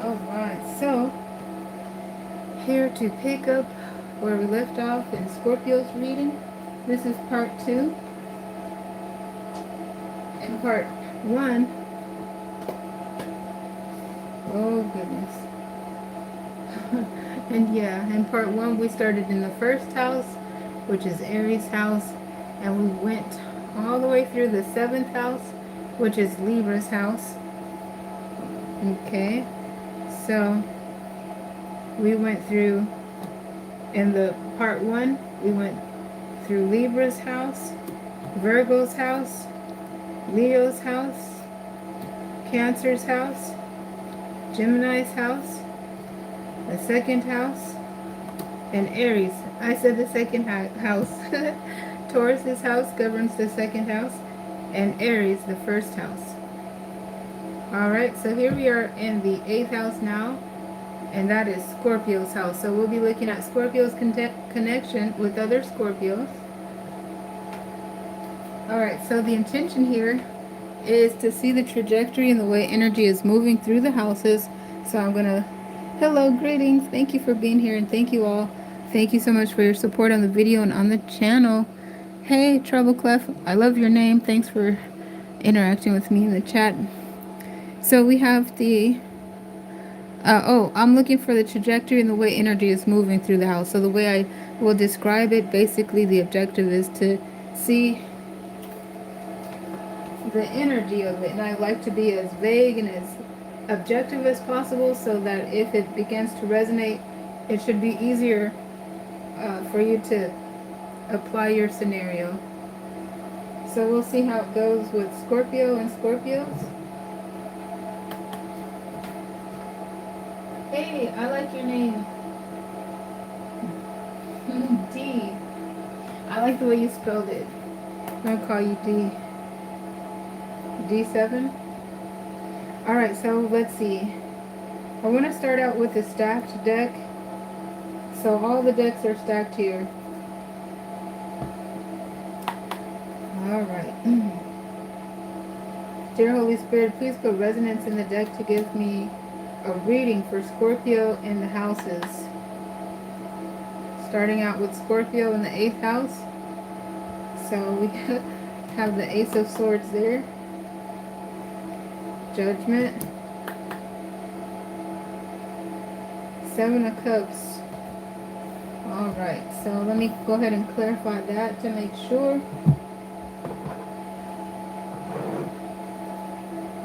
Alright, so here to pick up where we left off in Scorpio's reading. This is part 2. In part 1, oh goodness. And yeah, in part 1 we started in the first house, which is Aries house, and we went all the way through the 7th house, which is Libra's house. Okay, so we went through, in the part 1, we went through Libra's house, Virgo's house, Leo's house, Cancer's house, Gemini's house, the 2nd house, and Aries. I said the 2nd house. Taurus's house governs the 2nd house, and Aries the 1st house. Alright, so here we are in the 8th house now, and that is Scorpio's house. So we'll be looking at Scorpio's connection with other Scorpios. Alright, so the intention here is to see the trajectory and the way energy is moving through the houses. So I'm going to, hello, greetings. Thank you for being here, and thank you all. Thank you so much for your support on the video and on the channel. Hey, Trouble Clef, I love your name. Thanks for interacting with me in the chat. So we have the, I'm looking for the trajectory and the way energy is moving through the house. So the way I will describe it, basically the objective is to see the energy of it. And I like to be as vague and as objective as possible, so that if it begins to resonate, it should be easier for you to apply your scenario. So we'll see how it goes with Scorpio and Scorpios. Hey, I like your name. D. I like the way you spelled it. I'm going to call you D. D7. Alright, so let's see. I want to start out with a stacked deck. So all the decks are stacked here. Alright. Dear Holy Spirit, please put resonance in the deck to give me a reading for Scorpio in the houses. Starting out with Scorpio in the 8th house. So we have the Ace of Swords there. Judgment. 7 of Cups. Alright, so let me go ahead and clarify that to make sure.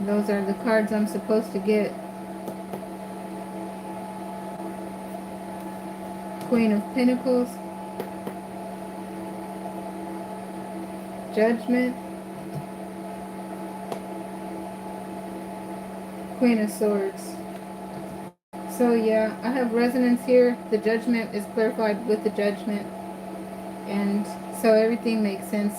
Those are the cards I'm supposed to get. Queen of Pentacles. Judgment. Queen of Swords. So yeah, I have resonance here. The Judgment is clarified with the Judgment. And so everything makes sense.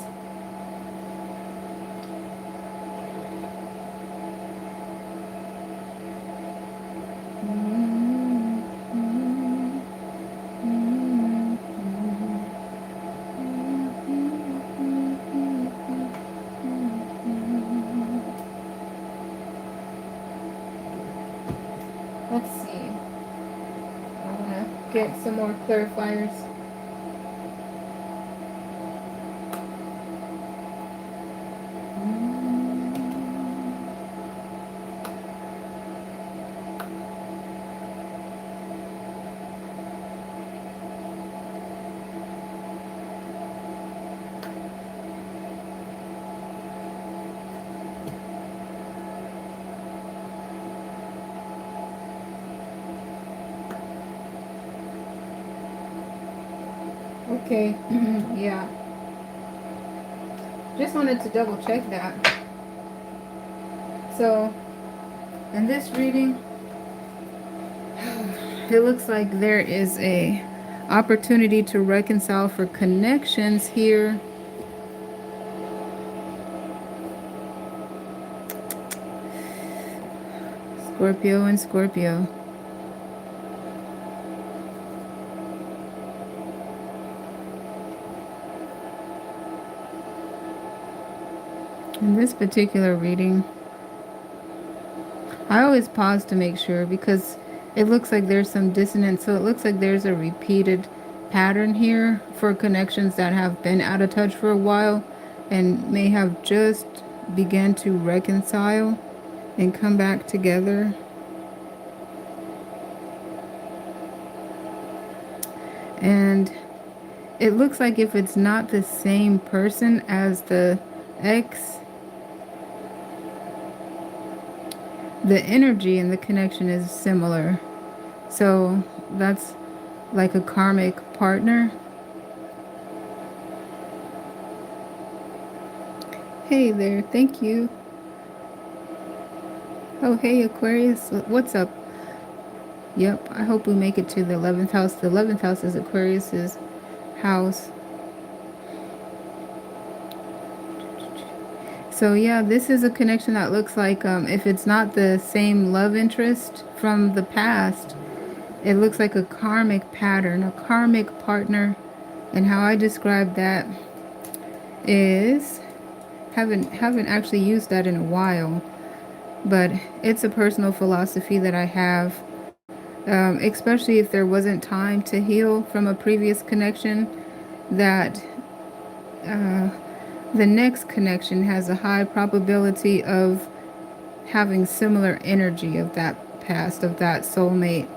Let's see. I want to get some more clarifiers. Okay, yeah. Just wanted to double check that. So, in this reading, it looks like there is a opportunity to reconcile for connections here. Scorpio and Scorpio. In this particular reading, I always pause to make sure because it looks like there's some dissonance. So it looks like there's a repeated pattern here for connections that have been out of touch for a while and may have just begun to reconcile and come back together. And it looks like if it's not the same person as the ex, the energy and the connection is similar. So that's like a karmic partner. Hey there, thank you. Oh, hey Aquarius, what's up? Yep, I hope we make it to the 11th house. The 11th house is Aquarius's house. So yeah, this is a connection that looks like if it's not the same love interest from the past, it looks like a karmic pattern, a karmic partner. And how I describe that is haven't actually used that in a while, but it's a personal philosophy that I have, especially if there wasn't time to heal from a previous connection, that the next connection has a high probability of having similar energy of that past, of that soulmate.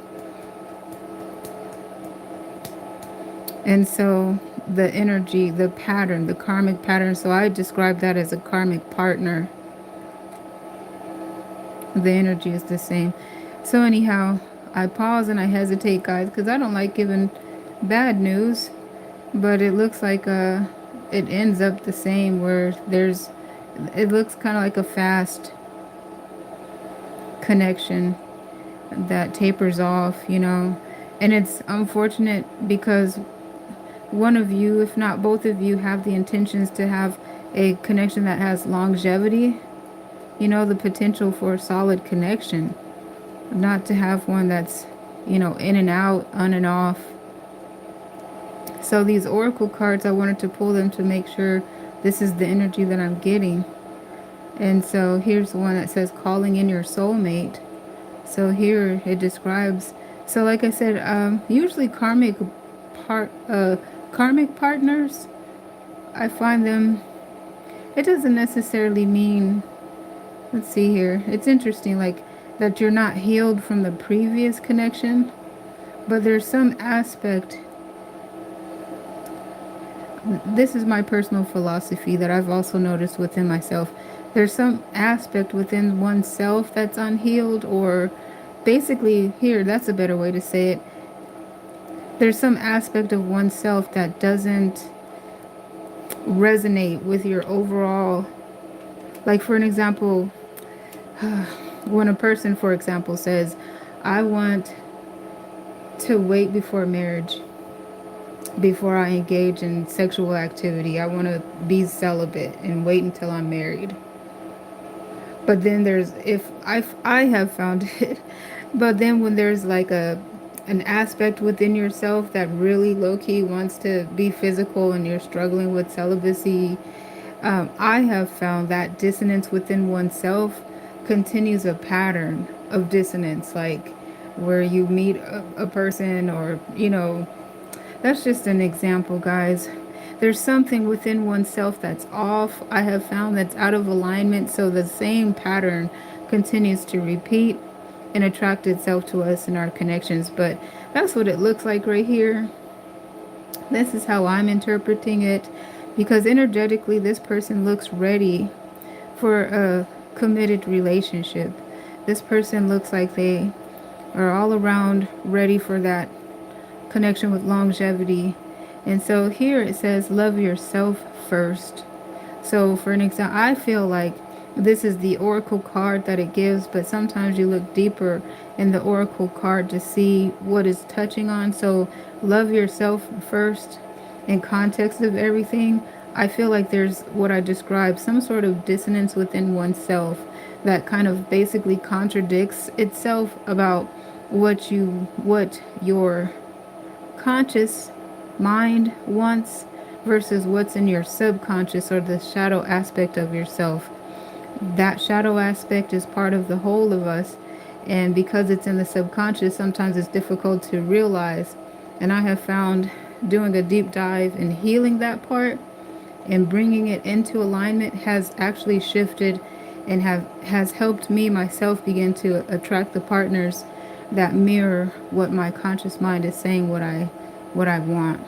And so the energy, the pattern, the karmic pattern, so I describe that as a karmic partner. The energy is the same. So anyhow, I pause and I hesitate, guys, because I don't like giving bad news, but it looks like it ends up the same, where it looks kind of like a fast connection that tapers off, and it's unfortunate because one of you, if not both of you, have the intentions to have a connection that has longevity, the potential for a solid connection, not to have one that's, in and out, on and off. So these oracle cards, I wanted to pull them to make sure this is the energy that I'm getting. And so here's one that says calling in your soulmate. So here it describes, so like I said, usually karmic partners, I find them, it doesn't necessarily mean, let's see here, it's interesting, like that you're not healed from the previous connection, but there's some aspect, this is my personal philosophy that I've also noticed within myself, there's some aspect within oneself that's unhealed, or basically, here, that's a better way to say it, there's some aspect of oneself that doesn't resonate with your overall, like for an example, when a person, for example, says, I want to wait before marriage, before I engage in sexual activity, I want to be celibate and wait until I'm married. But then there's, if I have found it, but then when there's like an aspect within yourself that really low-key wants to be physical and you're struggling with celibacy, I have found that dissonance within oneself continues a pattern of dissonance, like where you meet a person, or, that's just an example, guys. There's something within oneself that's off, I have found, that's out of alignment, so the same pattern continues to repeat and attract itself to us in our connections. But that's what it looks like right here. This is how I'm interpreting it, because energetically, this person looks ready for a committed relationship. This person looks like they are all around ready for that connection with longevity. And so here it says, love yourself first. So for an example, I feel like this is the oracle card that it gives, but sometimes you look deeper in the oracle card to see what is touching on. So love yourself first in context of everything. I feel like there's what I described, some sort of dissonance within oneself that kind of basically contradicts itself about what your conscious mind wants versus what's in your subconscious, or the shadow aspect of yourself. That shadow aspect is part of the whole of us, and because it's in the subconscious, sometimes it's difficult to realize. And I have found doing a deep dive and healing that part and bringing it into alignment has actually shifted and has helped me myself begin to attract the partners that mirror what my conscious mind is saying what I want.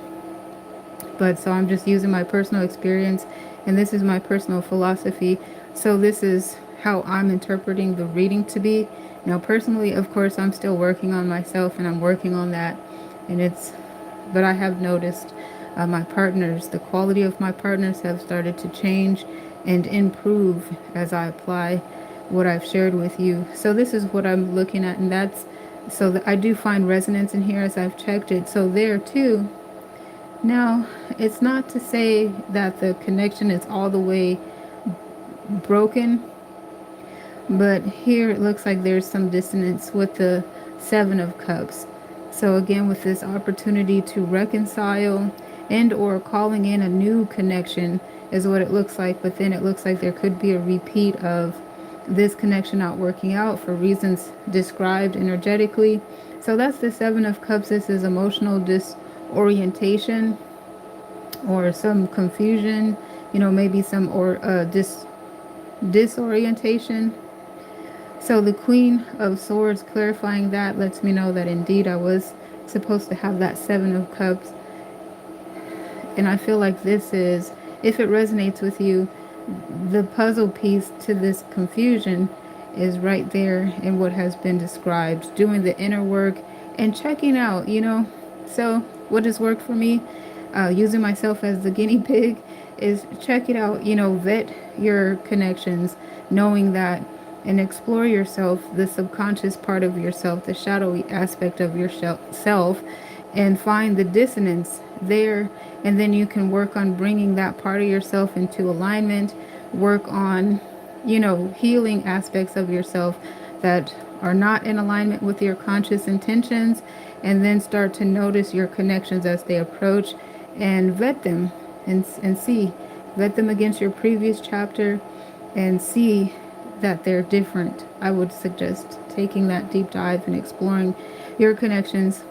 But so I'm just using my personal experience, and this is my personal philosophy. So this is how I'm interpreting the reading to be. Now, personally, of course, I'm still working on myself, and I'm working on that. But I have noticed my partners, the quality of my partners have started to change and improve as I apply what I've shared with you. So this is what I'm looking at, and I do find resonance in here as I've checked it. So there too. Now, it's not to say that the connection is all the way broken, but here it looks like there's some dissonance with the Seven of Cups. So again, with this opportunity to reconcile and or calling in a new connection is what it looks like. But then it looks like there could be a repeat of this connection not working out for reasons described energetically. So that's the Seven of Cups. This is emotional disorientation or some confusion, maybe some disorientation. So the Queen of Swords, clarifying that, lets me know that indeed I was supposed to have that Seven of Cups. And I feel like this is, if it resonates with you, the puzzle piece to this confusion is right there in what has been described. Doing the inner work and checking out, So what has worked for me, using myself as the guinea pig, is check it out, vet your connections, knowing that, and explore yourself, the subconscious part of yourself, the shadowy aspect of yourself, and find the dissonance there. And then you can work on bringing that part of yourself into alignment, work on, healing aspects of yourself that are not in alignment with your conscious intentions, and then start to notice your connections as they approach and vet them and see. Vet them against your previous chapter and see that they're different. I would suggest taking that deep dive and exploring your connections.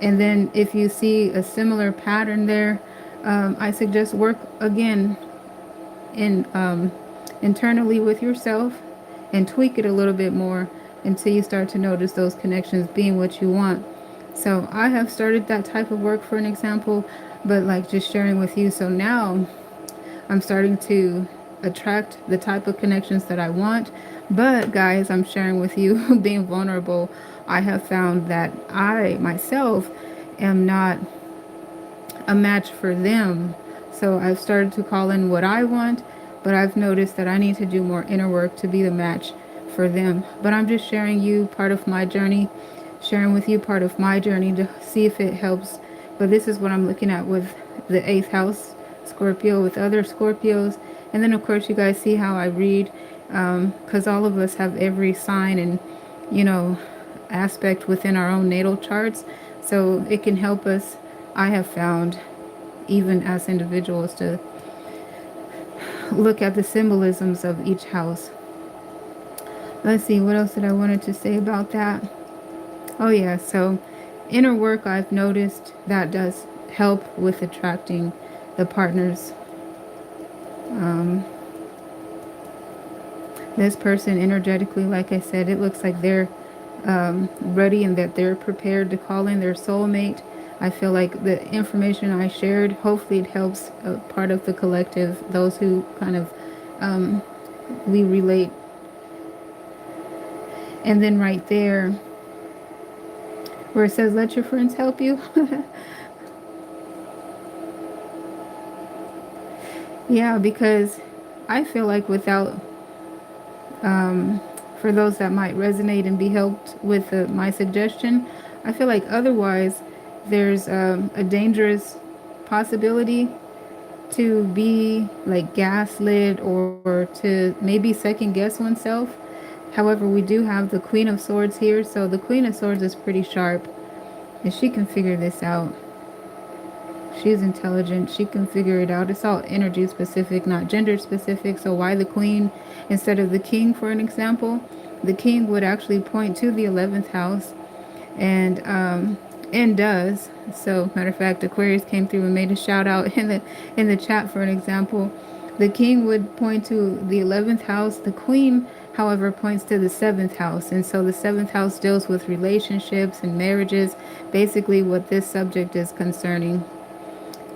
And then if you see a similar pattern there, I suggest work again in internally with yourself and tweak it a little bit more until you start to notice those connections being what you want. So I have started that type of work, for an example, but like just sharing with you. So now I'm starting to attract the type of connections that I want. But guys, I'm sharing with you, being vulnerable, I have found that I myself am not a match for them. So I've started to call in what I want, but I've noticed that I need to do more inner work to be the match for them. But I'm just sharing you part of my journey, sharing with you part of my journey to see if it helps. But this is what I'm looking at with the 8th house Scorpio, with other Scorpios. And then of course you guys see how I read, because all of us have every sign and aspect within our own natal charts, so it can help us, I have found, even as individuals, to look at the symbolisms of each house. Let's see, what else did I wanted to say about that? Oh yeah, so inner work, I've noticed that does help with attracting the partners. Um, this person energetically, like I said, it looks like they're ready and that they're prepared to call in their soulmate. I feel like the information I shared, hopefully it helps part of the collective, those who kind of we relate. And then right there, where it says, let your friends help you. Yeah, because I feel like without, for those that might resonate and be helped with my suggestion, I feel like otherwise there's a dangerous possibility to be like gaslit or to maybe second guess oneself. However, we do have the Queen of Swords here, so the Queen of Swords is pretty sharp and she can figure this out. She's intelligent. She can figure it out. It's all energy specific, not gender specific. So why the queen instead of the king, for an example? The king would actually point to the 11th house and does. So matter of fact, Aquarius came through and made a shout out in the chat for an example. The king would point to the 11th house. The queen, however, points to the 7th house. And so the 7th house deals with relationships and marriages, basically what this subject is concerning.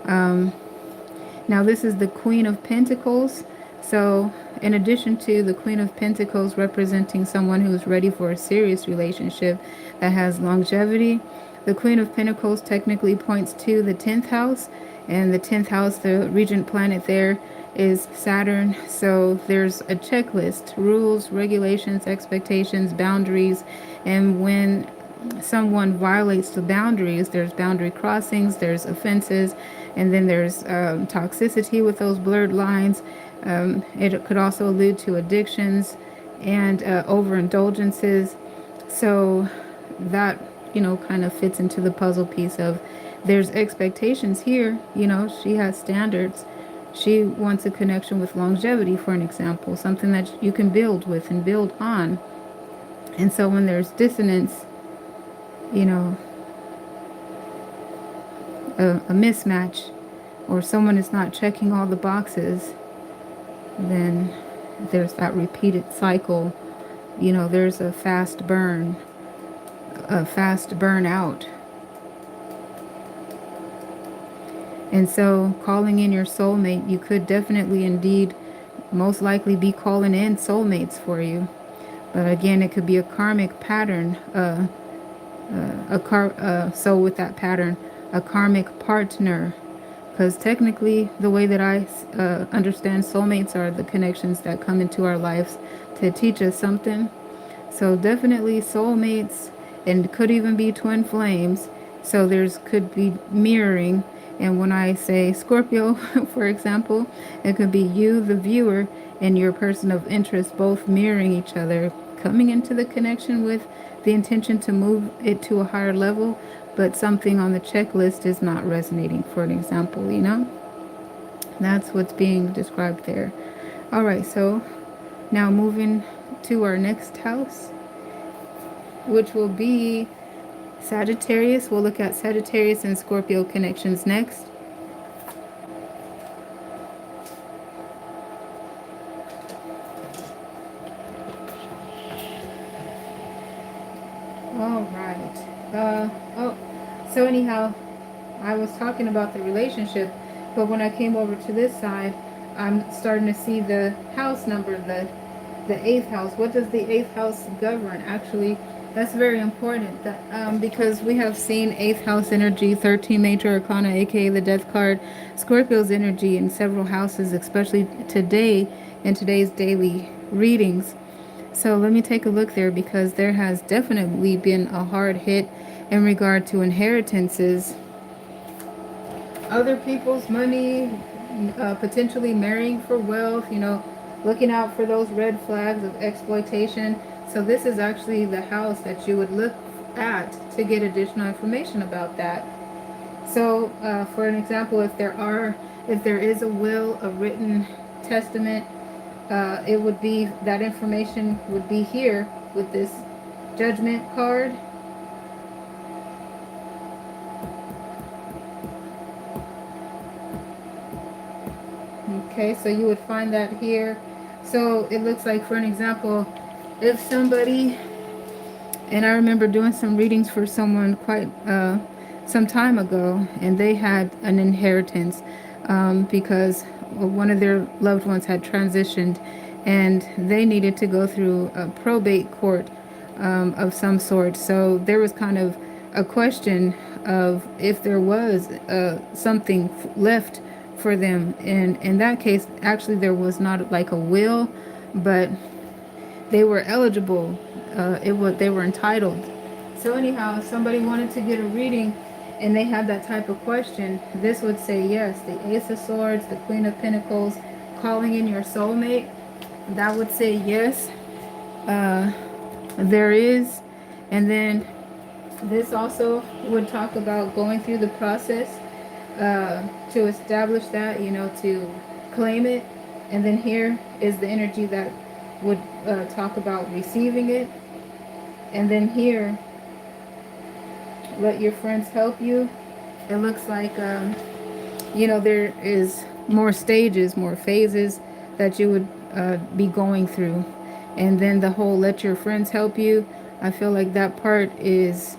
Now, this is the Queen of Pentacles. So, in addition to the Queen of Pentacles representing someone who's ready for a serious relationship that has longevity, the Queen of Pentacles technically points to the 10th house. And the 10th house, the regent planet there, is Saturn. So, there's a checklist, rules, regulations, expectations, boundaries. And when someone violates the boundaries, there's boundary crossings, there's offenses, and then there's toxicity with those blurred lines. It could also allude to addictions and overindulgences. So that, kind of fits into the puzzle piece of there's expectations here. She has standards. She wants a connection with longevity, for an example, something that you can build with and build on. And so when there's dissonance, you know, a mismatch, or someone is not checking all the boxes, then there's that repeated cycle. There's a fast burn, a fast burnout. And so calling in your soulmate, you could definitely indeed most likely be calling in soulmates for you. But again, it could be a karmic pattern, so with that pattern, a karmic partner. Because technically, the way that I understand soulmates are the connections that come into our lives to teach us something. So definitely soulmates, and could even be twin flames. So there's could be mirroring. And when I say Scorpio, for example, it could be you, the viewer, and your person of interest both mirroring each other, coming into the connection with the intention to move it to a higher level, but something on the checklist is not resonating, for an example. That's what's being described there. All right, so now moving to our next house, which will be Sagittarius. We'll look at Sagittarius and Scorpio connections next. All right. So anyhow, I was talking about the relationship, but when I came over to this side, I'm starting to see the house number, the eighth house. What does the eighth house govern? Actually, that's very important. Because we have seen eighth house energy, 13 major arcana, aka the death card, Scorpio's energy in several houses, especially today in today's daily readings. So let me take a look there, because there has definitely been a hard hit in regard to inheritances, other people's money, potentially marrying for wealth, looking out for those red flags of exploitation. So this is actually the house that you would look at to get additional information about that. So for an example, if there is a will, a written testament, it would be, that information would be here with this judgment card. Okay, so you would find that here. So it looks like, for an example, if somebody, and I remember doing some readings for someone quite some time ago, and they had an inheritance because one of their loved ones had transitioned, and they needed to go through a probate court of some sort. So there was kind of a question of if there was something left for them. And in that case, actually, there was not like a will, but they were eligible. They were entitled. So anyhow, if somebody wanted to get a reading and they had that type of question, this would say yes. The Ace of Swords, the Queen of Pentacles, calling in your soulmate, that would say yes. There is. And then this also would talk about going through the process to establish that, to claim it. And then here is the energy that would talk about receiving it. And then here, let your friends help you. It looks like, there is more stages, more phases that you would be going through. And then the whole let your friends help you, I feel like that part is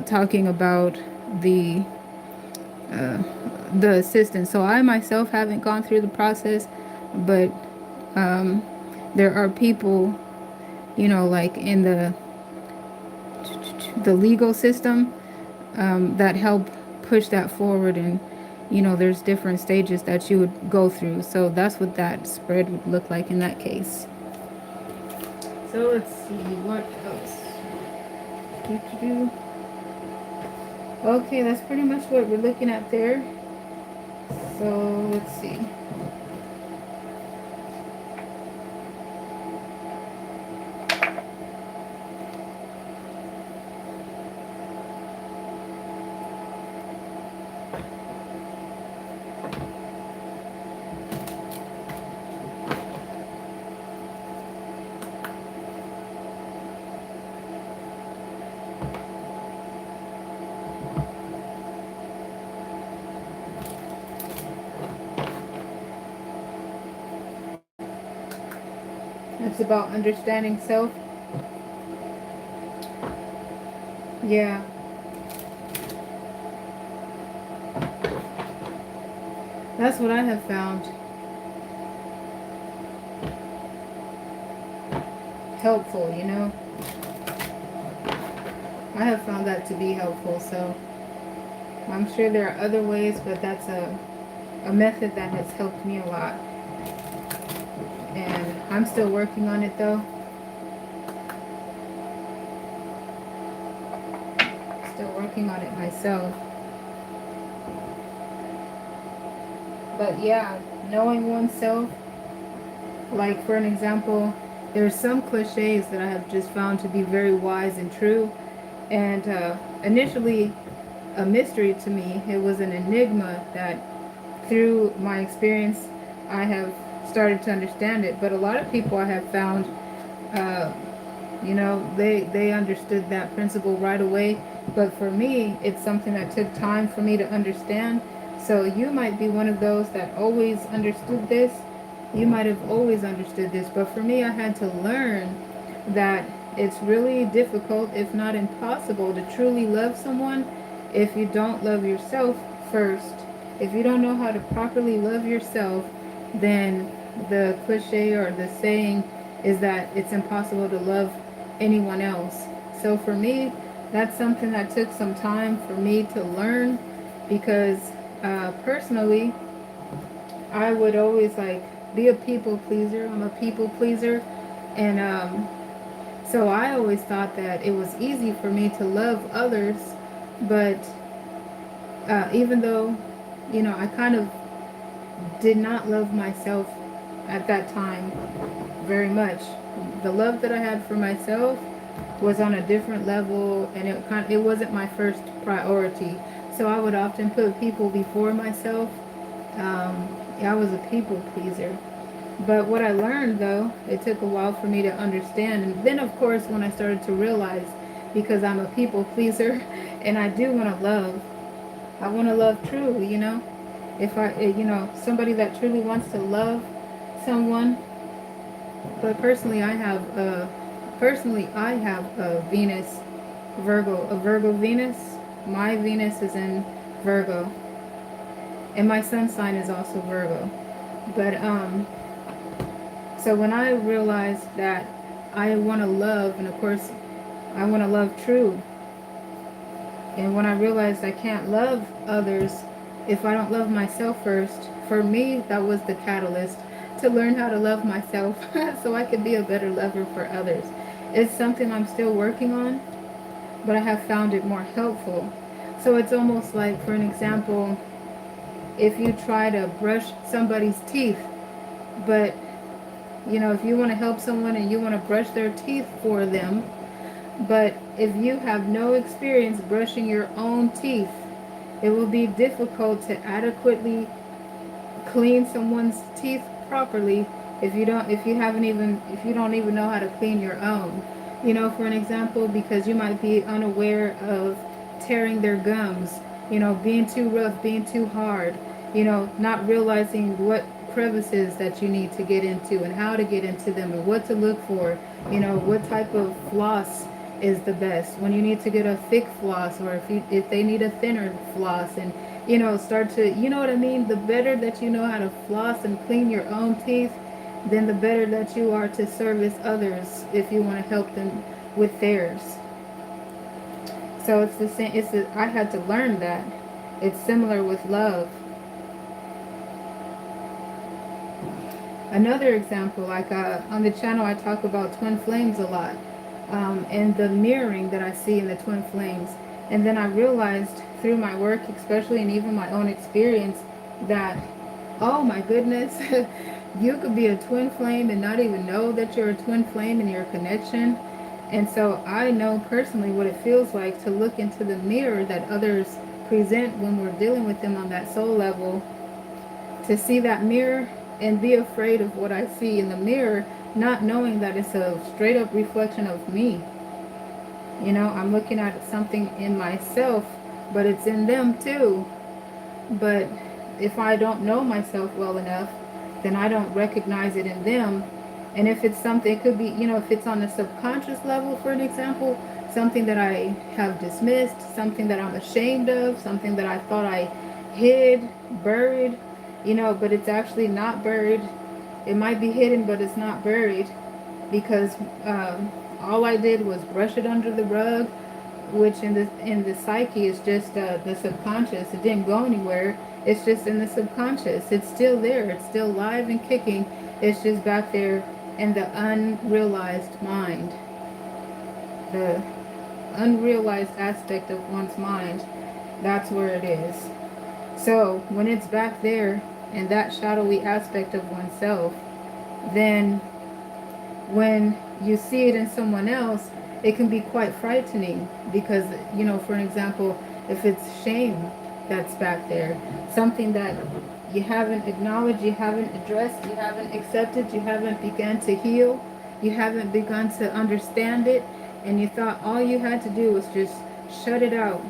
talking about the assistance. So I myself haven't gone through the process, but there are people, like in the legal system that help push that forward. And there's different stages that you would go through. So that's what that spread would look like in that case. So let's see what else. Okay, that's pretty much what we're looking at there. So let's see. It's about understanding self. Yeah. That's what I have found helpful, I have found that to be helpful. So I'm sure there are other ways, but that's a method that has helped me a lot. And I'm still working on it though. Still working on it myself. But yeah, knowing oneself, like for an example, there's some cliches that I have just found to be very wise and true. And initially a mystery to me, it was an enigma that through my experience I have started to understand it. But a lot of people I have found, they understood that principle right away. But for me, it's something that took time for me to understand. So you might be one of those that always understood this. You might have always understood this. But for me, I had to learn that it's really difficult, if not impossible, to truly love someone if you don't love yourself first. If you don't know how to properly love yourself, then the cliche or the saying is that it's impossible to love anyone else. So for me, that's something that took some time for me to learn, because personally, I would always be a people pleaser. I'm a people pleaser. And so I always thought that it was easy for me to love others, but even though, I kind of did not love myself at that time very much. The love that I had for myself was on a different level, and it wasn't my first priority. So I would often put people before myself. I was a people pleaser. But what I learned, though, it took a while for me to understand. And then, of course, when I started to realize, because I'm a people pleaser and I do want to love, I want to love true, If somebody that truly wants to love someone. But personally I have a Venus a Virgo Venus. My Venus is in Virgo, and my sun sign is also Virgo. But so when I realized that I want to love, and of course I want to love true, and when I realized I can't love others if I don't love myself first, for me that was the catalyst to learn how to love myself so I could be a better lover for others. It's something I'm still working on, but I have found it more helpful. So it's almost like, for an example, if you try to brush somebody's teeth, but if you want to help someone and you want to brush their teeth for them, but if you have no experience brushing your own teeth, it will be difficult to adequately clean someone's teeth properly if you don't even know how to clean your own. For an example, because you might be unaware of tearing their gums, being too rough, being too hard, not realizing what crevices that you need to get into and how to get into them and what to look for, what type of floss is the best, when you need to get a thick floss, or if they need a thinner floss, and start to, what I mean, the better that you know how to floss and clean your own teeth, then the better that you are to service others if you want to help them with theirs. So it's the same. I had to learn that. It's similar with love. Another example, like on the channel, I talk about twin flames a lot, and the mirroring that I see in the twin flames. And then I realized through my work, especially, and even my own experience, that, oh my goodness, you could be a twin flame and not even know that you're a twin flame in your connection. And so I know personally what it feels like to look into the mirror that others present when we're dealing with them on that soul level, to see that mirror and be afraid of what I see in the mirror, not knowing that it's a straight up reflection of me. I'm looking at something in myself, but it's in them too. But if I don't know myself well enough, then I don't recognize it in them. And if it's something, it could be, if it's on the subconscious level, for an example, something that I have dismissed, something that I'm ashamed of, something that I thought I hid, buried, but it's actually not buried. It might be hidden, but it's not buried, because all I did was brush it under the rug, which in the psyche is just the subconscious. It didn't go anywhere. It's just in the subconscious. It's still there. It's still live and kicking. It's just back there in the unrealized mind, the unrealized aspect of one's mind. That's where it is. So when it's back there in that shadowy aspect of oneself, then when you see it in someone else, it can be quite frightening, because, for an example, if it's shame that's back there, something that you haven't acknowledged, you haven't addressed, you haven't accepted, you haven't begun to heal, you haven't begun to understand it, and you thought all you had to do was just shut it out,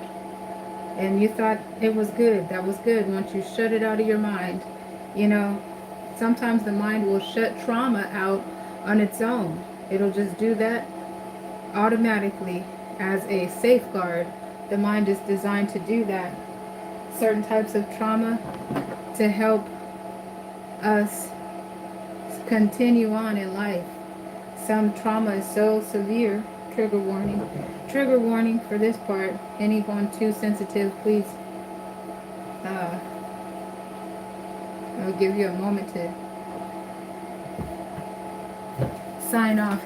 and you thought it was good. That was good once you shut it out of your mind. Sometimes the mind will shut trauma out on its own. It'll just do that automatically as a safeguard. The mind is designed to do that. Certain types of trauma to help us continue on in life. Some trauma is so severe. Trigger warning. Trigger warning for this part. Anyone too sensitive, please. I'll give you a moment to sign off,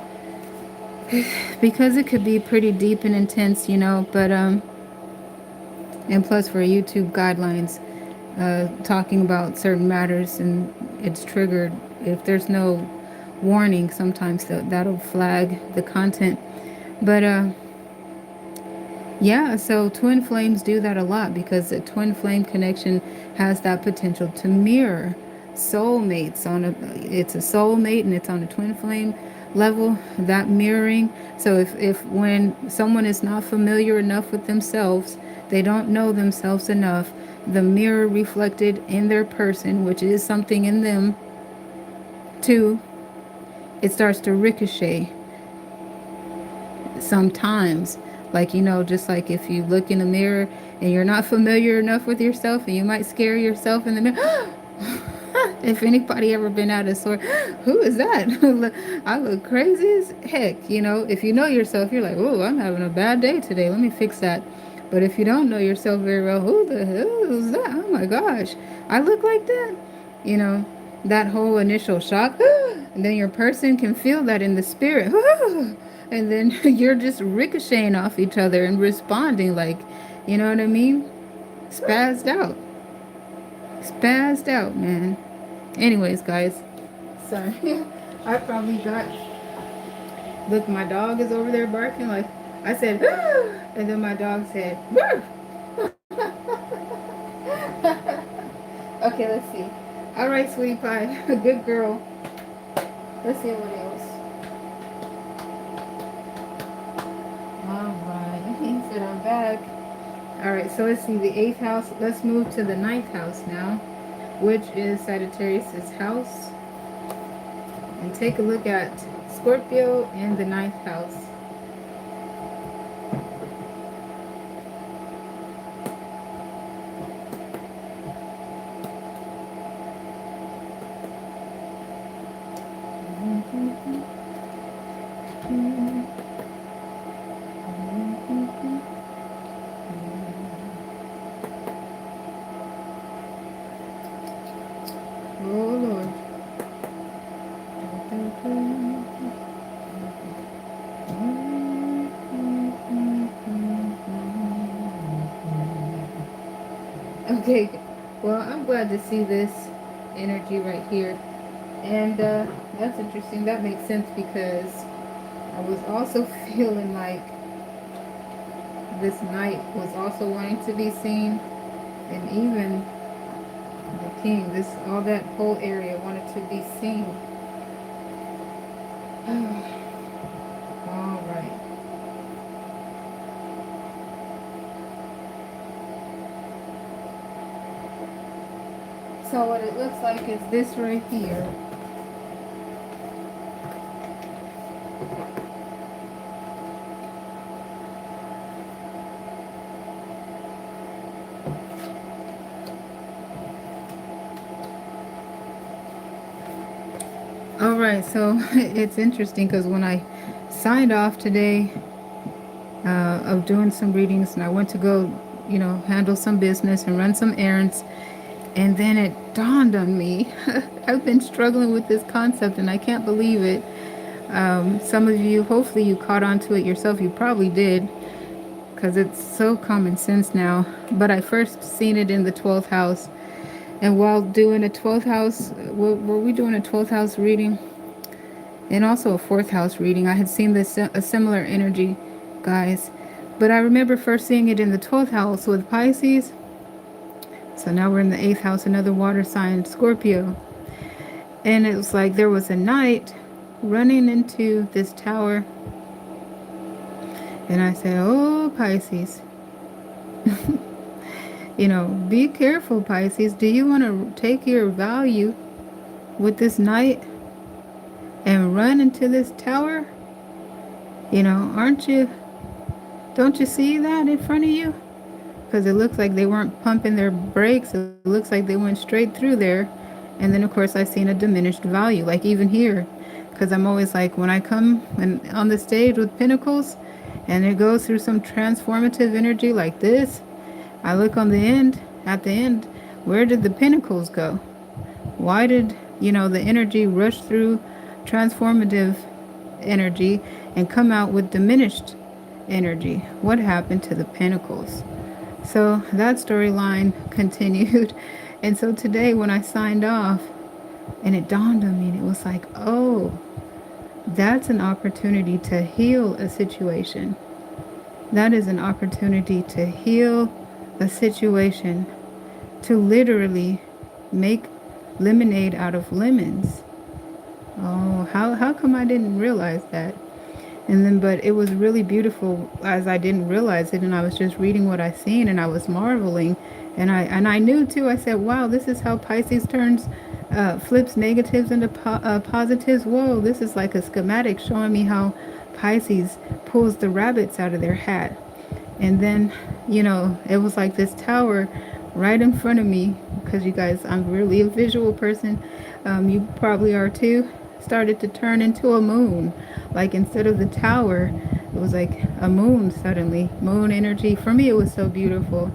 because it could be pretty deep and intense, but and plus for YouTube guidelines, talking about certain matters, and it's triggered. If there's no warning, sometimes that'll flag the content. But yeah, so twin flames do that a lot, because the twin flame connection has that potential to mirror soulmates. It's a soulmate and it's on a twin flame level, that mirroring. So if when someone is not familiar enough with themselves, they don't know themselves enough, the mirror reflected in their person, which is something in them, too, it starts to ricochet sometimes. Like, just like if you look in the mirror and you're not familiar enough with yourself and you might scare yourself in the mirror. If anybody ever been out of sort, who is that? I look crazy as heck. If you know yourself, you're like, oh, I'm having a bad day today. Let me fix that. But if you don't know yourself very well, who the hell is that? Oh my gosh, I look like that. You know, that whole initial shock, and then your person can feel that in the spirit. And then you're just ricocheting off each other and responding like, you know what I mean? Spazzed out. Spazzed out, man. Anyways, guys, sorry. I probably got. Look, my dog is over there barking like I said, and then my dog said, okay, let's see. All right, sweetie pie, good girl. Let's see what else. All right, he said I'm back. All right, so let's see the 8th house. Let's move to the 9th house now, which is Sagittarius's house. And take a look at Scorpio in the 9th house. Oh Lord. Okay, well, I'm glad to see this energy right here. And that's interesting. That makes sense because I was also feeling like this knight was also wanting to be seen. And even the king, all that whole area wanted to be seen. All right. So what it looks like is this right here. All right, so it's interesting because when I signed off today of doing some readings and I went to go, handle some business and run some errands, and then it dawned on me. I've been struggling with this concept and I can't believe it. Some of you, hopefully you caught on to it yourself. You probably did because it's so common sense now. But I first seen it in the 12th house. And while doing a 12th house, were we doing a 12th house reading? And also a 4th house reading. I had seen a similar energy, guys. But I remember first seeing it in the 12th house with Pisces. So now we're in the 8th house, another water sign, Scorpio. And it was like there was a knight running into this tower. And I said, oh, Pisces. Be careful, Pisces. Do you want to take your value with this knight and run into this tower? Don't you see that in front of you? Because it looks like they weren't pumping their brakes. It looks like they went straight through there. And then, of course, I seen a diminished value, like even here. Because I'm always like, when I come on the stage with Pentacles, and it goes through some transformative energy like this, I look at the end, where did the Pentacles go? Why did, the energy rush through transformative energy and come out with diminished energy? What happened to the Pentacles? So that storyline continued. And so today when I signed off and it dawned on me, and it was like, oh, that's an opportunity to heal a situation. That is an opportunity to heal a situation, to literally make lemonade out of lemons. Oh, how come I didn't realize that? And then, but it was really beautiful as I didn't realize it, and I was just reading what I seen, and I was marveling And I knew too. I said, wow, this is how Pisces turns, flips negatives into positives. Whoa, this is like a schematic showing me how Pisces pulls the rabbits out of their hat. And then, it was like this tower right in front of me, because you guys, I'm really a visual person. You probably are too. Started to turn into a moon. Like instead of the tower, it was like a moon suddenly. Moon energy. For me, it was so beautiful.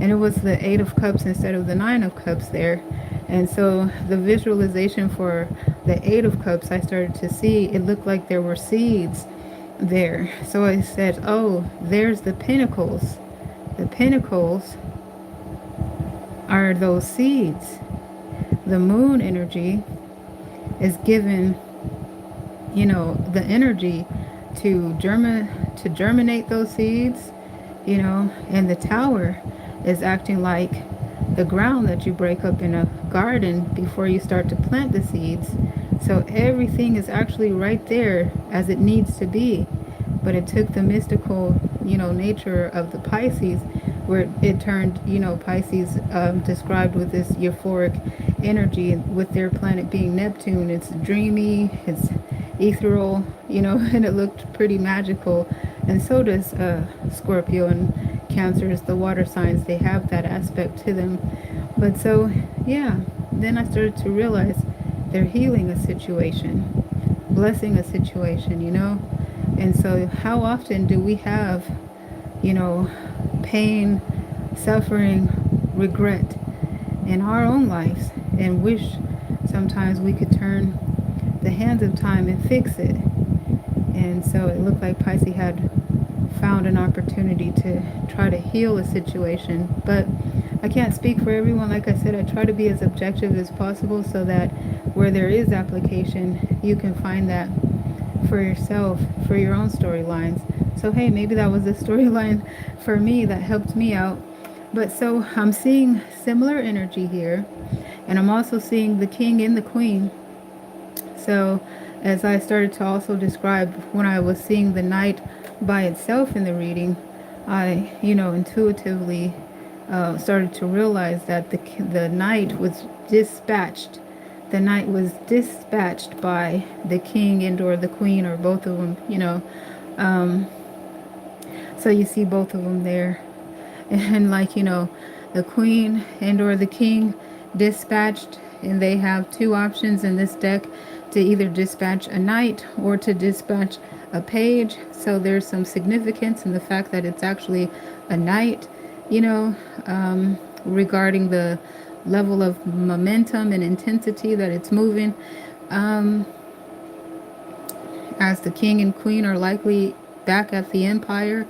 And it was the Eight of Cups instead of the Nine of Cups there. And so the visualization for the Eight of Cups, I started to see, it looked like there were seeds there. So I said, oh, there's the pinnacles. The pinnacles are those seeds. The moon energy is given, the energy to germinate those seeds, and the tower is acting like the ground that you break up in a garden before you start to plant the seeds. So everything is actually right there as it needs to be. But it took the mystical, nature of the Pisces, where it turned, Pisces, described with this euphoric energy, with their planet being Neptune. It's dreamy, it's ethereal, and it looked pretty magical. And so does Scorpio and Cancer, is the water signs. They have that aspect to them. But so, yeah, then I started to realize they're healing a situation, blessing a situation, And so, how often do we have, pain, suffering, regret in our own lives, and wish sometimes we could turn the hands of time and fix it? And so it looked like Pisces had found an opportunity to try to heal a situation. But I can't speak for everyone. Like I said, I try to be as objective as possible so that where there is application, you can find that for yourself, for your own storylines. So, hey, maybe that was a storyline for me that helped me out. But so I'm seeing similar energy here. And I'm also seeing the king and the queen. So as I started to also describe, when I was seeing the knight by itself in the reading, I, intuitively started to realize that the knight was dispatched. The knight was dispatched by the king and or the queen, or both of them, so you see both of them there. And like, the queen and or the king dispatched, and they have two options in this deck, to either dispatch a knight or to dispatch a page. So there's some significance in the fact that it's actually a knight, regarding the level of momentum and intensity that it's moving, as the king and queen are likely back at the empire,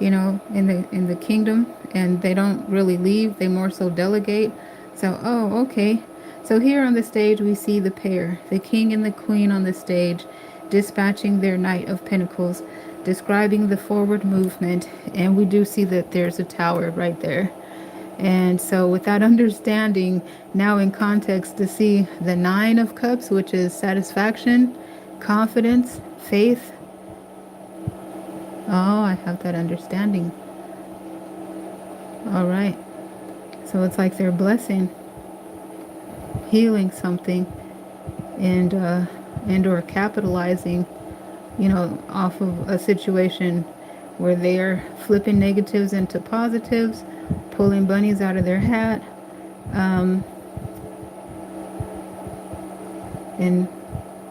in the kingdom, and they don't really leave, they more so delegate. So, oh, okay. So here on the stage we see the pair, the king and the queen on the stage, dispatching their Knight of Pentacles, describing the forward movement, and we do see that there's a tower right there. And so with that understanding, now in context, to see the Nine of Cups, which is satisfaction, confidence, faith. Oh, I have that understanding. All right. So it's like they're blessing, healing something, and or capitalizing, off of a situation where they are flipping negatives into positives, pulling bunnies out of their hat, and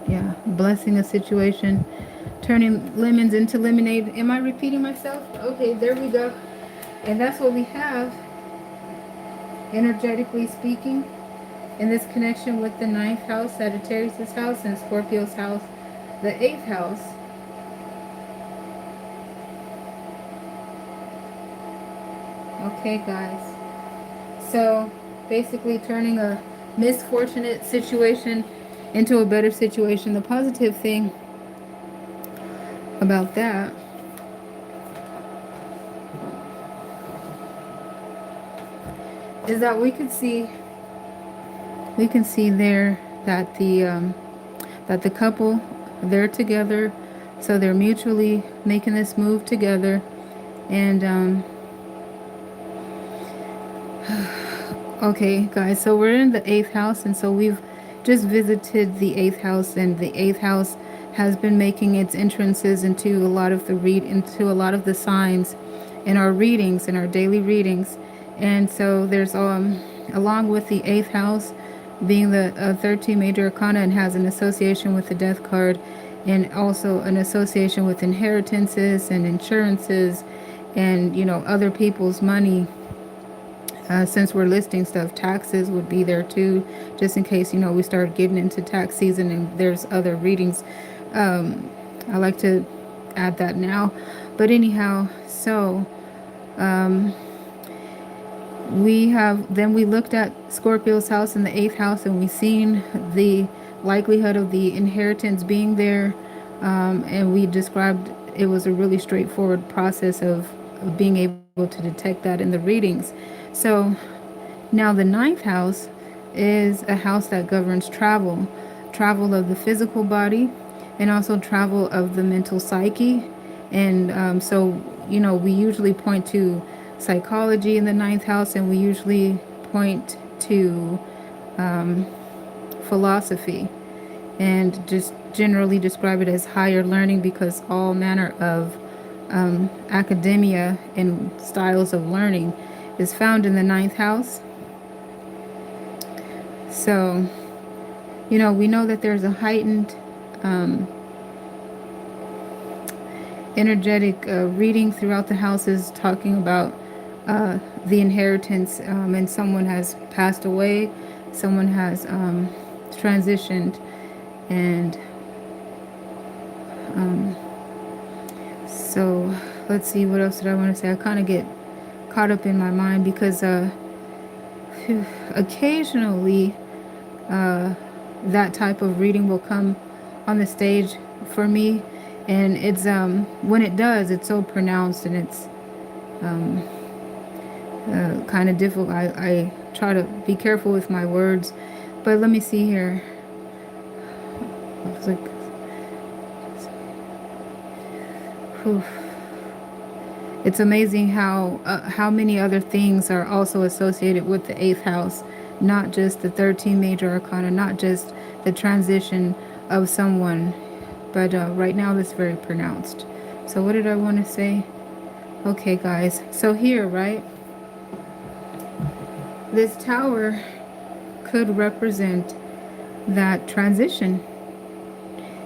yeah, blessing a situation, turning lemons into lemonade. Am I repeating myself? Okay, there we go. And that's what we have, energetically speaking, in this connection with the 9th house, Sagittarius' house, and Scorpio's house, the 8th house. Okay, guys. So basically turning a misfortunate situation into a better situation. The positive thing about that is that we can see there that the couple, they're together, so they're mutually making this move together, and Okay, guys, so we're in the eighth house, and so we've just visited the eighth house, and the eighth house has been making its entrances into a lot of the signs in our readings, in our daily readings. And so there's along with the eighth house being the 13 major arcana, and has an association with the death card, and also an association with inheritances and insurances, and other people's money. Since we're listing stuff, taxes would be there too, just in case we start getting into tax season and there's other readings. I like to add that now, but anyhow, so we looked at Scorpio's house in the eighth house, and we seen the likelihood of the inheritance being there, and we described it was a really straightforward process of being able to detect that in the readings. So now the ninth house is a house that governs travel of the physical body, and also travel of the mental psyche. And so we usually point to psychology in the ninth house, and we usually point to philosophy, and just generally describe it as higher learning, because all manner of academia and styles of learning is found in the ninth house. So, we know that there's a heightened energetic reading throughout the houses, talking about the inheritance, and someone has passed away, someone has transitioned, and so let's see, what else did I want to say? I kind of get caught up in my mind, because occasionally that type of reading will come on the stage for me, and it's when it does, it's so pronounced, and it's kind of difficult. I try to be careful with my words, but let me see here. It's like, whew. It's amazing how many other things are also associated with the eighth house, not just the 13 major arcana, not just the transition of someone, but right now that's very pronounced. So what did I want to say? Okay, guys. So here, right, this tower could represent that transition,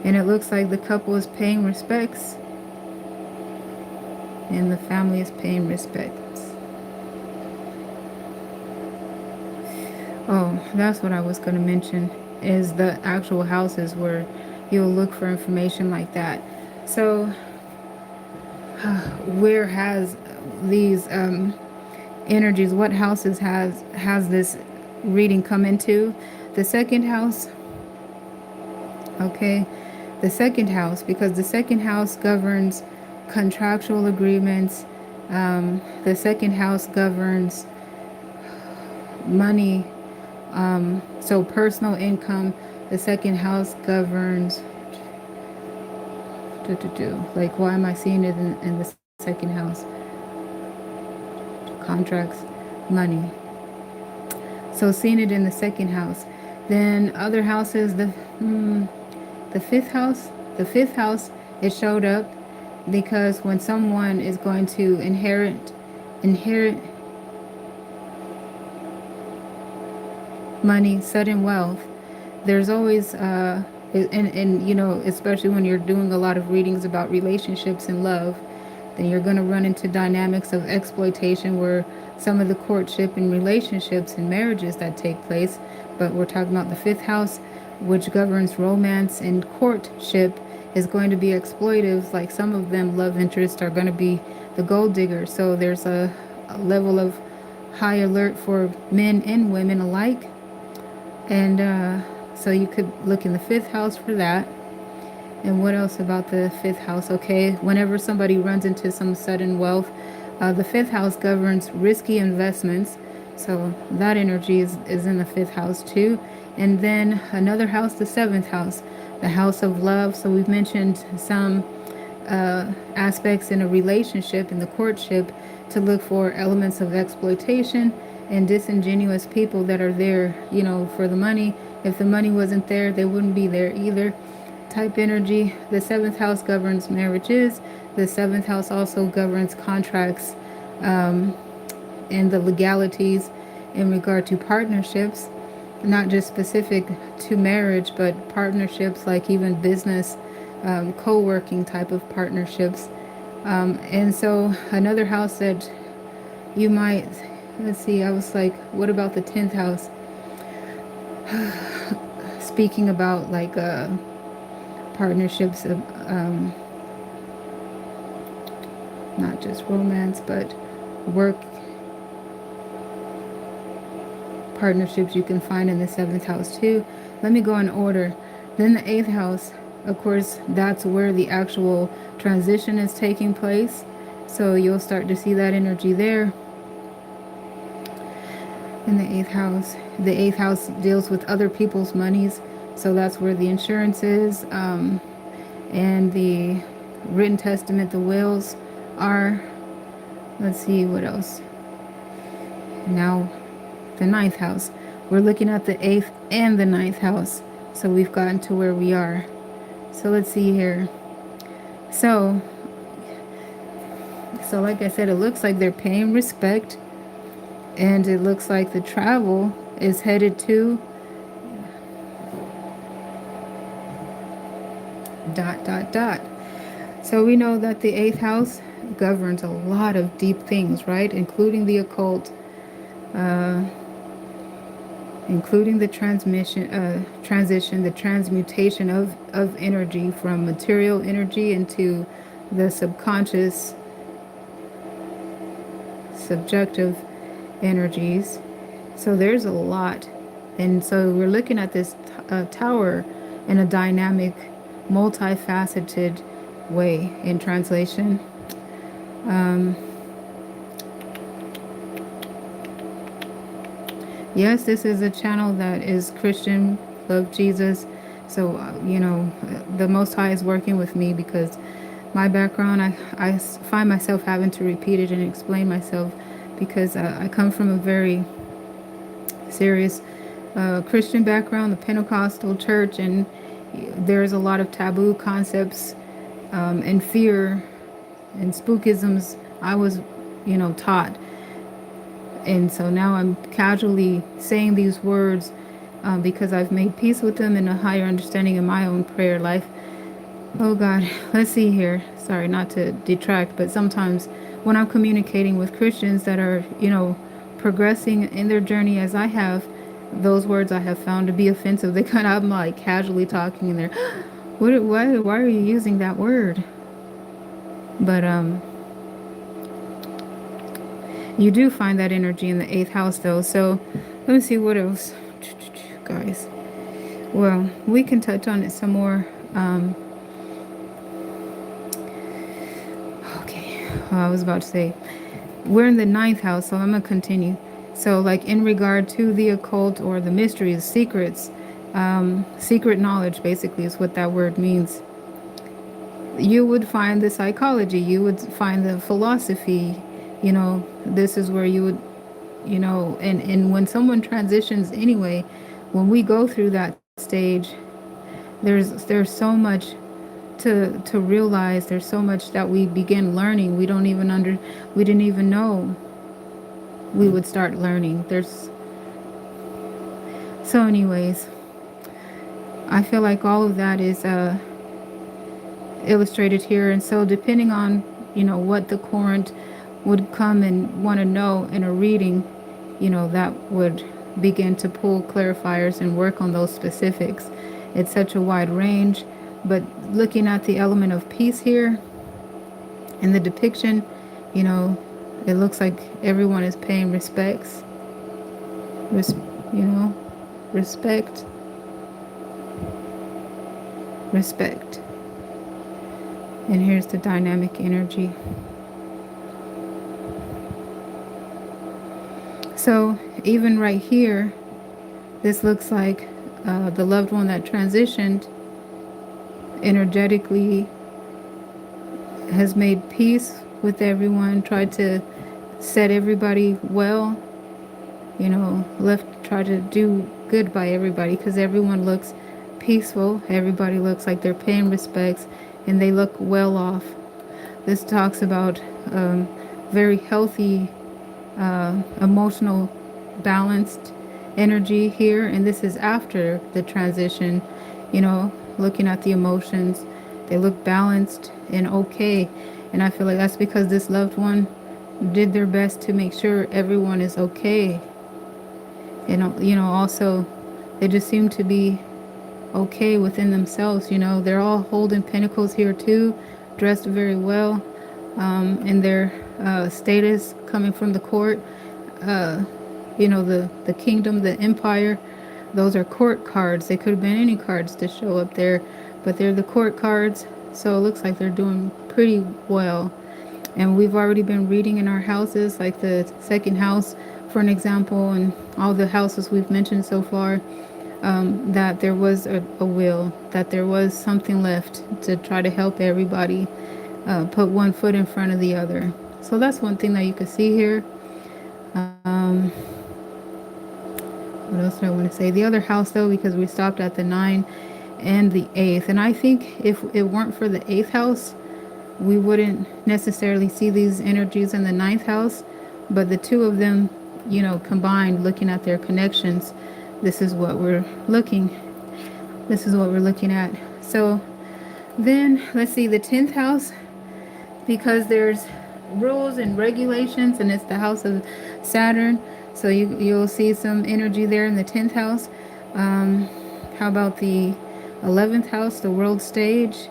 and it looks like the couple is paying respects, and the family is paying respects. Oh, that's what I was going to mention, is the actual houses where you'll look for information like that. So where has these energies, what houses has this reading come into? The second house. Okay, the second house, because the second house governs contractual agreements. The second house governs money, so personal income. The second house governs like, why am I seeing it in the second house? Contracts, money. So seeing it in the second house. Then other houses, the fifth house. The fifth house, it showed up because when someone is going to inherit money, sudden wealth, there's always and especially when you're doing a lot of readings about relationships and love, then you're going to run into dynamics of exploitation, where some of the courtship and relationships and marriages that take place. But we're talking about the fifth house, which governs romance and courtship, is going to be exploitive. Like, some of them love interests are going to be the gold digger. So there's a level of high alert for men and women alike. And so you could look in the fifth house for that. And what else about the fifth house? Okay, whenever somebody runs into some sudden wealth, the fifth house governs risky investments. So that energy is in the fifth house too. And then another house, the seventh house, the house of love. So we've mentioned some aspects in a relationship, in the courtship, to look for elements of exploitation. and disingenuous people that are there, for the money. If the money wasn't there, they wouldn't be there either. Type energy. The seventh house governs marriages. The seventh house also governs contracts, and the legalities in regard to partnerships, not just specific to marriage, but partnerships like even business, co-working type of partnerships. And so another house that you might, let's see, I was like, what about the 10th house? Speaking about like partnerships of not just romance, but work partnerships you can find in the 7th house too. Let me go in order. Then the 8th house, of course, that's where the actual transition is taking place. So you'll start to see that energy there in the 8th house. The 8th house deals with other people's monies. So that's where the insurance is, and the written testament, the wills are. Let's see what else. Now, the 9th house. We're looking at the 8th and the 9th house. So we've gotten to where we are. So let's see here. So like I said, it looks like they're paying respect, and it looks like the travel is headed to ... So we know that the 8th house governs a lot of deep things, right? Including the occult, including the transition, the transmutation of energy from material energy into the subconscious, subjective energies. So there's a lot. And so we're looking at this tower in a dynamic, multifaceted way in translation. Yes, this is a channel that is Christian, love Jesus. So, the Most High is working with me because my background, I find myself having to repeat it and explain myself because I come from a very serious Christian background, the Pentecostal church, and there's a lot of taboo concepts and fear and spookisms I was, taught. And so now I'm casually saying these words because I've made peace with them and a higher understanding in my own prayer life. Oh God, let's see here. Sorry, not to detract, but sometimes when I'm communicating with Christians that are, progressing in their journey as I have, those words I have found to be offensive. They kind of, I'm like casually talking and they're, why are you using that word? But you do find that energy in the 8th house though. So let me see what else, guys. Well, we can touch on it some more. Okay, I was about to say, we're in the 9th house, so I'm going to continue. So like in regard to the occult or the mysteries, secrets, secret knowledge basically is what that word means. You would find the psychology, you would find the philosophy, this is where you would, and when someone transitions anyway, when we go through that stage, there's so much to realize. There's so much that we begin learning. We didn't even know we would start learning. So anyways, I feel like all of that is illustrated here. And so depending on, what the current would come and want to know in a reading, that would begin to pull clarifiers and work on those specifics. It's such a wide range, but looking at the element of peace here in the depiction, it looks like everyone is paying respects. Respect. Respect. And here's the dynamic energy. So even right here, this looks like the loved one that transitioned energetically has made peace with everyone, tried to set everybody well, you know, left try to do good by everybody because everyone looks peaceful. Everybody looks like they're paying respects and they look well off. This talks about very healthy, emotional, balanced energy here, and this is after the transition. You know, looking at the emotions, they look balanced and okay, and I feel like that's because this loved one did their best to make sure everyone is okay. And you know, also they just seem to be okay within themselves. You know, they're all holding pentacles here too, dressed very well, in their status coming from the court. You know, the kingdom, the empire, those are court cards. They could have been any cards to show up there, but they're the court cards. So it looks like they're doing pretty well. And we've already been reading in our houses, like the second house, for an example, and all the houses we've mentioned so far, that there was a will, that there was something left to try to help everybody, put one foot in front of the other. So that's one thing that you can see here. What else do I want to say? The other house, though, because we stopped at the 9 and the 8th. And I think if it weren't for the 8th house, we wouldn't necessarily see these energies in the 9th house. But the two of them, you know, combined, looking at their connections, this is what we're looking. This is what we're looking at. So then, let's see, the 10th house, because there's rules and regulations, and it's the house of Saturn. So you'll see some energy there in the 10th house. How about the 11th house, the world stage?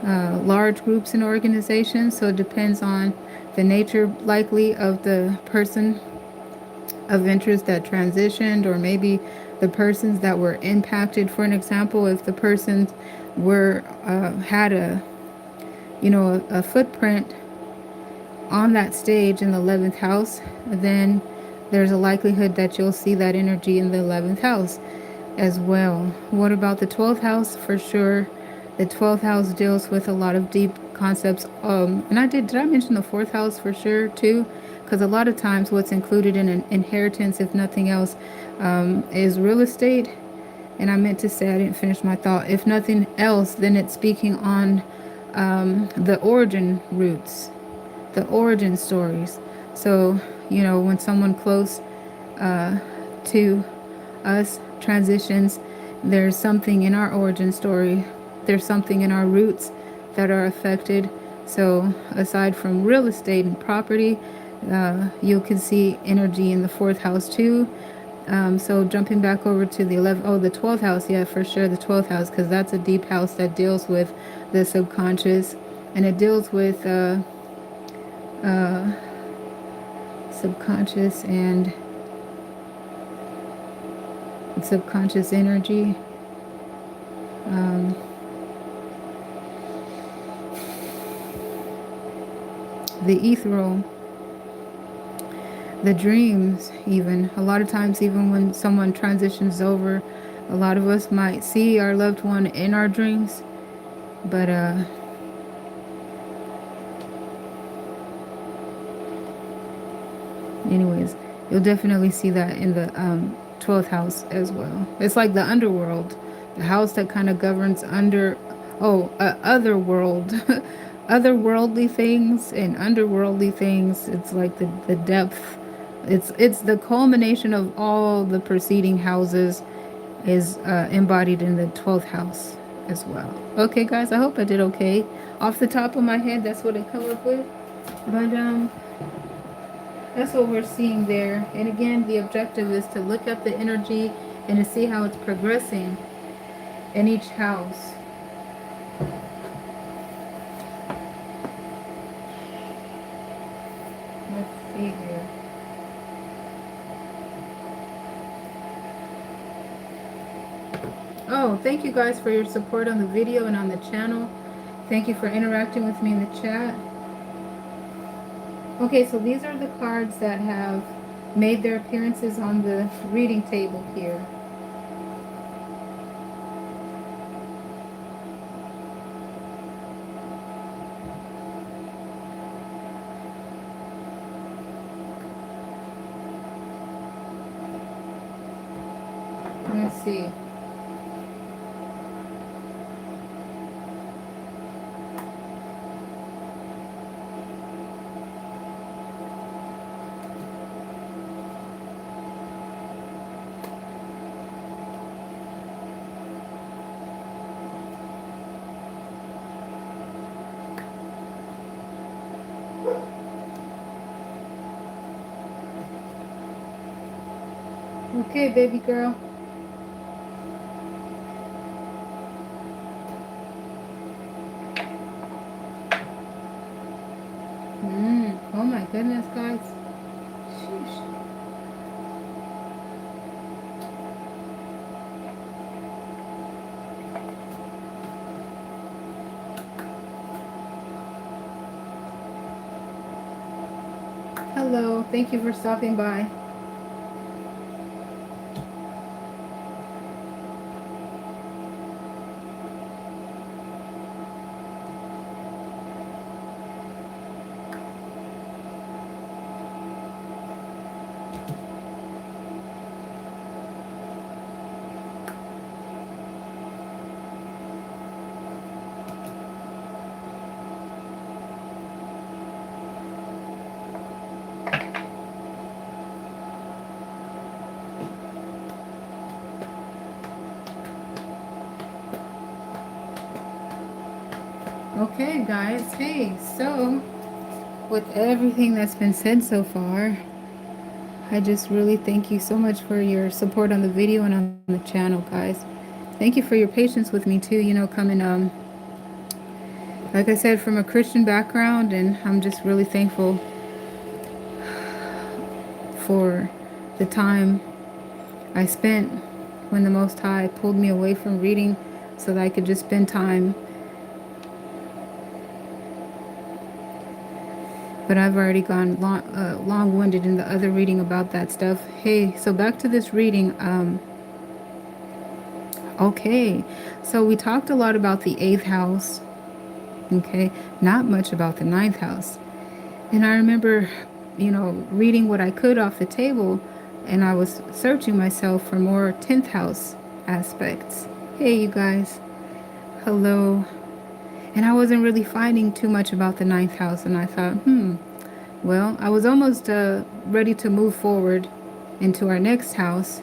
Large groups and organizations. So it depends on the nature, likely, of the person of interest that transitioned, or maybe the persons that were impacted. For an example, if the persons were had a, you know, a footprint on that stage in the 11th house, then there's a likelihood that you'll see that energy in the 11th house as well. What about the 12th house? For sure, the 12th house deals with a lot of deep concepts. And did I mention the 4th house for sure too? Because a lot of times what's included in an inheritance, if nothing else, is real estate. And I meant to say, I didn't finish my thought. If nothing else, then it's speaking on the origin roots, the origin stories. So, you know, when someone close to us transitions, there's something in our origin story, there's something in our roots that are affected. So aside from real estate and property, you can see energy in the 4th house too. So jumping back over to the 11th, oh, the 12th house, yeah, for sure, the 12th house, because that's a deep house that deals with the subconscious, and it deals with subconscious and subconscious energy. The ethereal, the dreams, even. A lot of times, even when someone transitions over, a lot of us might see our loved one in our dreams, but anyways, you'll definitely see that in the 12th house as well. It's like the underworld, the house that kind of governs other world, otherworldly things and underworldly things. It's like the depth. It's the culmination of all the preceding houses is embodied in the 12th house as well. Okay, guys, I hope I did okay. Off the top of my head, that's what I come up with. But that's what we're seeing there. And again, the objective is to look at the energy and to see how it's progressing in each house. Let's see here. Oh, thank you guys for your support on the video and on the channel. Thank you for interacting with me in the chat. Okay, so these are the cards that have made their appearances on the reading table here. Let's see. Okay, baby girl. Oh my goodness, guys. Sheesh. Hello. Thank you for stopping by. Okay, guys. Hey, so with everything that's been said so far, I just really thank you so much for your support on the video and on the channel, guys. Thank you for your patience with me too, coming like I said, from a Christian background, and I'm just really thankful for the time I spent when the Most High pulled me away from reading so that I could just spend time. But I've already gone long-winded in the other reading about that stuff. Hey, so back to this reading. Okay, so we talked a lot about the 8th house. Okay, not much about the 9th house. And I remember, reading what I could off the table, and I was searching myself for more 10th house aspects. Hey, you guys. Hello. And I wasn't really finding too much about the 9th house, and I thought, well, I was almost ready to move forward into our next house.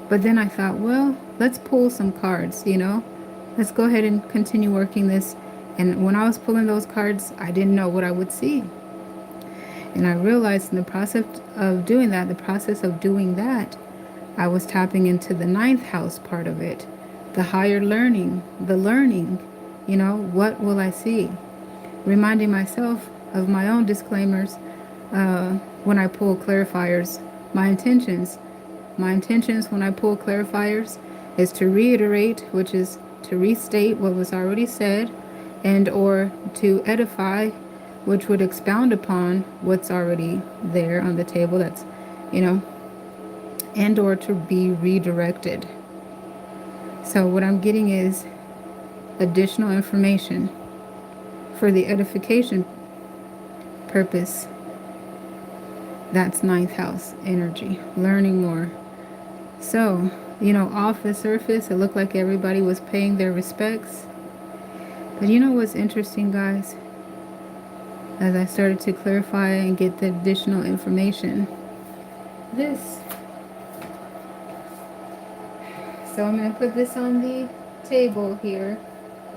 But then I thought, well, let's pull some cards, Let's go ahead and continue working this. And when I was pulling those cards, I didn't know what I would see. And I realized in the process of doing that, I was tapping into the 9th house part of it, the higher learning, what will I see? Reminding myself of my own disclaimers when I pull clarifiers, my intentions. My intentions when I pull clarifiers is to reiterate, which is to restate what was already said, and or to edify, which would expound upon what's already there on the table, that's, and or to be redirected. So what I'm getting is additional information for the edification purpose. That's 9th house energy, learning more. So, off the surface, it looked like everybody was paying their respects. But you know what's interesting, guys? As I started to clarify and get the additional information, this. So I'm going to put this on the table here,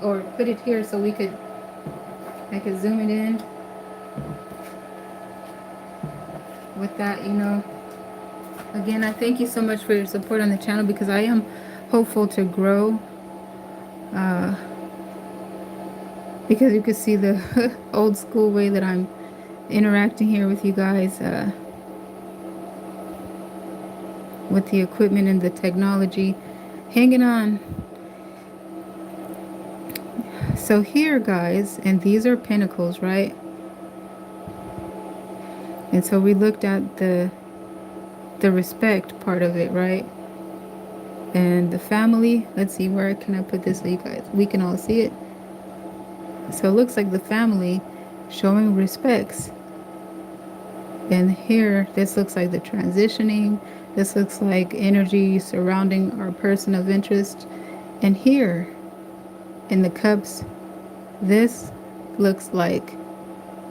or put it here so I could zoom it in. With that, again, I thank you so much for your support on the channel, because I am hopeful to grow. Because you can see the old school way that I'm interacting here with you guys, with the equipment and the technology, hanging on. So here, guys, and these are pentacles, right? And so we looked at the respect part of it, right? And the family, let's see, where can I put this so you guys, we can all see it. So it looks like the family showing respects. And here, this looks like the transitioning, This looks like energy surrounding our person of interest. And here in the cups, this looks like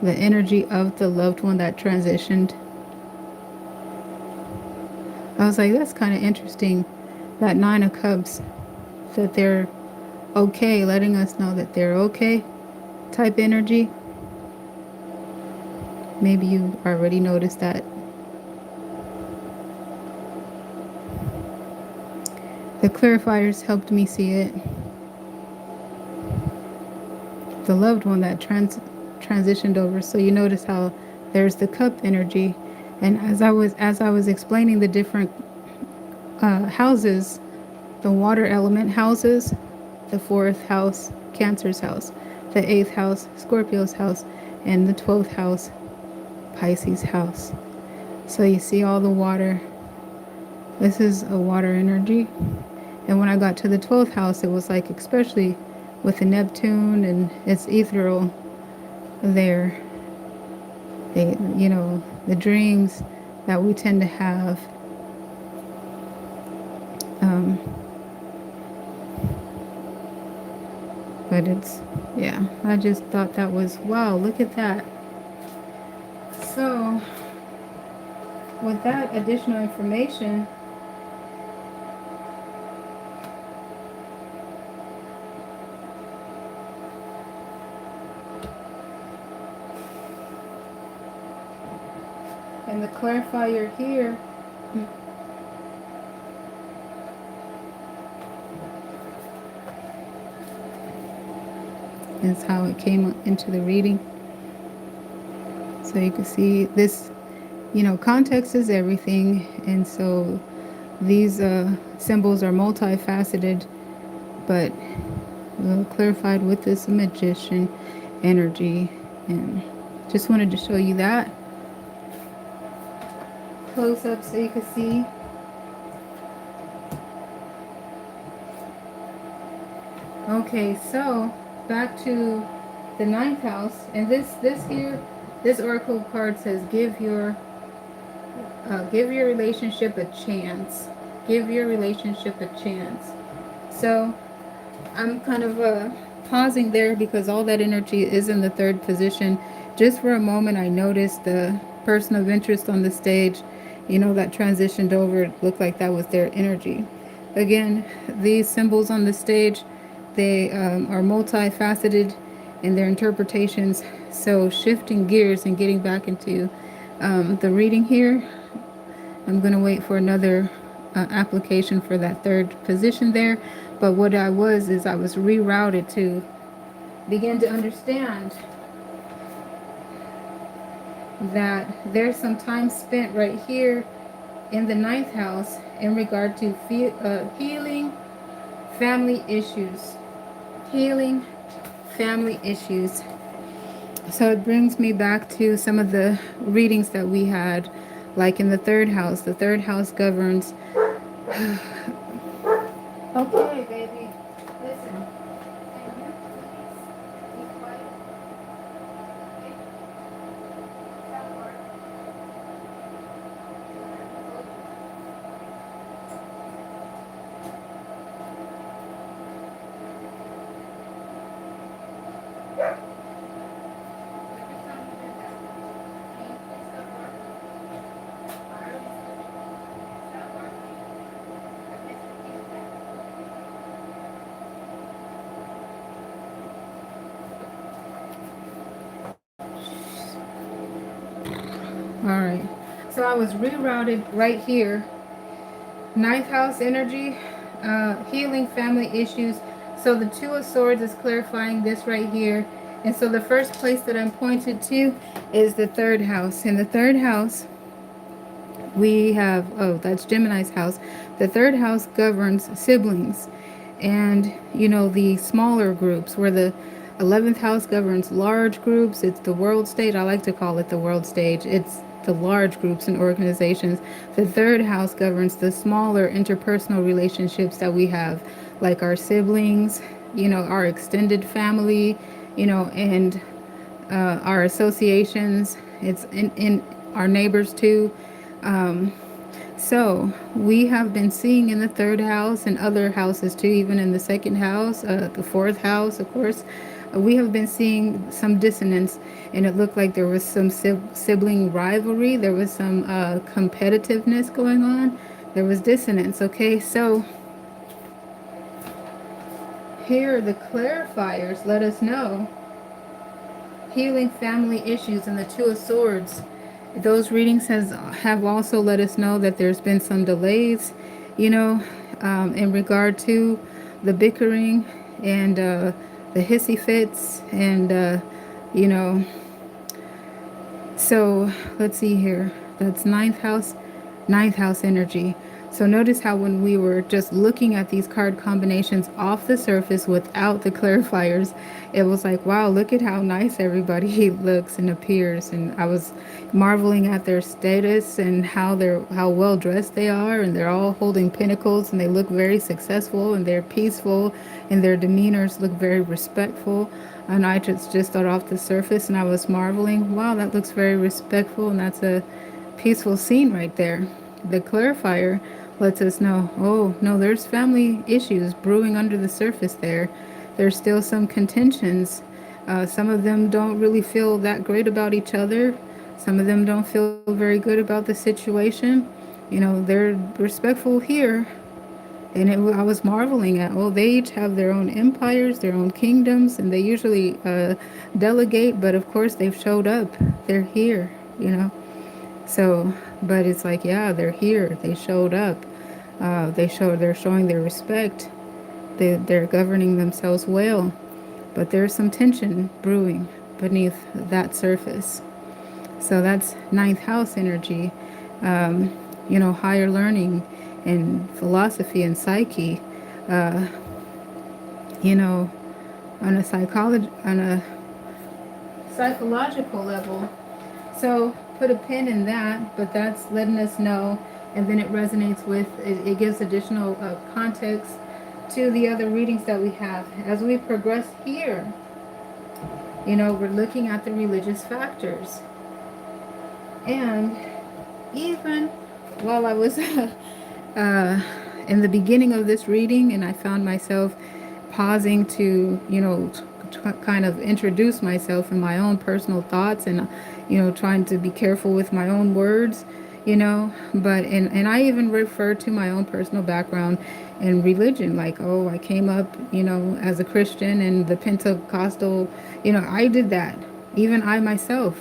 the energy of the loved one that transitioned. I was like, that's kind of interesting. That Nine of Cups, that they're okay, letting us know that they're okay type energy. Maybe you already noticed that. The clarifiers helped me see it. The loved one that transitioned over. So you notice how there's the cup energy, and as I was explaining the different houses, the water element houses, the fourth house, Cancer's house, the eighth house, Scorpio's house, and the 12th house, Pisces house. So you see all the water. This is a water energy. And when I got to the 12th house, it was like, especially with the Neptune and its ethereal there, the dreams that we tend to have. Um, but it's, yeah, I just thought that was, wow, look at that. So, with that additional information, and the clarifier here is how it came into the reading. So you can see this, context is everything. And so these symbols are multifaceted, but clarified with this magician energy. And just wanted to show you that close up so you can see. Okay, so back to the ninth house, and this oracle card says give your relationship a chance. Give your relationship a chance. So I'm kind of pausing there because all that energy is in the third position. Just for a moment, I noticed the person of interest on the stage, that transitioned over. It looked like that was their energy. Again, these symbols on the stage, they are multifaceted in their interpretations. So shifting gears and getting back into the reading here, I'm going to wait for another application for that third position there. But what I was rerouted to begin to understand that there's some time spent right here in the ninth house in regard to healing family issues. Healing family issues. So it brings me back to some of the readings that we had, like in the third house. The third house governs. Okay, baby. Listen. Can you please be quiet? Okay? That part. Every time you do that, can you please stop working? I already said it. Stop working. Okay, so keep that. All right. So I was rerouted right here. Ninth house energy, healing family issues. So the Two of Swords is clarifying this right here. And so the first place that I'm pointed to is the third house. In the third house, we have, oh, that's Gemini's house. The third house governs siblings and, the smaller groups, where the 11th house governs large groups. It's the world stage. I like to call it the world stage. It's the large groups and organizations. The third house governs the smaller interpersonal relationships that we have, like our siblings, our extended family, and our associations. It's in our neighbors too. So we have been seeing in the third house and other houses too, even in the second house, the fourth house, of course. We have been seeing some dissonance, and it looked like there was some sibling rivalry. There was some competitiveness going on. There was dissonance. Okay, so here the clarifiers let us know healing family issues and the Two of Swords. Those readings have also let us know that there's been some delays, you know, in regard to the bickering and the hissy fits and, you know, so let's see here. That's ninth house energy. So notice how when we were just looking at these card combinations off the surface without the clarifiers, it was like, wow, look at how nice everybody looks and appears. And I was marveling at their status and how well dressed they are, and they're all holding pinnacles and they look very successful and they're peaceful and their demeanors look very respectful. And I just thought off the surface and I was marveling, wow, that looks very respectful and that's a peaceful scene right there. The clarifier lets us know, oh, no, there's family issues brewing under the surface there. There's still some contentions. Some of them don't really feel that great about each other. Some of them don't feel very good about the situation. You know, they're respectful here, and I was marveling at, oh, they each have their own empires, their own kingdoms, and they usually delegate, but of course they've showed up. They're here, you know. So, but it's like, yeah, they're here. They showed up. They're showing their respect. They're governing themselves well. But there's some tension brewing beneath that surface. So that's ninth house energy. You know, higher learning and philosophy and psyche. Uh, you know, on a psychological level. So put a pin in that, but that's letting us know, and then it resonates with, it gives additional context to the other readings that we have. As we progress here, you know, we're looking at the religious factors. And even while I was in the beginning of this reading, and I found myself pausing to, you know, kind of introduce myself and my own personal thoughts, and, you know, trying to be careful with my own words, you know, but, and I even refer to my own personal background in religion, like, oh, I came up, you know, as a Christian and the Pentecostal, you know, I did that, even I myself,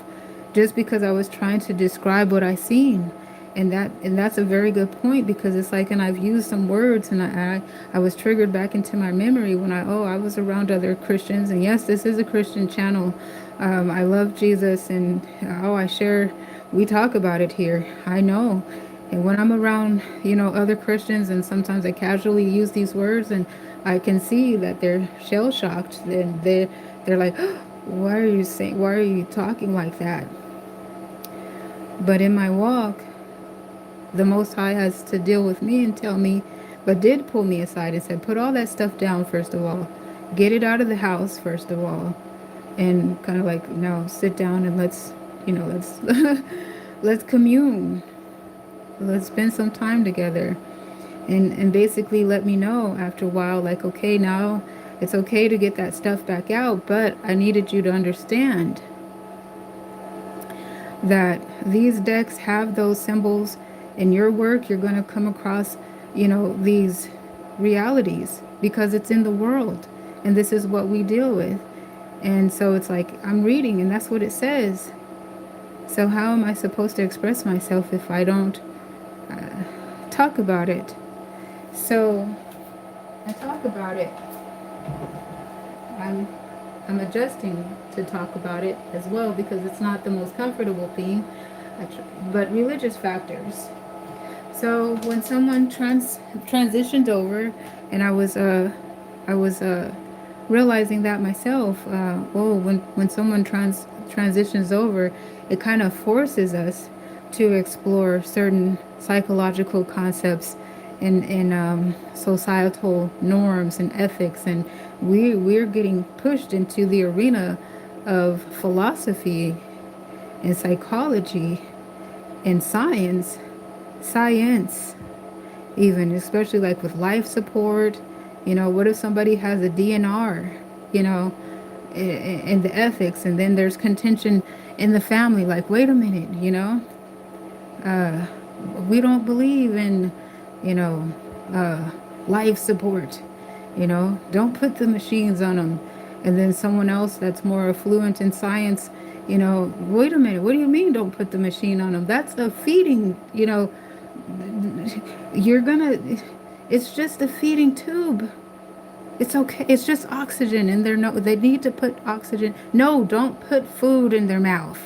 just because I was trying to describe what I seen. And that's a very good point, because it's like, and I've used some words, and I was triggered back into my memory when I was around other Christians, and yes, this is a Christian channel. I love Jesus, and we talk about it here. I know. And when I'm around, you know, other Christians, and sometimes I casually use these words, and I can see that they're shell shocked, and they're like, why are you talking like that? But in my walk, the Most High has to deal with me and tell me, but did pull me aside and said, put all that stuff down first of all. Get it out of the house first of all. And kind of like, no, sit down and let's, you know, let's commune. Let's spend some time together. And basically let me know after a while, like, okay, now it's okay to get that stuff back out, but I needed you to understand that these decks have those symbols. In your work, you're going to come across, you know, these realities because it's in the world, and this is what we deal with. And so it's like, I'm reading and that's what it says. So how am I supposed to express myself if I don't talk about it? So I talk about it. I'm adjusting to talk about it as well, because it's not the most comfortable theme, but religious factors. So when someone transitioned over, and I was realizing that myself. When someone transitions over, it kind of forces us to explore certain psychological concepts and societal norms and ethics, and we're getting pushed into the arena of philosophy and psychology and science science, even, especially like with life support. What if somebody has a DNR, you know, and the ethics, and then there's contention in the family, like, wait a minute, uh, we don't believe in, you know, life support, don't put the machines on them. And then someone else that's more fluent in science, wait a minute, what do you mean don't put the machine on them? That's a feeding, you're gonna, it's just a feeding tube. It's okay. It's just oxygen, and they need to put oxygen. No, don't put food in their mouth.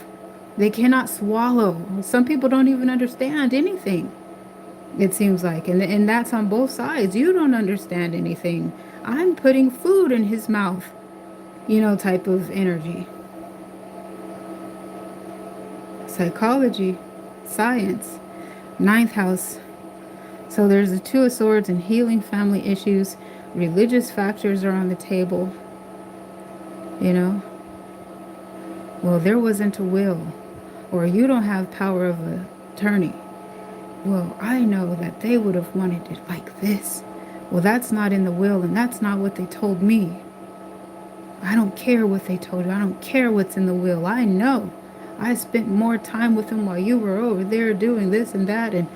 They cannot swallow. Some people don't even understand anything. It seems like, and that's on both sides. You don't understand anything. I'm putting food in his mouth. Type of energy. Psychology, science, ninth house. So there's the Two of Swords and healing family issues. Religious factors are on the table. Well, there wasn't a will, or you don't have power of attorney. Well, I know that they would have wanted it like this. Well, that's not in the will, and that's not what they told me. I don't care what they told you. I don't care what's in the will. I know. I spent more time with them while you were over there doing this and that, and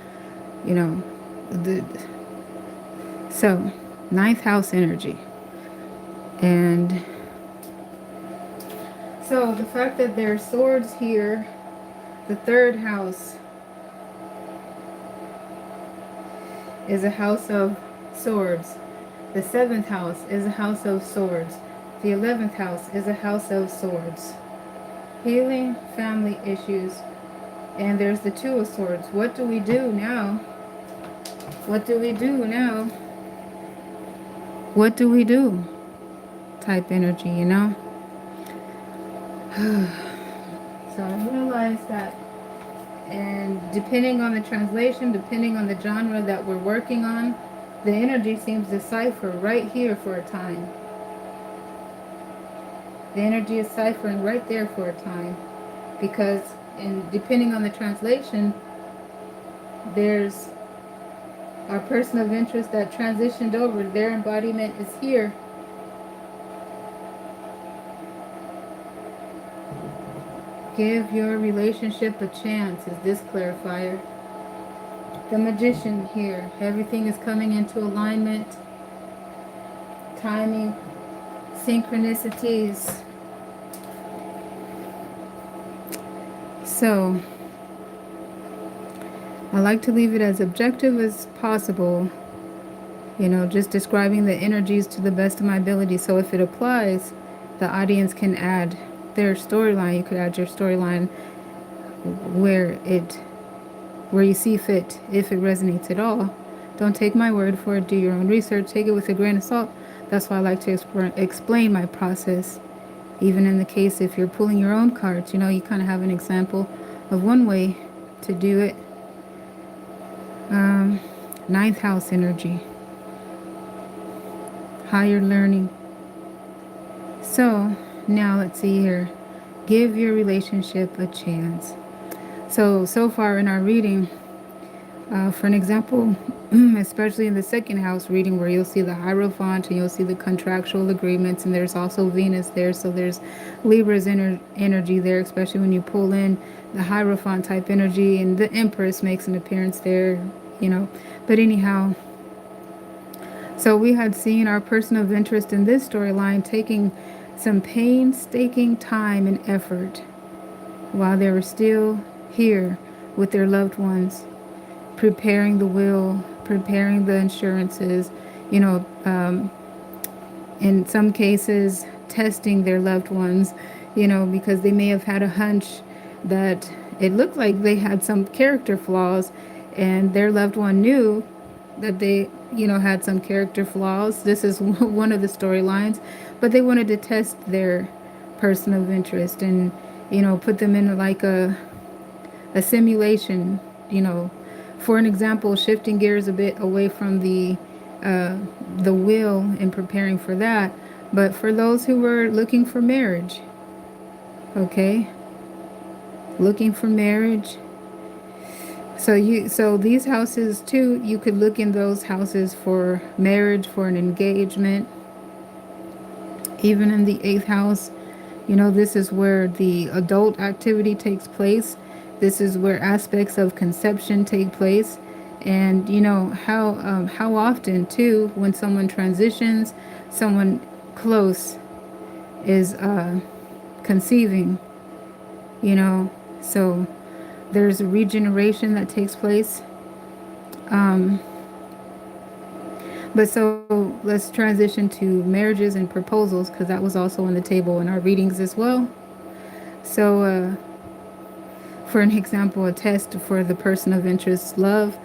so ninth house energy. And so the fact that there's swords here, the third house is a house of swords. The seventh house is a house of swords. The 11th house is a house of swords. Healing family issues. And there's the Two of Swords. What do we do now? What do we do now? What do we do? Type energy, So I realized that, and depending on the translation, depending on the genre that we're working on, the energy seems to cipher right here for a time. The energy is ciphering right there for a time, because depending on the translation, there's our person of interest that transitioned over. Their embodiment is here. Give your relationship a chance is this clarifier. The Magician here. Everything is coming into alignment. Timing. Synchronicities. So, I like to leave it as objective as possible. Just describing the energies to the best of my ability. So if it applies, the audience can add their storyline. You could add your storyline where you see fit, if it resonates at all. Don't take my word for it. Do your own research. Take it with a grain of salt. That's why I like to explain my process. Even in the case if you're pulling your own cards, you kind of have an example of one way to do it. Ninth house energy. Higher learning. So now let's see here. Give your relationship a chance. So far in our reading, for an example, especially in the second house reading where you'll see the Hierophant and you'll see the contractual agreements, and there's also Venus there, so there's Libra's energy there, especially when you pull in the Hierophant type energy, and the Empress makes an appearance there, But anyhow, so we had seen our person of interest in this storyline taking some painstaking time and effort while they were still here with their loved ones, preparing the will, preparing the insurances, in some cases testing their loved ones, because they may have had a hunch that it looked like they had some character flaws, and their loved one knew that they, had some character flaws. This is one of the storylines, but they wanted to test their person of interest and, put them in like a simulation, For an example, shifting gears a bit away from the will and preparing for that, but for those who were looking for marriage, okay, looking for marriage. So these houses too, you could look in those houses for marriage, for an engagement. Even in the eighth house, this is where the adult activity takes place. This is where aspects of conception take place. And how often too, when someone transitions, someone close is conceiving. you know so there's a regeneration that takes place. But so let's transition to marriages and proposals, because that was also on the table in our readings as well. So for an example, a test for the person of interest, love.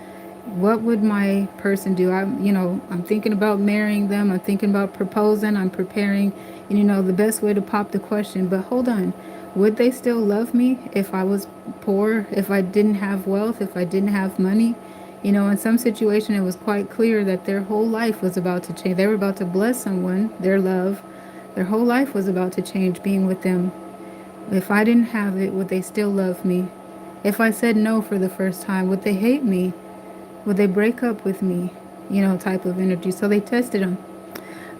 What would my person do? I'm thinking about marrying them. I'm thinking about proposing. I'm preparing. And the best way to pop the question, but hold on, would they still love me if I was poor, if I didn't have wealth, if I didn't have money? In some situation, it was quite clear that their whole life was about to change. They were about to bless someone, their love. Their whole life was about to change being with them. If I didn't have it, would they still love me? If I said no for the first time, would they hate me? Would they break up with me? Type of energy. So they tested him.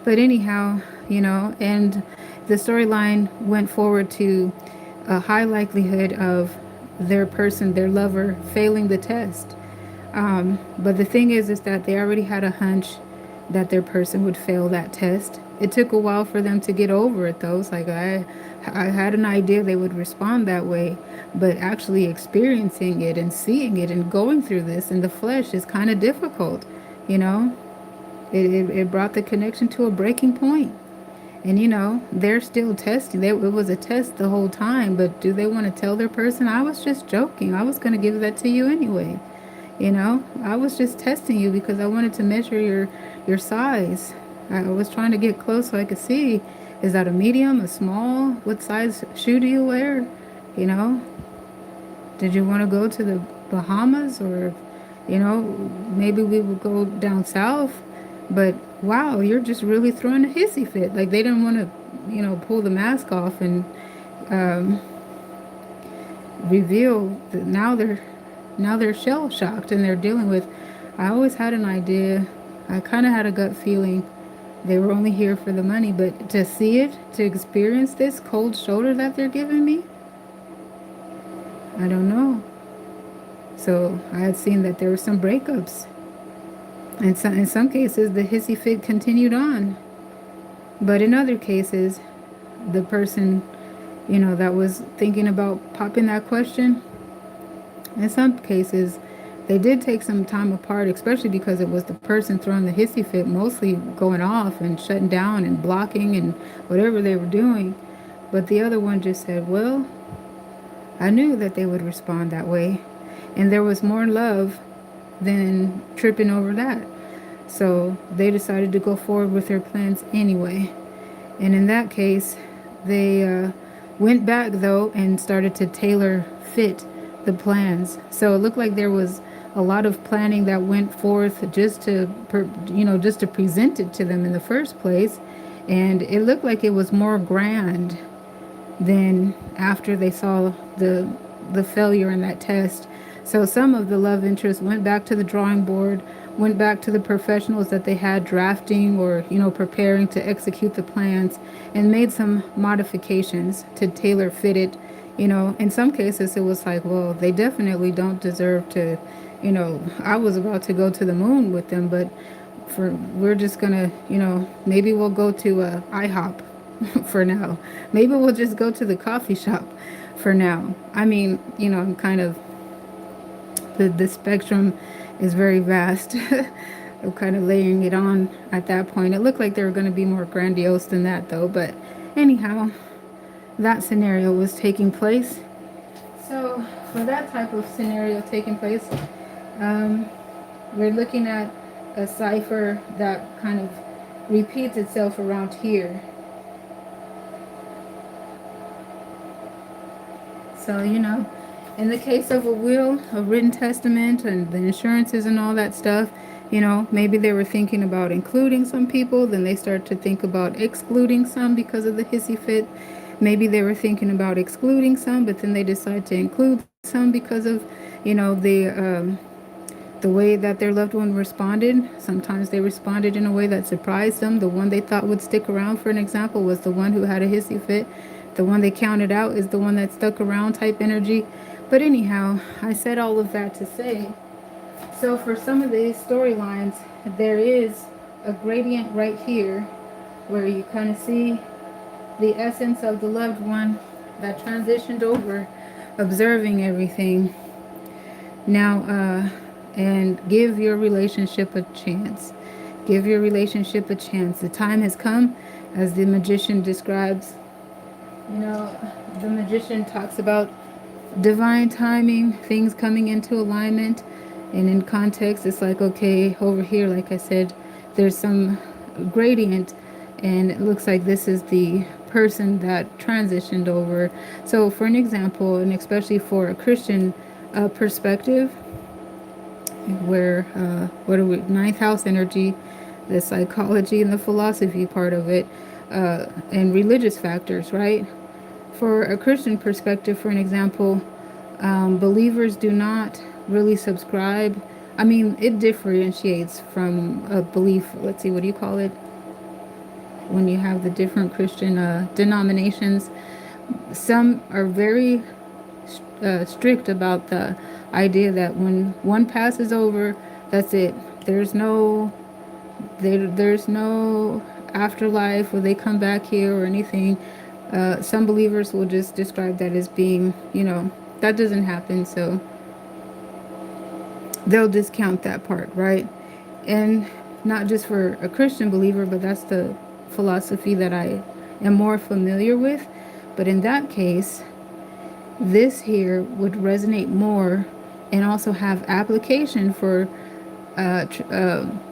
But anyhow, and the storyline went forward to a high likelihood of their person, their lover, failing the test. But the thing is that they already had a hunch that their person would fail that test. It took a while for them to get over it, though. It's like I had an idea they would respond that way, but actually experiencing it and seeing it and going through this in the flesh is kind of difficult. You know, it brought the connection to a breaking point. And they're still testing. It was a test the whole time, but do they want to tell their person, I was just joking. I was going to give that to you anyway. I was just testing you because I wanted to measure your size. I was trying to get close so I could see, is that a medium, a small? What size shoe do you wear? You know, did you want to go to the Bahamas, or maybe we would go down south? But wow, you're just really throwing a hissy fit. Like they didn't want to, pull the mask off and reveal that now they're shell shocked and they're dealing with. I always had an idea. I kind of had a gut feeling they were only here for the money, but to see it, to experience this cold shoulder that they're giving me, I don't know. So I had seen that there were some breakups. And so, in some cases, the hissy fit continued on. But in other cases, the person, that was thinking about popping that question, in some cases, they did take some time apart, especially because it was the person throwing the hissy fit, mostly going off and shutting down and blocking and whatever they were doing. But the other one just said, well, I knew that they would respond that way. And there was more love than tripping over that. So they decided to go forward with their plans anyway. And in that case, they went back, though, and started to tailor fit the plans. So it looked like there was a lot of planning that went forth just to present it to them in the first place. And it looked like it was more grand than after they saw the failure in that test. So some of the love interests went back to the drawing board, went back to the professionals that they had drafting or preparing to execute the plans, and made some modifications to tailor fit it. In some cases it was like, well, they definitely don't deserve to, I was about to go to the moon with them, but we're just gonna, maybe we'll go to IHOP for now. Maybe we'll just go to the coffee shop for now. I mean, I'm kind of, the spectrum is very vast. I'm kind of laying it on at that point. It looked like they were going to be more grandiose than that, though. But anyhow, that scenario was taking place. So for that type of scenario taking place, we're looking at a cipher that kind of repeats itself around here. So, in the case of a will, a written testament, and the insurances and all that stuff, maybe they were thinking about including some people, then they start to think about excluding some because of the hissy fit. Maybe they were thinking about excluding some, but then they decide to include some because of, The way that their loved one responded. Sometimes they responded in a way that surprised them. The one they thought would stick around, for an example, was the one who had a hissy fit. The one they counted out is the one that stuck around type energy. But anyhow, I said all of that to say, so for some of these storylines, there is a gradient right here where you kind of see the essence of the loved one that transitioned over, observing everything. Now, and give your relationship a chance. Give your relationship a chance. The time has come, as the magician describes. The magician talks about divine timing, things coming into alignment. And in context, it's like, okay, over here, like I said, there's some gradient, and it looks like this is the person that transitioned over. So, for an example, and especially for a Christian perspective, where what are we, ninth house energy, the psychology and the philosophy part of it, and religious factors, right? For a Christian perspective, for an example, believers do not really subscribe. I mean, it differentiates from a belief. Let's see, what do you call it? When you have the different Christian denominations, some are very strict about the idea that when one passes over, that's it. There's no afterlife where they come back here or anything. Some believers will just describe that as being, that doesn't happen. So they'll discount that part, right? And not just for a Christian believer, but that's the philosophy that I am more familiar with. But in that case, this here would resonate more and also have application for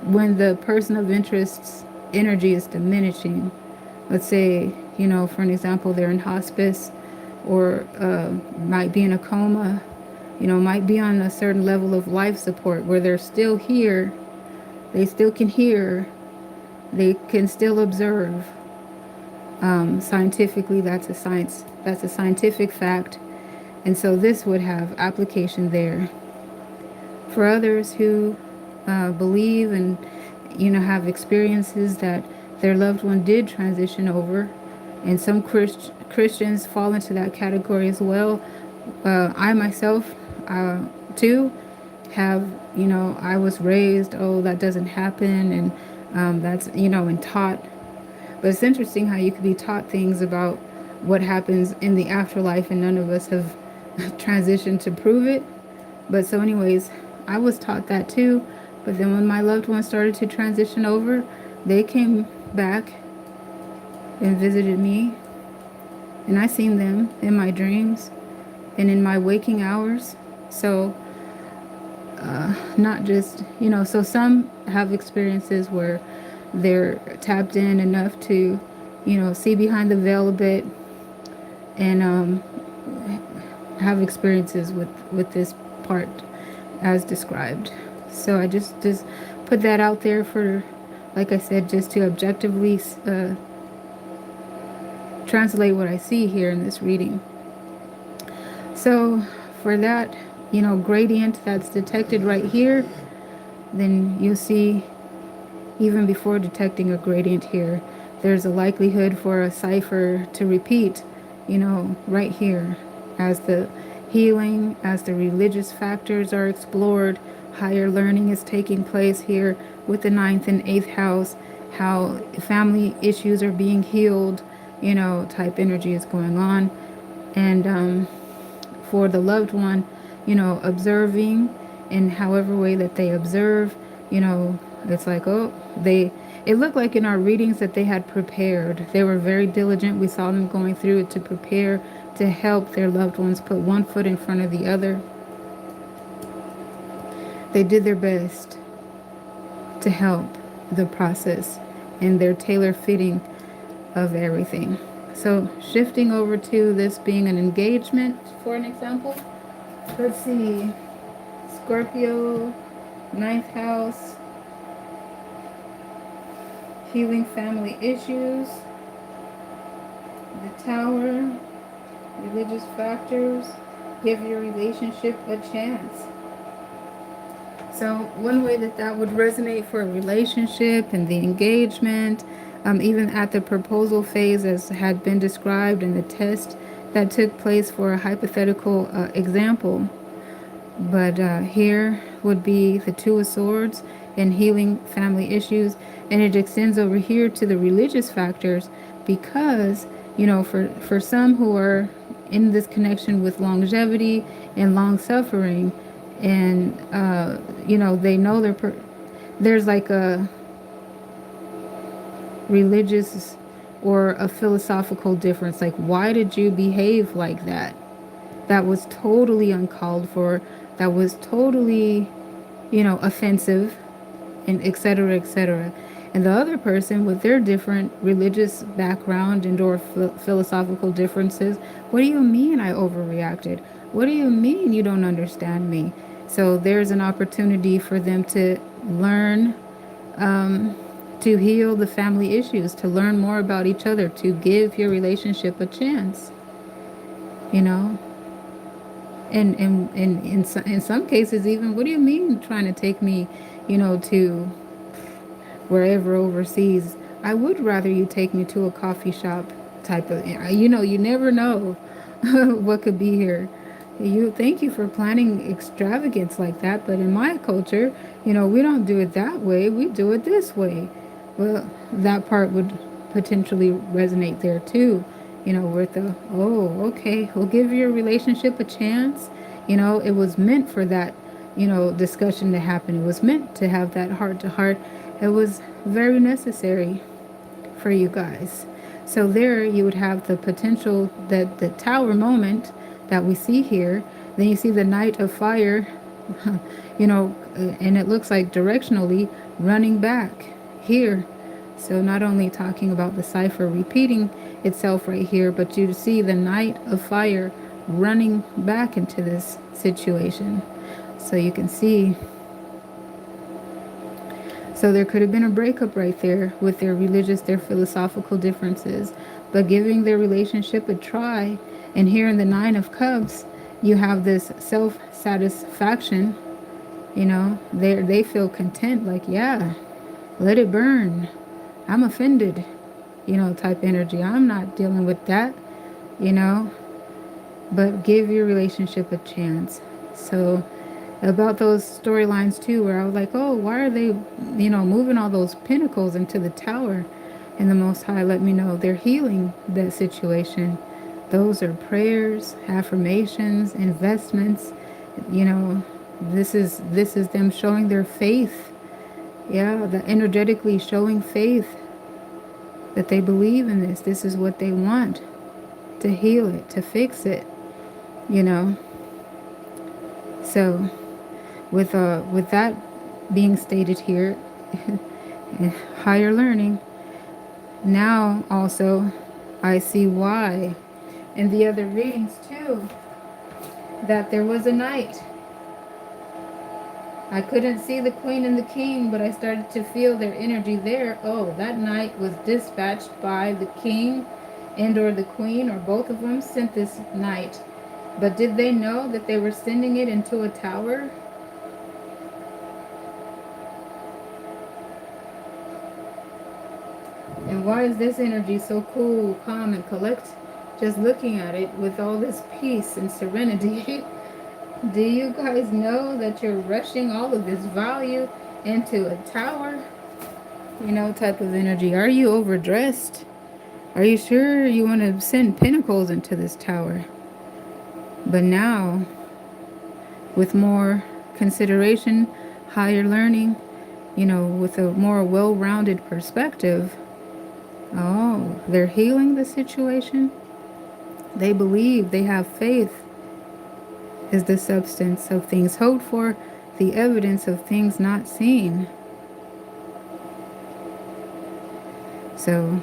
when the person of interest's energy is diminishing. Let's say, for an example, they're in hospice, or might be in a coma, might be on a certain level of life support where they're still here, they still can hear, they can still observe. Scientifically, that's a scientific fact. And so this would have application there. For others who believe and have experiences that their loved one did transition over, and some Christians fall into that category as well. I myself too have, I was raised, oh, that doesn't happen, and that's, and taught. But it's interesting how you could be taught things about what happens in the afterlife, and none of us have transitioned to prove it. But so anyways, I was taught that too. But then when my loved ones started to transition over, they came back and visited me. And I seen them in my dreams and in my waking hours. So not just, so some have experiences where they're tapped in enough to, see behind the veil a bit, and have experiences with this part as described. So I just put that out there for, like I said, just to objectively translate what I see here in this reading. So for that, gradient that's detected right here, then you'll see, even before detecting a gradient here, there's a likelihood for a cipher to repeat, right here, as the healing, as the religious factors are explored, higher learning is taking place here with the ninth and eighth house, how family issues are being healed, type energy is going on. And for the loved one, observing in however way that they observe, it's like, oh, it looked like in our readings that they had prepared. They were very diligent. We saw them going through it to prepare to help their loved ones put one foot in front of the other. They did their best to help the process and their tailor fitting of everything. So shifting over to this being an engagement, for an example, let's see, Scorpio, ninth house, healing family issues, the Tower, religious factors, Give your relationship a chance. So one way that that would resonate for a relationship and the engagement, even at the proposal phase, as had been described in the test that took place for a hypothetical example. But here would be the Two of Swords and healing family issues, and it extends over here to the religious factors because, for some who are in this connection with longevity and long suffering, and they know there's like a religious or a philosophical difference. Like, why did you behave like that? That was totally uncalled for. That was totally, offensive, and et cetera, et cetera. And the other person with their different religious background and or philosophical differences, what do you mean I overreacted? What do you mean you don't understand me? So there's an opportunity for them to learn, to heal the family issues, to learn more about each other, to give your relationship a chance, you know. And in some cases, even, what do you mean trying to take me, to wherever overseas? I would rather you take me to a coffee shop type of, you never know what could be here. Thank you for planning extravagance like that, but in my culture, we don't do it that way. We do it this way. Well, that part would potentially resonate there too. With the, oh, okay, we'll give your relationship a chance. It was meant for that, discussion to happen. It was meant to have that heart to heart. It was very necessary for you guys. So there you would have the potential, that the tower moment that we see here. Then you see the Knight of Fire, and it looks like directionally running back here. So not only talking about the cipher repeating itself right here, but you see the Knight of Fire running back into this situation. So you can see. So there could have been a breakup right there with their religious, their philosophical differences, but giving their relationship a try. And here in the Nine of Cups, you have this self-satisfaction. They feel content, like, yeah, let it burn. I'm offended, type energy. I'm not dealing with that, but give your relationship a chance. So about those storylines too, where I was like, oh, why are they, moving all those pinnacles into the tower? And the Most High let me know they're healing that situation. Those are prayers, affirmations, investments. This is them showing their faith. Yeah, the energetically showing faith that they believe in this. This is what they want, to heal it, to fix it. So with that being stated here, higher learning. Now also, I see why in the other readings too, that there was a knight. I couldn't see the queen and the king, but I started to feel their energy there. Oh, that knight was dispatched by the king and or the queen, or both of them sent this knight. But did they know that they were sending it into a tower? And why is this energy so cool, calm, and collect? Just looking at it with all this peace and serenity. Do you guys know that you're rushing all of this value into a tower? Type of energy. Are you overdressed? Are you sure you want to send pinnacles into this tower? But now, with more consideration, higher learning, with a more well-rounded perspective, oh, they're healing the situation. They believe, they have faith, is the substance of things hoped for, the evidence of things not seen. So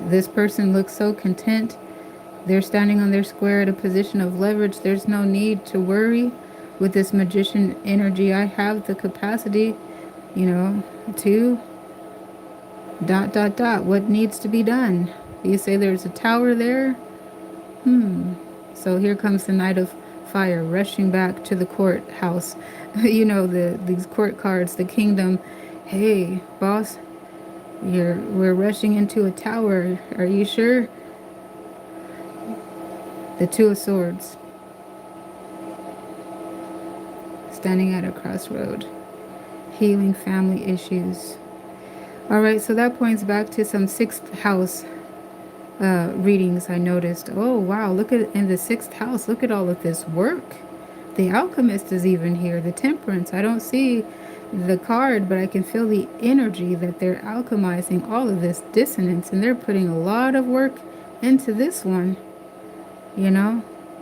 this person looks so content. They're standing on their square at a position of leverage. There's no need to worry. With this magician energy, I have the capacity, to ... What needs to be done? You say there's a tower there? So here comes the Knight of fire, rushing back to the courthouse. These court cards, the kingdom. Hey, boss, we're rushing into a tower. Are you sure? The Two of Swords, standing at a crossroad, healing family issues. All right, so that points back to some sixth house readings I noticed. Oh, wow, look at in the sixth house, look at all of this work. The Alchemist is even here, the Temperance. I don't see the card, but I can feel the energy that they're alchemizing all of this dissonance, and they're putting a lot of work into this one.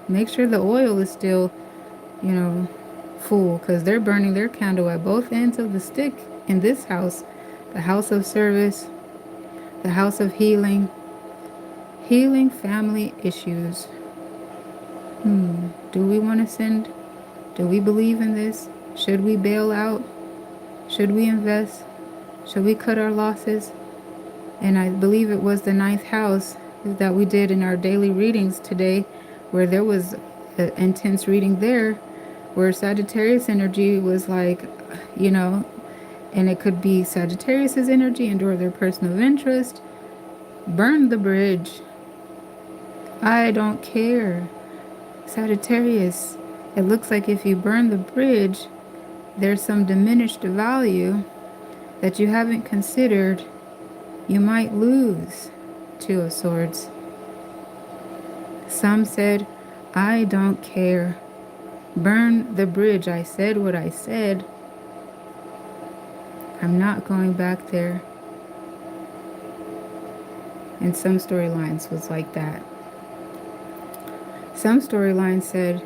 Make sure the oil is still, full, because they're burning their candle at both ends of the stick in this house. The house of service, the house of healing family issues. Do we want to send? Do we believe in this? Should we bail out? Should we invest? Should we cut our losses? And I believe it was the ninth house that we did in our daily readings today, where there was an intense reading there, where Sagittarius energy was like, and it could be Sagittarius's energy, endure their personal interest, burn the bridge. I don't care. Sagittarius, it looks like if you burn the bridge, there's some diminished value that you haven't considered. You might lose. Two of Swords. Some said, I don't care. Burn the bridge. I said what I said. I'm not going back there. And some storylines was like that. Some storylines said,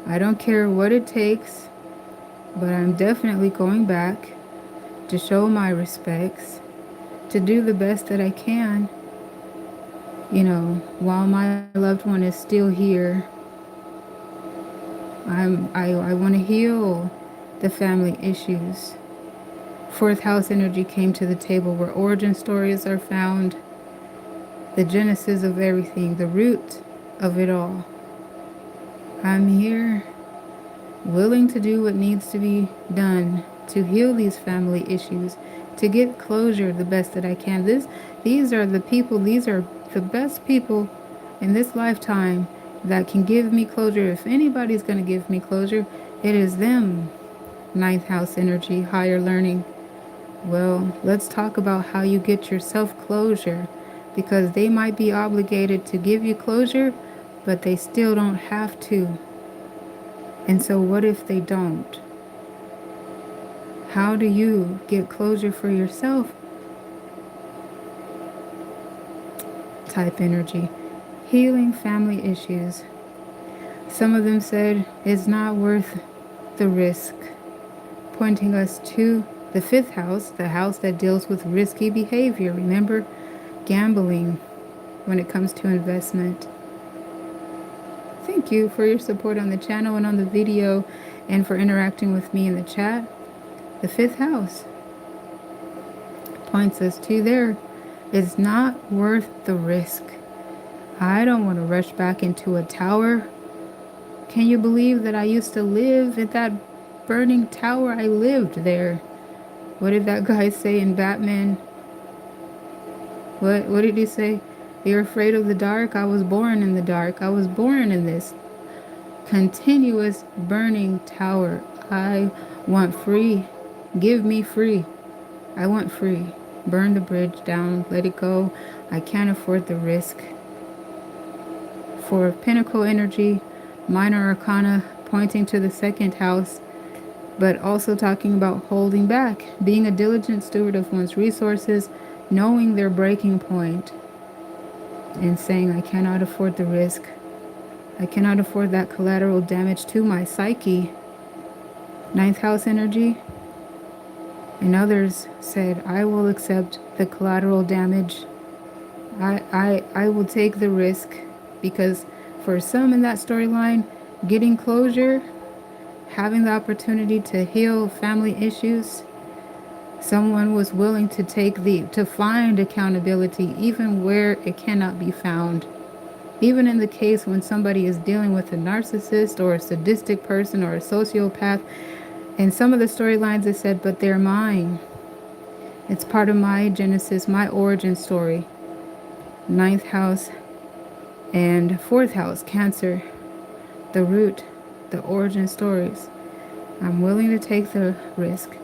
I don't care what it takes, but I'm definitely going back to show my respects, to do the best that I can, while my loved one is still here. I want to heal the family issues. Fourth house energy came to the table, where origin stories are found, the genesis of everything, the root of it all. I'm here, willing to do what needs to be done to heal these family issues, to get closure the best that I can. These are the people, these are the best people in this lifetime that can give me closure. If anybody's going to give me closure, it is them. Ninth house energy, higher learning. Well, let's talk about how you get yourself closure, because they might be obligated to give you closure, but they still don't have to. And so what if they don't? How do you get closure for yourself? Type energy. Healing family issues. Some of them said it's not worth the risk, pointing us to the fifth house, the house that deals with risky behavior. Remember, gambling when it comes to investment. Thank you for your support on the channel and on the video, and for interacting with me in the chat. The fifth house points us to there. It's not worth the risk. I don't want to rush back into a tower. Can you believe that I used to live at that burning tower? I lived there. What did that guy say in Batman? What did he say? You're afraid of the dark? I was born in the dark. I was born in this continuous burning tower. I want free. Give me free. I want free. Burn the bridge down. Let it go. I can't afford the risk. For Pinnacle energy, minor arcana pointing to the second house, but also talking about holding back, being a diligent steward of one's resources, knowing their breaking point, and saying, I cannot afford the risk. I cannot afford that collateral damage to my psyche. Ninth house energy. And others said, I will accept the collateral damage. I will take the risk, because for some in that storyline, getting closure, having the opportunity to heal family issues, someone was willing to to find accountability even where it cannot be found. Even in the case when somebody is dealing with a narcissist or a sadistic person or a sociopath, in some of the storylines it said, but they're mine. It's part of my genesis, my origin story. Ninth house and fourth house, Cancer, the root, the origin stories. I'm willing to take the risk.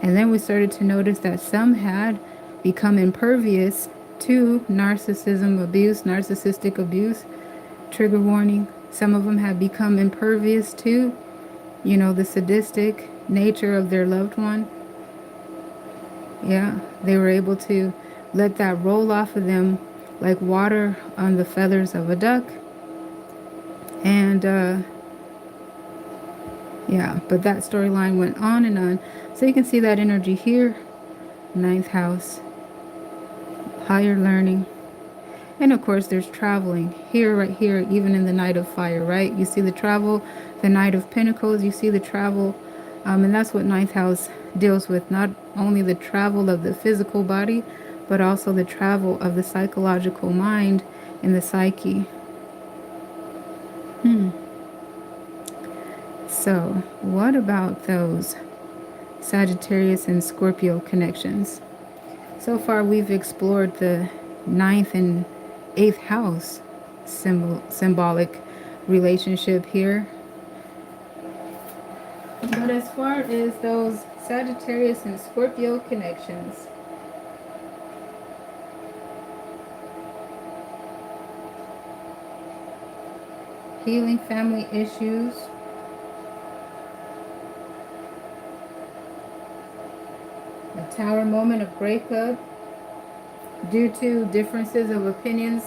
And then we started to notice that some had become impervious to narcissism abuse, narcissistic abuse. Trigger warning. Some of them had become impervious to, the sadistic nature of their loved one. Yeah, they were able to let that roll off of them like water on the feathers of a duck. And yeah, but that storyline went on and on. So you can see that energy here. Ninth house, higher learning. And of course, there's traveling here, right here, even in the Knight of Fire, right? You see the travel, the Knight of Pentacles, you see the travel. And that's what ninth house deals with, not only the travel of the physical body, but also the travel of the psychological mind and the psyche. So, what about those Sagittarius and Scorpio connections? So far, we've explored the ninth and eighth house symbolic relationship here. But as far as those Sagittarius and Scorpio connections, healing family issues, a tower moment of breakup due to differences of opinions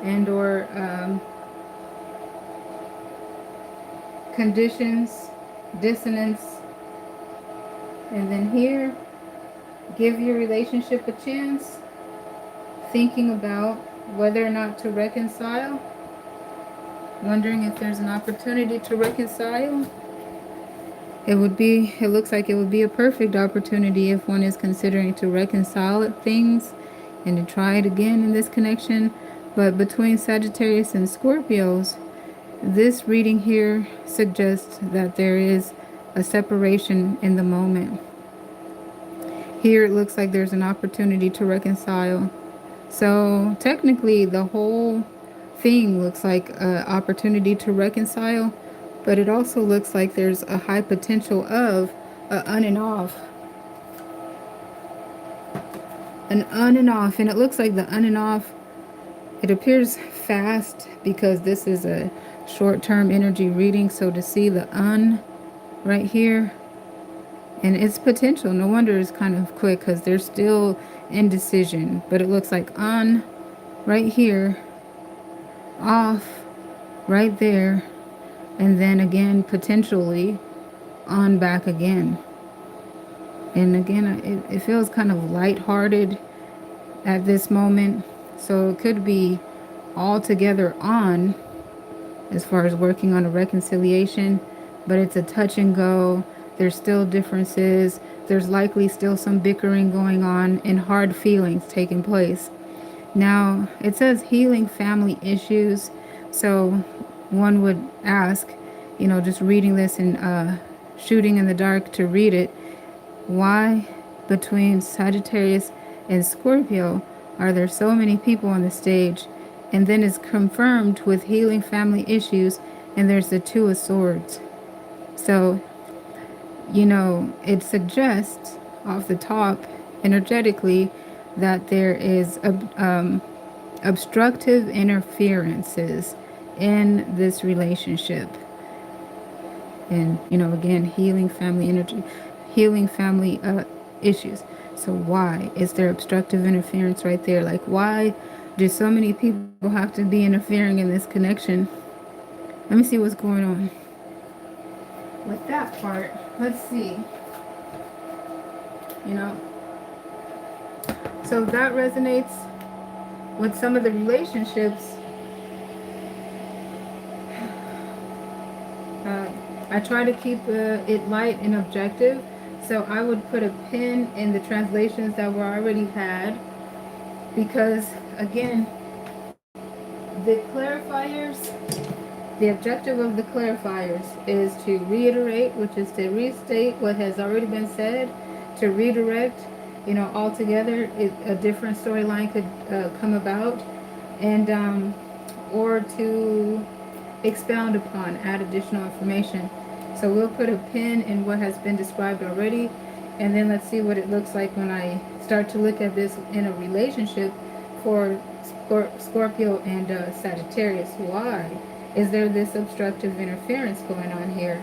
and or conditions, dissonance. And then here, give your relationship a chance, thinking about whether or not to reconcile, wondering if there's an opportunity to reconcile. It looks like it would be a perfect opportunity if one is considering to reconcile things and to try it again in this connection. But between Sagittarius and Scorpios, this reading here suggests that there is a separation in the moment. Here it looks like there's an opportunity to reconcile. So technically the whole thing looks like an opportunity to reconcile, but it also looks like there's a high potential of an on and off. An on and off. And it looks like the on and off, it appears fast because this is a short-term energy reading. So to see the on right here, and its potential, no wonder it's kind of quick because there's still indecision. But it looks like on right here, off right there, and then again potentially on back again. And again, it feels kind of lighthearted at this moment. So it could be altogether on as far as working on a reconciliation, but it's a touch and go. There's still differences. There's likely still some bickering going on and hard feelings taking place. Now, it says healing family issues. So one would ask, just reading this and shooting in the dark to read it, why between Sagittarius and Scorpio are there so many people on the stage? And then it's confirmed with healing family issues, and there's the Two of Swords. So, it suggests off the top energetically that there is obstructive interferences in this relationship. And, again, healing family energy, healing family issues. So why is there obstructive interference right there? Like, why do so many people have to be interfering in this connection? Let me see what's going on with that part. Let's see. So that resonates with some of the relationships. I try to keep it light and objective. So I would put a pin in the translations that were already had, because again, The clarifiers, the objective of the clarifiers is to reiterate, which is to restate what has already been said, to redirect, altogether. A different storyline could come about, and or to expound upon, add additional information. So we'll put a pin in what has been described already, and then let's see what it looks like when I start to look at this in a relationship for Scorpio and Sagittarius. Why is there this obstructive interference going on here?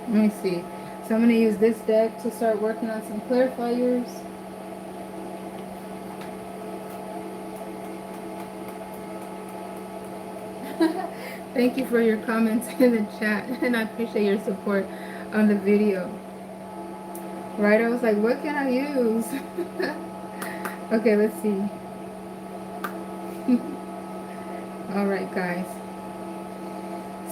Let me see. So I'm going to use this deck to start working on some clarifiers. Thank you for your comments in the chat, and I appreciate your support on the video. Right, I was like, what can I use? Okay, let's see. All right, guys.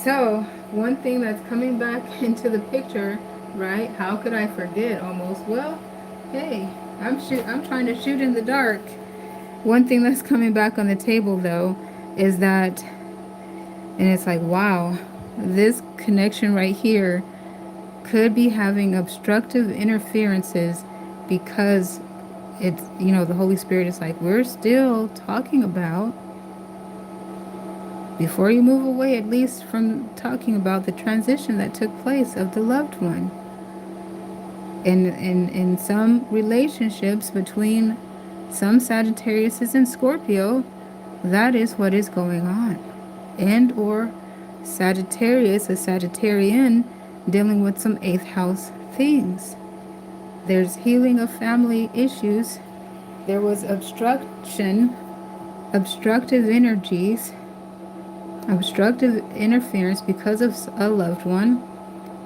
So, one thing that's coming back into the picture, right? How could I forget almost? Well, hey, I'm trying to shoot in the dark. One thing that's coming back on the table, though, is that, and it's like, wow, this connection right here could be having obstructive interferences because it's, the Holy Spirit is like, we're still talking about, before you move away, at least from talking about the transition that took place of the loved one. In some relationships between some Sagittarius and Scorpio, that is what is going on. And or Sagittarius, a Sagittarian, dealing with some 8th house things. There's healing of family issues. There was obstructive energies, obstructive interference because of a loved one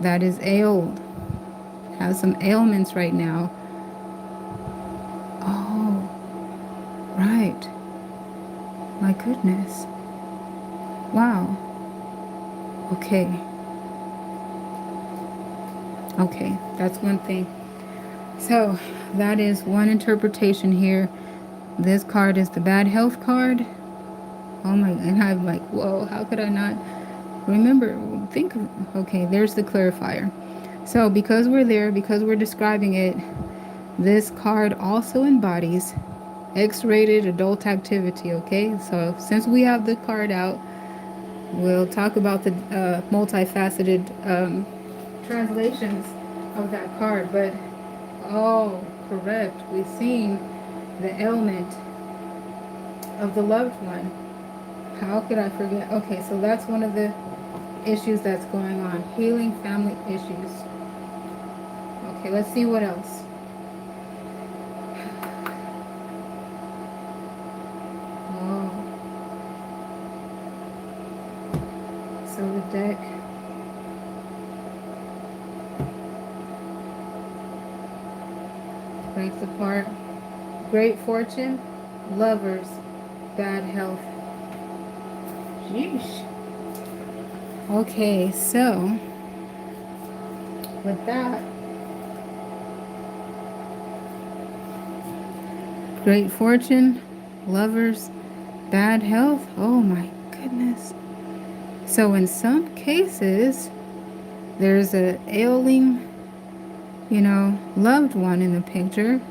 that is ailed, has some ailments right now. Oh, right. My goodness. Wow. Okay. Okay, that's one thing. So, that is one interpretation here. This card is the bad health card. Oh my, and I'm like, whoa, how could I not remember? Think of, okay, there's the clarifier. So, because we're there, because we're describing it, this card also embodies X-rated adult activity, okay? So, since we have the card out, we'll talk about the multifaceted translations of that card. But, oh, correct. We've seen the ailment of the loved one. How could I forget? Okay, so that's one of the issues that's going on. Healing family issues. Okay, let's see what else. Oh. So the deck. Breaks apart. Great fortune, lovers, bad health. Sheesh. Okay, so with that, great fortune, lovers, bad health. Oh my goodness. So in some cases, there's a ailing, loved one in the picture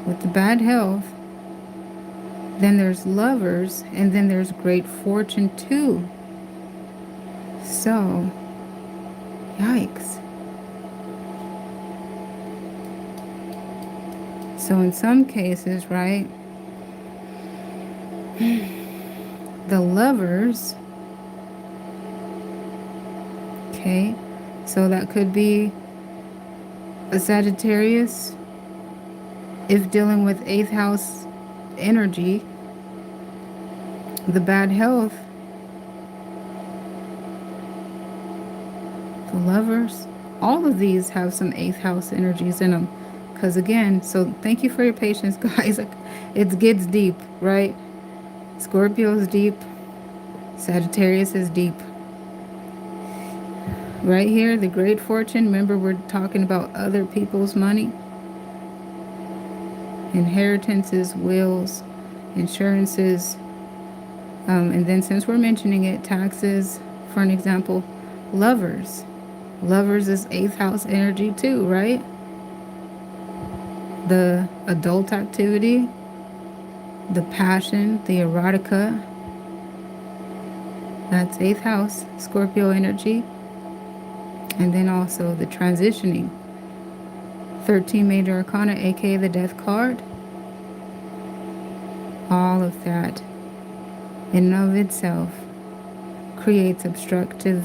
with the bad health. Then there's lovers, and then there's great fortune too. So, yikes. So in some cases, right, the lovers, okay, so that could be a Sagittarius if dealing with 8th house energy. The bad health, the lovers, all of these have some 8th house energies in them. Because again, so thank you for your patience, guys. It gets deep, right? Scorpio is deep. Sagittarius is deep. Right here, the great fortune. Remember, we're talking about other people's money, inheritances, wills, insurances, and then since we're mentioning it, taxes. For an example, lovers. Lovers is eighth house energy too, right? The adult activity, the passion, the erotica. That's eighth house, Scorpio energy. And then also the transitioning. 13 major arcana, aka the death card. All of that in and of itself creates obstructive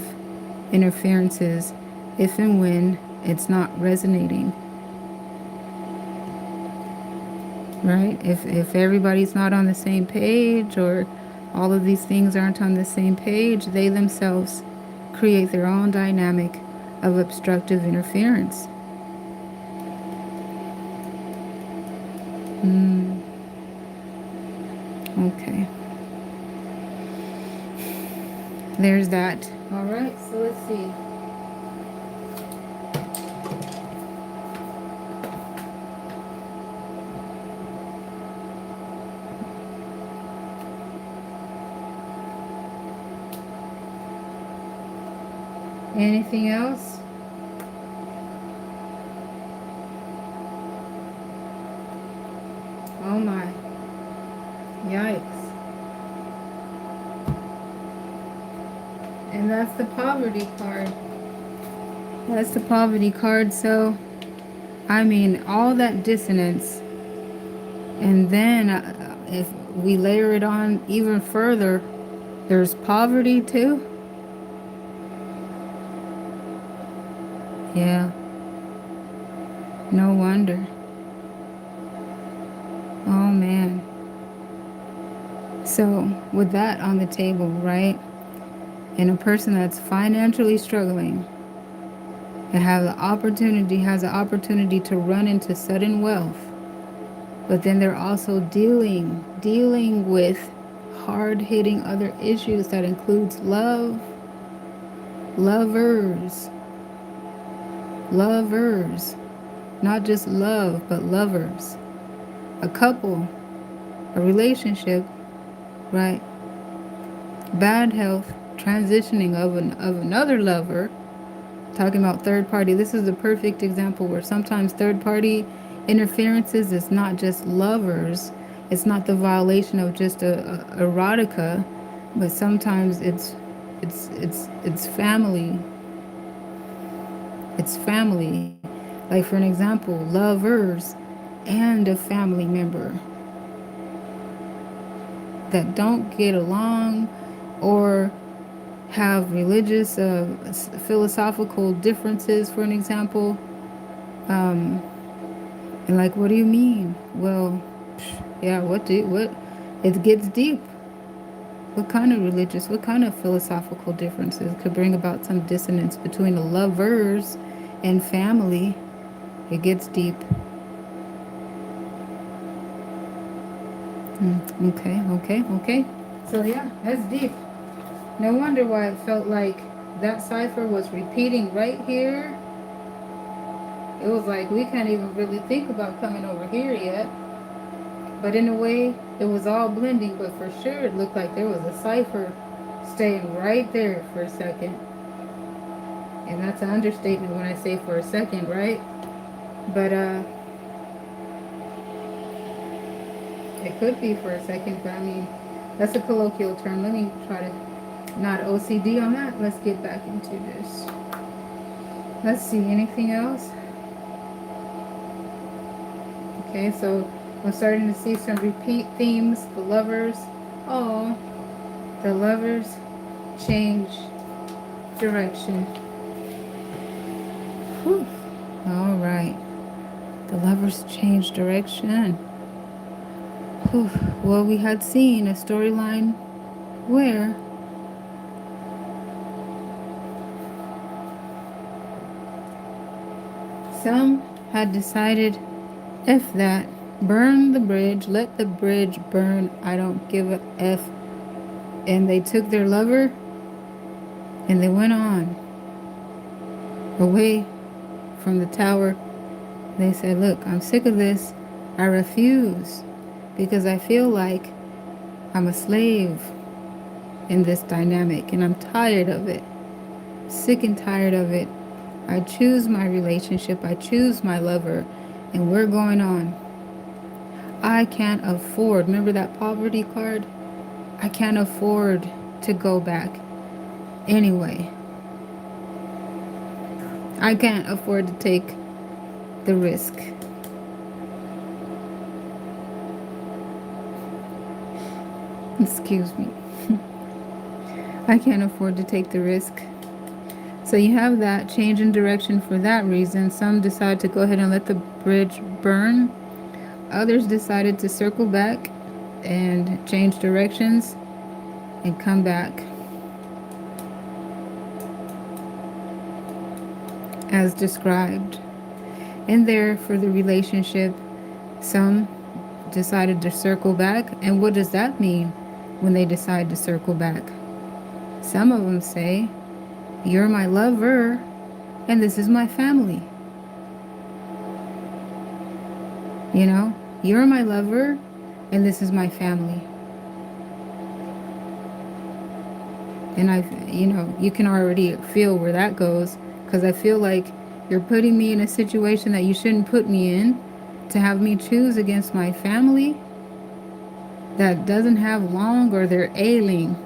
interferences if and when it's not resonating, right? If everybody's not on the same page, or all of these things aren't on the same page, they themselves create their own dynamic of obstructive interference. Okay. There's that. All right, so let's see. Anything else? Oh my. Yikes. And that's the poverty card. That's the poverty card. So, I mean, all that dissonance. And then if we layer it on even further, there's poverty too. Yeah. No wonder. Oh man. So, with that on the table, right? And a person that's financially struggling and has the opportunity to run into sudden wealth, but then they're also dealing with hard-hitting other issues that includes love, lovers, not just love, but lovers, a couple, a relationship, right? Bad health, transitioning of another lover. Talking about third party, this is a perfect example where sometimes third party interferences is not just lovers, it's not the violation of just a erotica, but sometimes it's family. It's family. Like for an example, lovers and a family member that don't get along or have religious, philosophical differences, for an example. And like, what do you mean? Well, yeah, what? It gets deep. What kind of religious, what kind of philosophical differences could bring about some dissonance between the lovers and family? It gets deep. Okay. So yeah, that's deep. No wonder why it felt like that cipher was repeating right here. It was like we can't even really think about coming over here yet. But in a way, it was all blending, but for sure it looked like there was a cipher staying right there for a second. And that's an understatement when I say for a second, right? But it could be for a second, but I mean, that's a colloquial term. Let me try to not OCD on that. Let's get back into this. Let's see, anything else? Okay, so I'm starting to see some repeat themes. The lovers. Oh, the lovers change direction. Whew. All right. The lovers change direction. Whew. Well, we had seen a storyline where some had decided, F that, burn the bridge, let the bridge burn, I don't give a F. And they took their lover and they went on. away from the tower. They said, look, I'm sick of this. I refuse because I feel like I'm a slave in this dynamic and I'm tired of it. Sick and tired of it. I choose my relationship. I choose my lover and we're going on. I can't afford, remember that poverty card? I can't afford to go back. Anyway, I can't afford to take the risk. Excuse me. I can't afford to take the risk. So you have that change in direction for that reason. Some decide to go ahead and let the bridge burn. Others decided to circle back and change directions and come back as described. In there for the relationship, some decided to circle back. And what does that mean when they decide to circle back? Some of them say, you're my lover and this is my family. You know, you're my lover and this is my family. And you can already feel where that goes, because I feel like you're putting me in a situation that you shouldn't put me in to have me choose against my family that doesn't have long or they're ailing,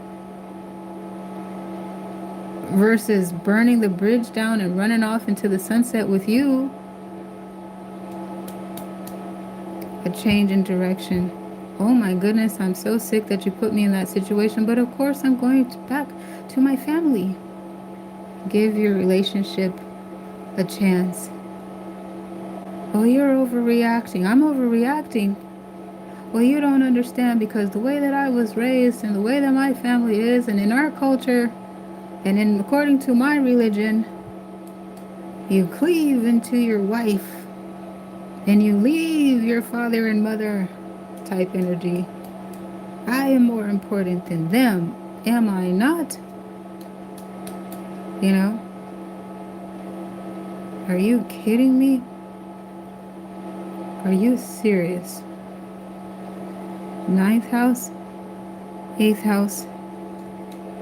versus burning the bridge down and running off into the sunset with you. A change in direction. Oh my goodness, I'm so sick that you put me in that situation, but of course I'm going back to my family. Give your relationship a chance. Oh, you're overreacting. I'm overreacting. Well, you don't understand, because the way that I was raised and the way that my family is and in our culture and in according to my religion, you cleave into your wife and you leave your father and mother type energy. I am more important than them, am I not? You know? Are you kidding me? Are you serious? Ninth house, eighth house.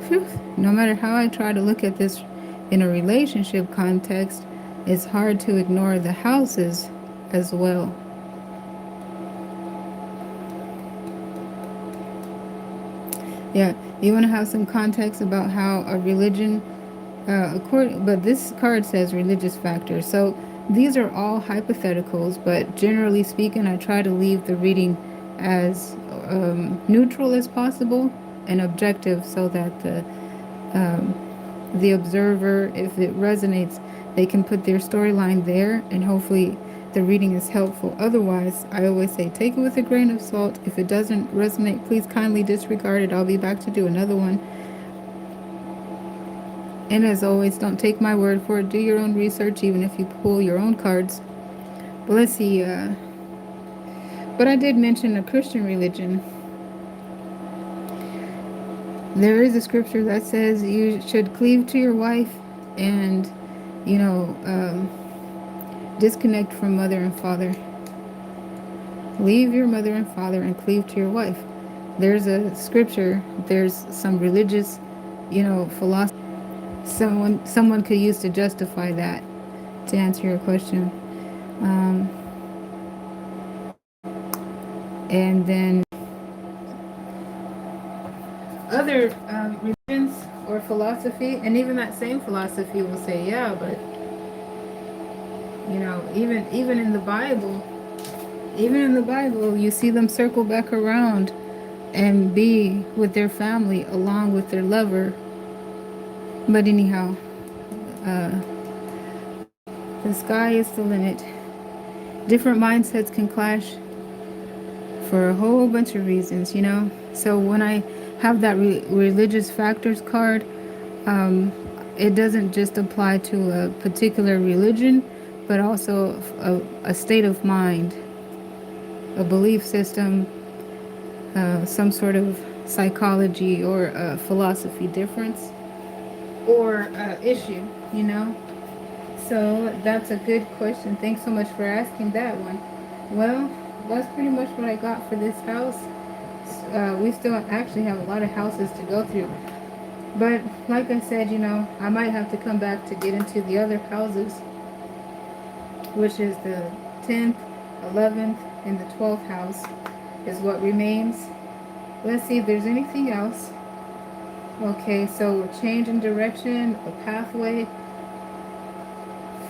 Whew. No matter how I try to look at this in a relationship context, it's hard to ignore the houses as well. Yeah, you want to have some context about how a religion, but this card says religious factors. So these are all hypotheticals, but generally speaking, I try to leave the reading as neutral as possible and objective, so that the observer, if it resonates, they can put their storyline there, and hopefully the reading is helpful. Otherwise, I always say take it with a grain of salt. If it doesn't resonate, please kindly disregard it. I'll be back to do another one. And as always, don't take my word for it. Do your own research, even if you pull your own cards. But let's see. But I did mention a Christian religion. There is a scripture that says you should cleave to your wife and, disconnect from mother and father. Leave your mother and father and cleave to your wife. There's a scripture. There's some religious, philosophy someone could use to justify that, to answer your question. And then other religions or philosophy, and even that same philosophy will say, yeah, but even in the Bible, you see them circle back around and be with their family along with their lover. But anyhow, the sky is the limit. Different mindsets can clash for a whole bunch of reasons, So when I have that religious factors card, it doesn't just apply to a particular religion, but also a state of mind, a belief system, some sort of psychology or a philosophy difference or issue, So that's a good question. Thanks so much for asking that one. Well, that's pretty much what I got for this house. We still actually have a lot of houses to go through. But like I said, I might have to come back to get into the other houses, which is the 10th, 11th, and the 12th house is what remains. Let's see if there's anything else. Okay, so change in direction, a pathway,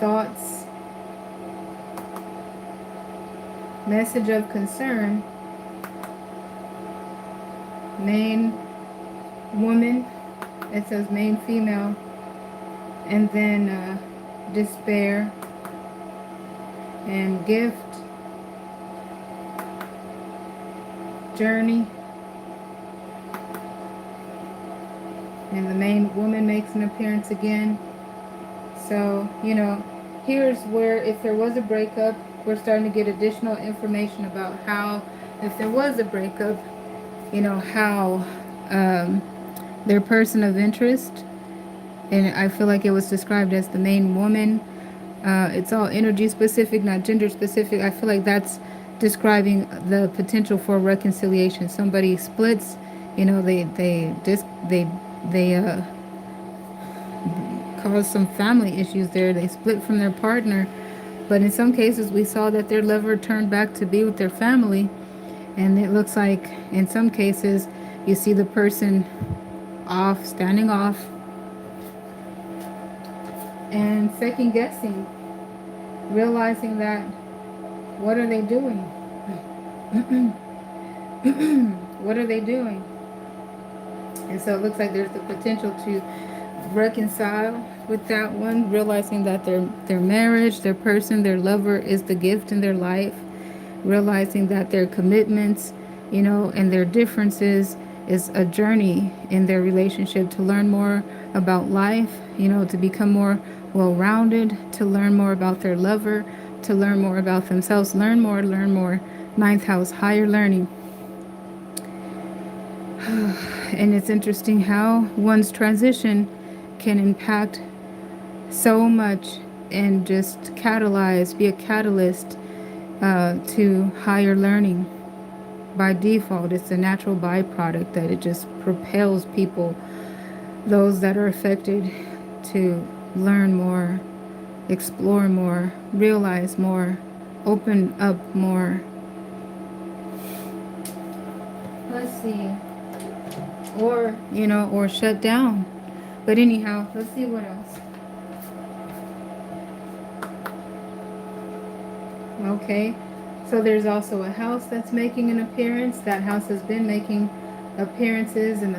thoughts, message of concern, main woman, it says main female, and then despair and gift, journey, and the main woman makes an appearance again. So, here's where if there was a breakup, we're starting to get additional information about how, if there was a breakup, how their person of interest, and I feel like it was described as the main woman. It's all energy specific, not gender specific. I feel like that's describing the potential for reconciliation. Somebody splits, they cause some family issues there. They split from their partner, but in some cases we saw that their lover turned back to be with their family, and it looks like in some cases you see the person standing off and second guessing, realizing that what are they doing? What are they doing? And so it looks like there's the potential to reconcile with that one, realizing that their marriage, their person, their lover is the gift in their life, realizing that their commitments, and their differences is a journey in their relationship to learn more about life, to become more well-rounded, to learn more about their lover, to learn more about themselves, learn more. Ninth house, higher learning. And it's interesting how one's transition can impact so much and just be a catalyst to higher learning. By default, it's a natural byproduct that it just propels people, those that are affected, to learn more, explore more, realize more, open up more. Let's see. Or shut down. But anyhow, let's see what else. Okay, so there's also a house that's making an appearance. That house has been making appearances, and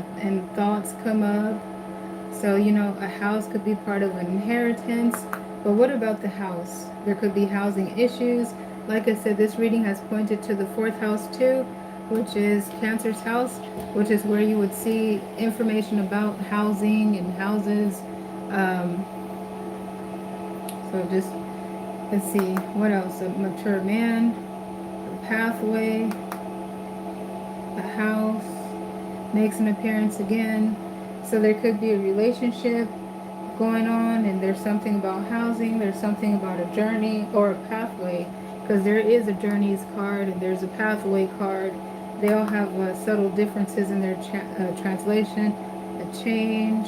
thoughts come up. So, a house could be part of an inheritance. But what about the house? There could be housing issues. Like I said, this reading has pointed to the 4th house too, which is Cancer's house, which is where you would see information about housing and houses. So just, let's see, what else? A mature man, a pathway, a house, makes an appearance again. So there could be a relationship going on, and there's something about housing, there's something about a journey or a pathway, because there is a journeys card and there's a pathway card. They all have subtle differences in their translation. A change,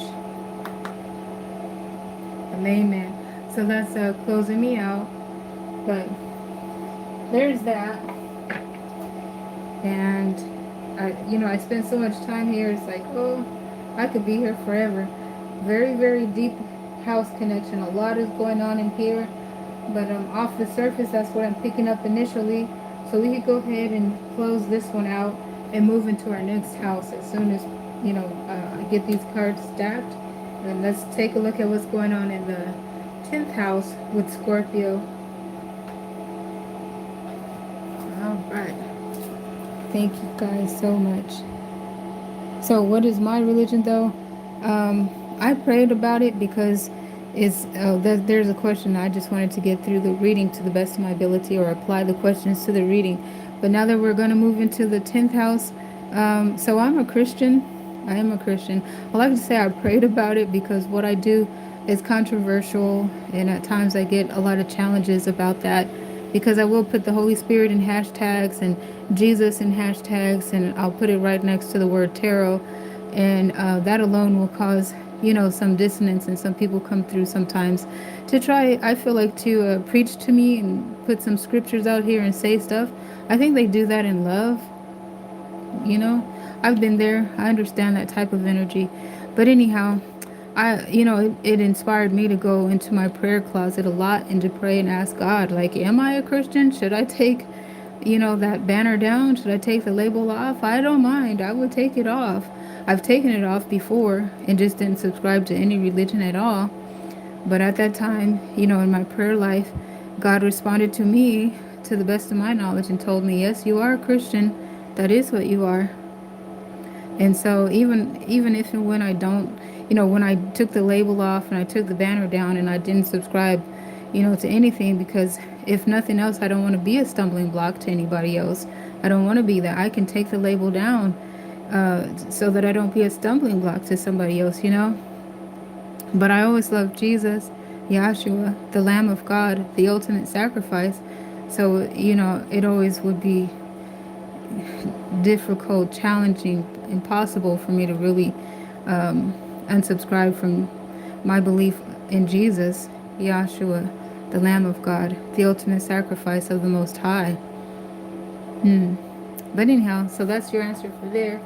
a main man. So that's closing me out. But there's that. And I spend so much time here. It's like, oh, I could be here forever. Very, very deep house connection. A lot is going on in here. But off the surface, that's what I'm picking up initially. So we could go ahead and close this one out and move into our next house as soon as, I get these cards stacked. And let's take a look at what's going on in the 10th house with Scorpio. All right. Thank you guys so much. So what is my religion though? I prayed about it because there's a question. I just wanted to get through the reading to the best of my ability, or apply the questions to the reading. But now that we're going to move into the 10th house, so I'm a Christian. I am a Christian. I like to say I prayed about it because what I do it's controversial, and at times I get a lot of challenges about that because I will put the Holy Spirit in hashtags and Jesus in hashtags, and I'll put it right next to the word tarot, and that alone will cause some dissonance, and some people come through sometimes to try, I feel like, to preach to me and put some scriptures out here and say stuff. I think they do that in love. you know I've been there. I understand that type of energy. But anyhow, it inspired me to go into my prayer closet a lot and to pray and ask God, like, am I a Christian? Should I take that banner down? Should I take the label off? I don't mind. I would take it off. I've taken it off before and just didn't subscribe to any religion at all. But at that time, in my prayer life, God responded to me to the best of my knowledge and told me, yes, you are a Christian. That is what you are. And so even if and when I don't, when I took the label off and I took the banner down and I didn't subscribe, to anything, because if nothing else, I don't want to be a stumbling block to anybody else. I don't want to be that. I can take the label down so that I don't be a stumbling block to somebody else. But I always loved Jesus, Yahshua, the Lamb of God, the ultimate sacrifice. So, it always would be difficult, challenging, impossible for me to really unsubscribe from my belief in Jesus, Yahshua, the Lamb of God, the ultimate sacrifice of the Most High. But anyhow, so that's your answer for there.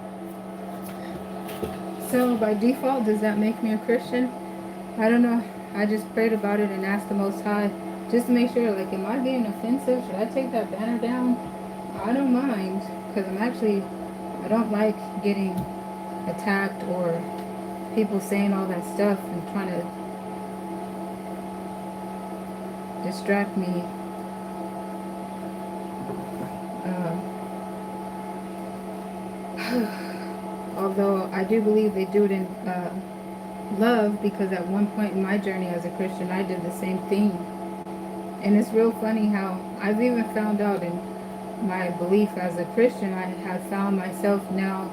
So by default, does that make me a Christian? I don't know. I just prayed about it and asked the Most High just to make sure, like, am I being offensive? Should I take that banner down? I don't mind, because I don't like getting attacked or people saying all that stuff and trying to distract me. Although I do believe they do it in love, because at one point in my journey as a Christian, I did the same thing. And it's real funny how I've even found out in my belief as a Christian, I have found myself now,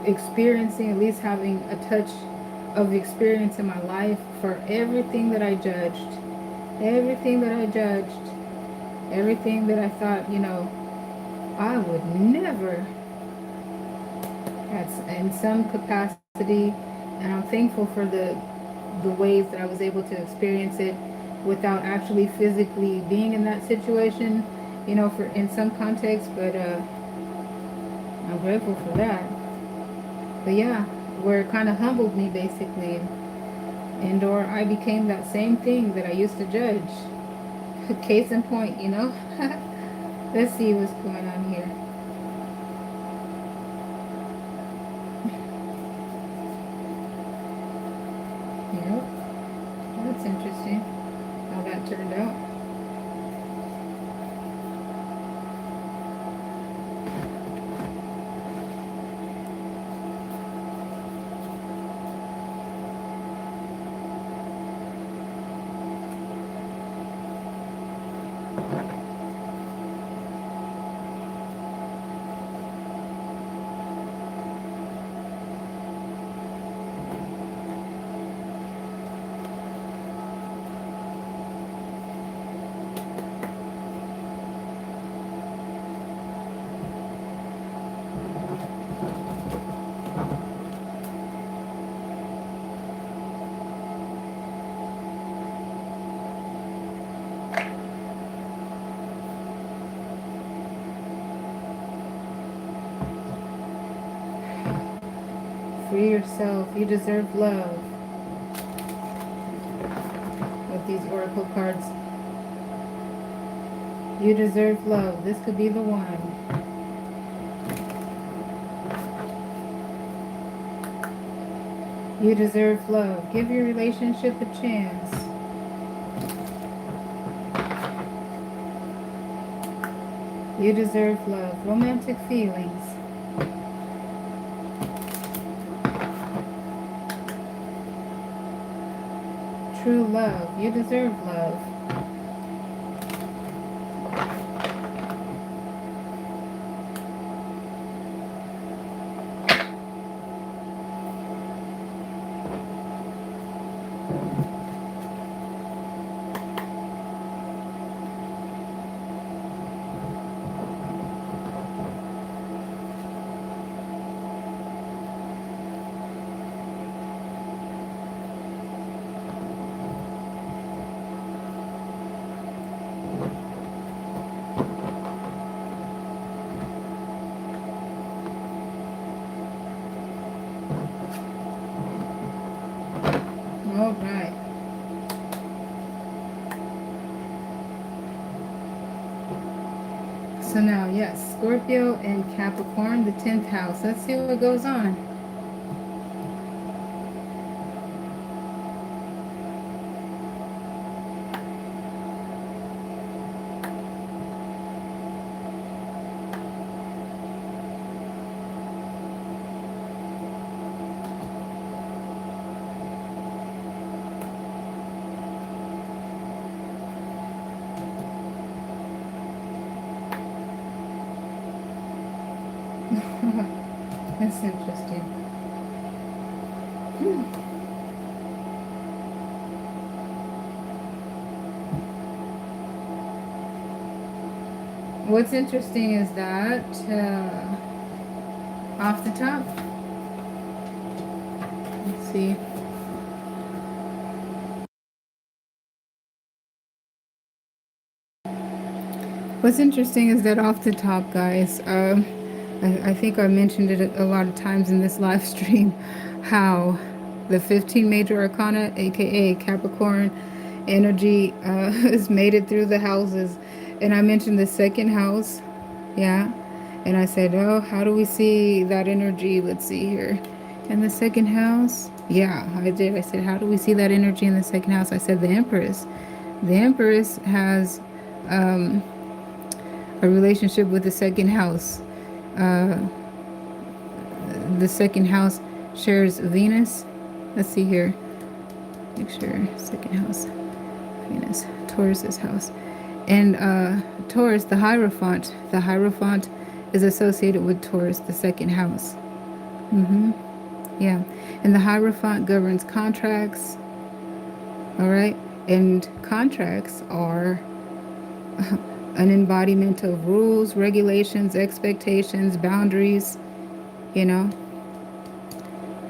experiencing, at least having a touch of experience in my life for everything that I judged, everything that I judged, everything that I thought, I would never, in some capacity. And I'm thankful for the ways that I was able to experience it without actually physically being in that situation, for in some context. But I'm grateful for that. But yeah, where it kind of humbled me basically, and or I became that same thing that I used to judge. Case in point, Let's see what's going on here. Yep, that's interesting how that turned out. Free yourself. You deserve love. With these oracle cards, you deserve love. This could be the one. You deserve love. Give your relationship a chance. You deserve love. Romantic feelings. True love. You deserve love. All right. So now, yes, Scorpio and Capricorn, the 10th house. Let's see what goes on. That's interesting. What's interesting is that off the top, let's see. What's interesting is that off the top, guys, I think I mentioned it a lot of times in this live stream, how the 15 major arcana, aka Capricorn energy, has made it through the houses. And I mentioned the second house, yeah. And I said, oh, how do we see that energy? Let's see here. In the second house, yeah, I did. I said, how do we see that energy in the second house? I said, the Empress. The Empress has a relationship with the second house. Uh, the second house shares Venus. Let's see here. Make sure second house, Venus, Taurus's house, and Taurus, the Hierophant. The Hierophant is associated with Taurus, the second house. Yeah, and the Hierophant governs contracts. All right, and contracts are an embodiment of rules, regulations, expectations, boundaries, you know.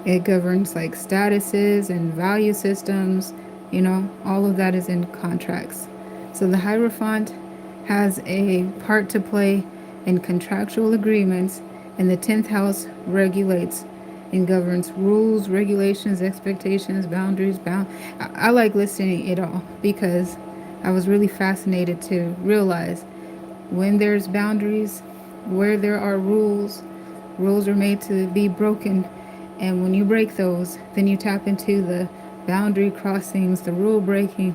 It governs like statuses and value systems, you know, all of that is in contracts. So the Hierophant has a part to play in contractual agreements, and the 10th house regulates and governs rules, regulations, expectations, boundaries. I like listening it all because I was really fascinated to realize when there's boundaries, where there are rules, rules are made to be broken. And when you break those, then you tap into the boundary crossings, the rule breaking,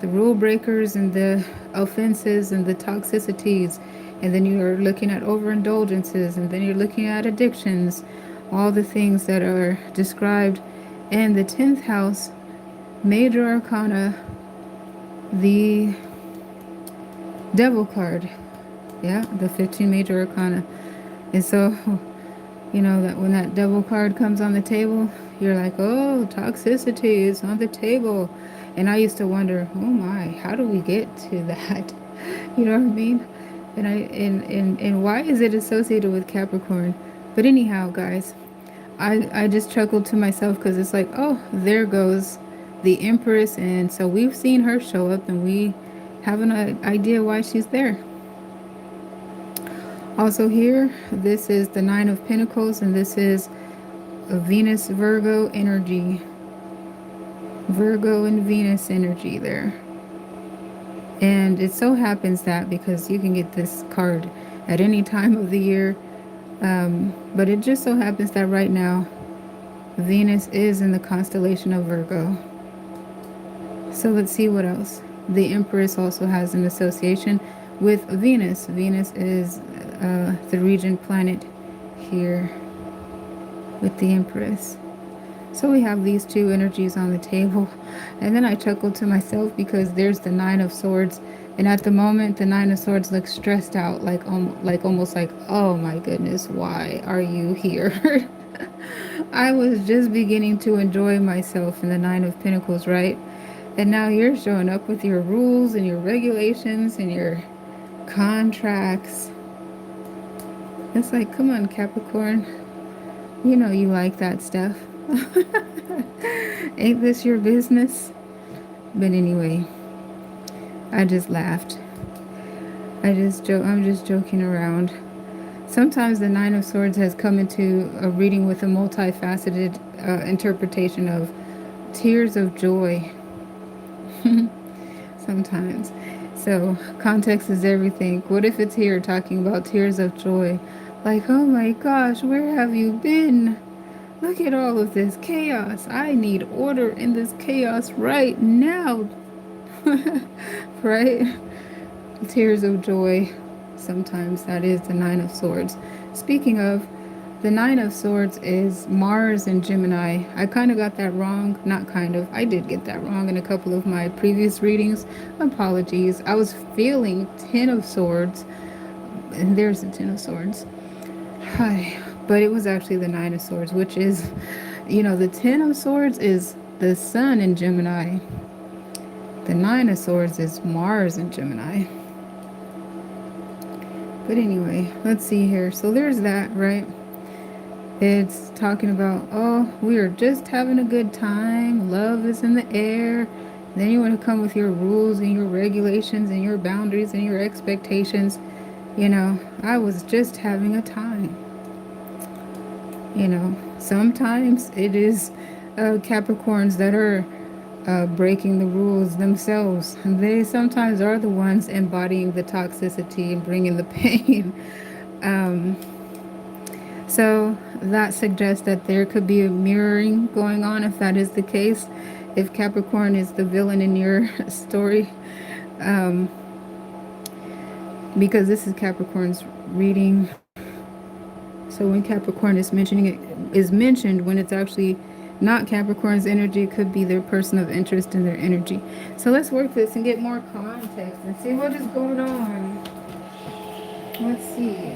the rule breakers and the offenses and the toxicities. And then you're looking at overindulgences, and then you're looking at addictions, all the things that are described in the 10th house, major arcana, the devil card. Yeah, the 15 major arcana. And so, you know, that when that devil card comes on the table, you're like, oh, toxicity is on the table. And I used to wonder, oh my, how do we get to that? You know what I mean? And why is it associated with Capricorn? But anyhow, guys, I just chuckled to myself because it's like, oh, there goes the Empress. And so we've seen her show up, and we have an idea why she's there. Also here, this is the Nine of Pentacles, and this is a Venus Virgo energy. Virgo and Venus energy there. And it so happens that, because you can get this card at any time of the year, but it just so happens that right now, Venus is in the constellation of Virgo. So let's see what else. The Empress also has an association with Venus. Venus is the regent planet here with the Empress. So we have these two energies on the table. And then I chuckled to myself because there's the Nine of Swords. And at the moment, the Nine of Swords looks stressed out, like almost like, oh my goodness, why are you here? I was just beginning to enjoy myself in the Nine of Pentacles, right? And now you're showing up with your rules and your regulations and your contracts. It's like, come on, Capricorn. You know you like that stuff. Ain't this your business? But anyway, I just laughed. I'm just joking around. Sometimes the Nine of Swords has come into a reading with a multifaceted interpretation of tears of joy. Sometimes. So, context is everything. What if it's here talking about tears of joy? Like, oh my gosh, where have you been? Look at all of this chaos. I need order in this chaos right now. Right? Tears of joy. Sometimes that is the Nine of Swords. Speaking of, the Nine of Swords is Mars and Gemini. I kind of got that wrong. Not kind of. I did get that wrong in a couple of my previous readings. Apologies. I was feeling Ten of Swords. And there's the Ten of Swords. Hi. But it was actually the Nine of Swords, which is, the Ten of Swords is the Sun in Gemini. The Nine of Swords is Mars in Gemini. But anyway, let's see here. So there's that, right? It's talking about, oh, we are just having a good time. Love is in the air. Then you want to come with your rules and your regulations and your boundaries and your expectations. I was just having a time. Sometimes it is Capricorns that are breaking the rules themselves. They sometimes are the ones embodying the toxicity and bringing the pain. So that suggests that there could be a mirroring going on if that is the case. If Capricorn is the villain in your story, because this is Capricorn's reading. So when Capricorn is mentioned when it's actually not Capricorn's energy, it could be their person of interest in their energy. So let's work this and get more context and see what is going on. Let's see.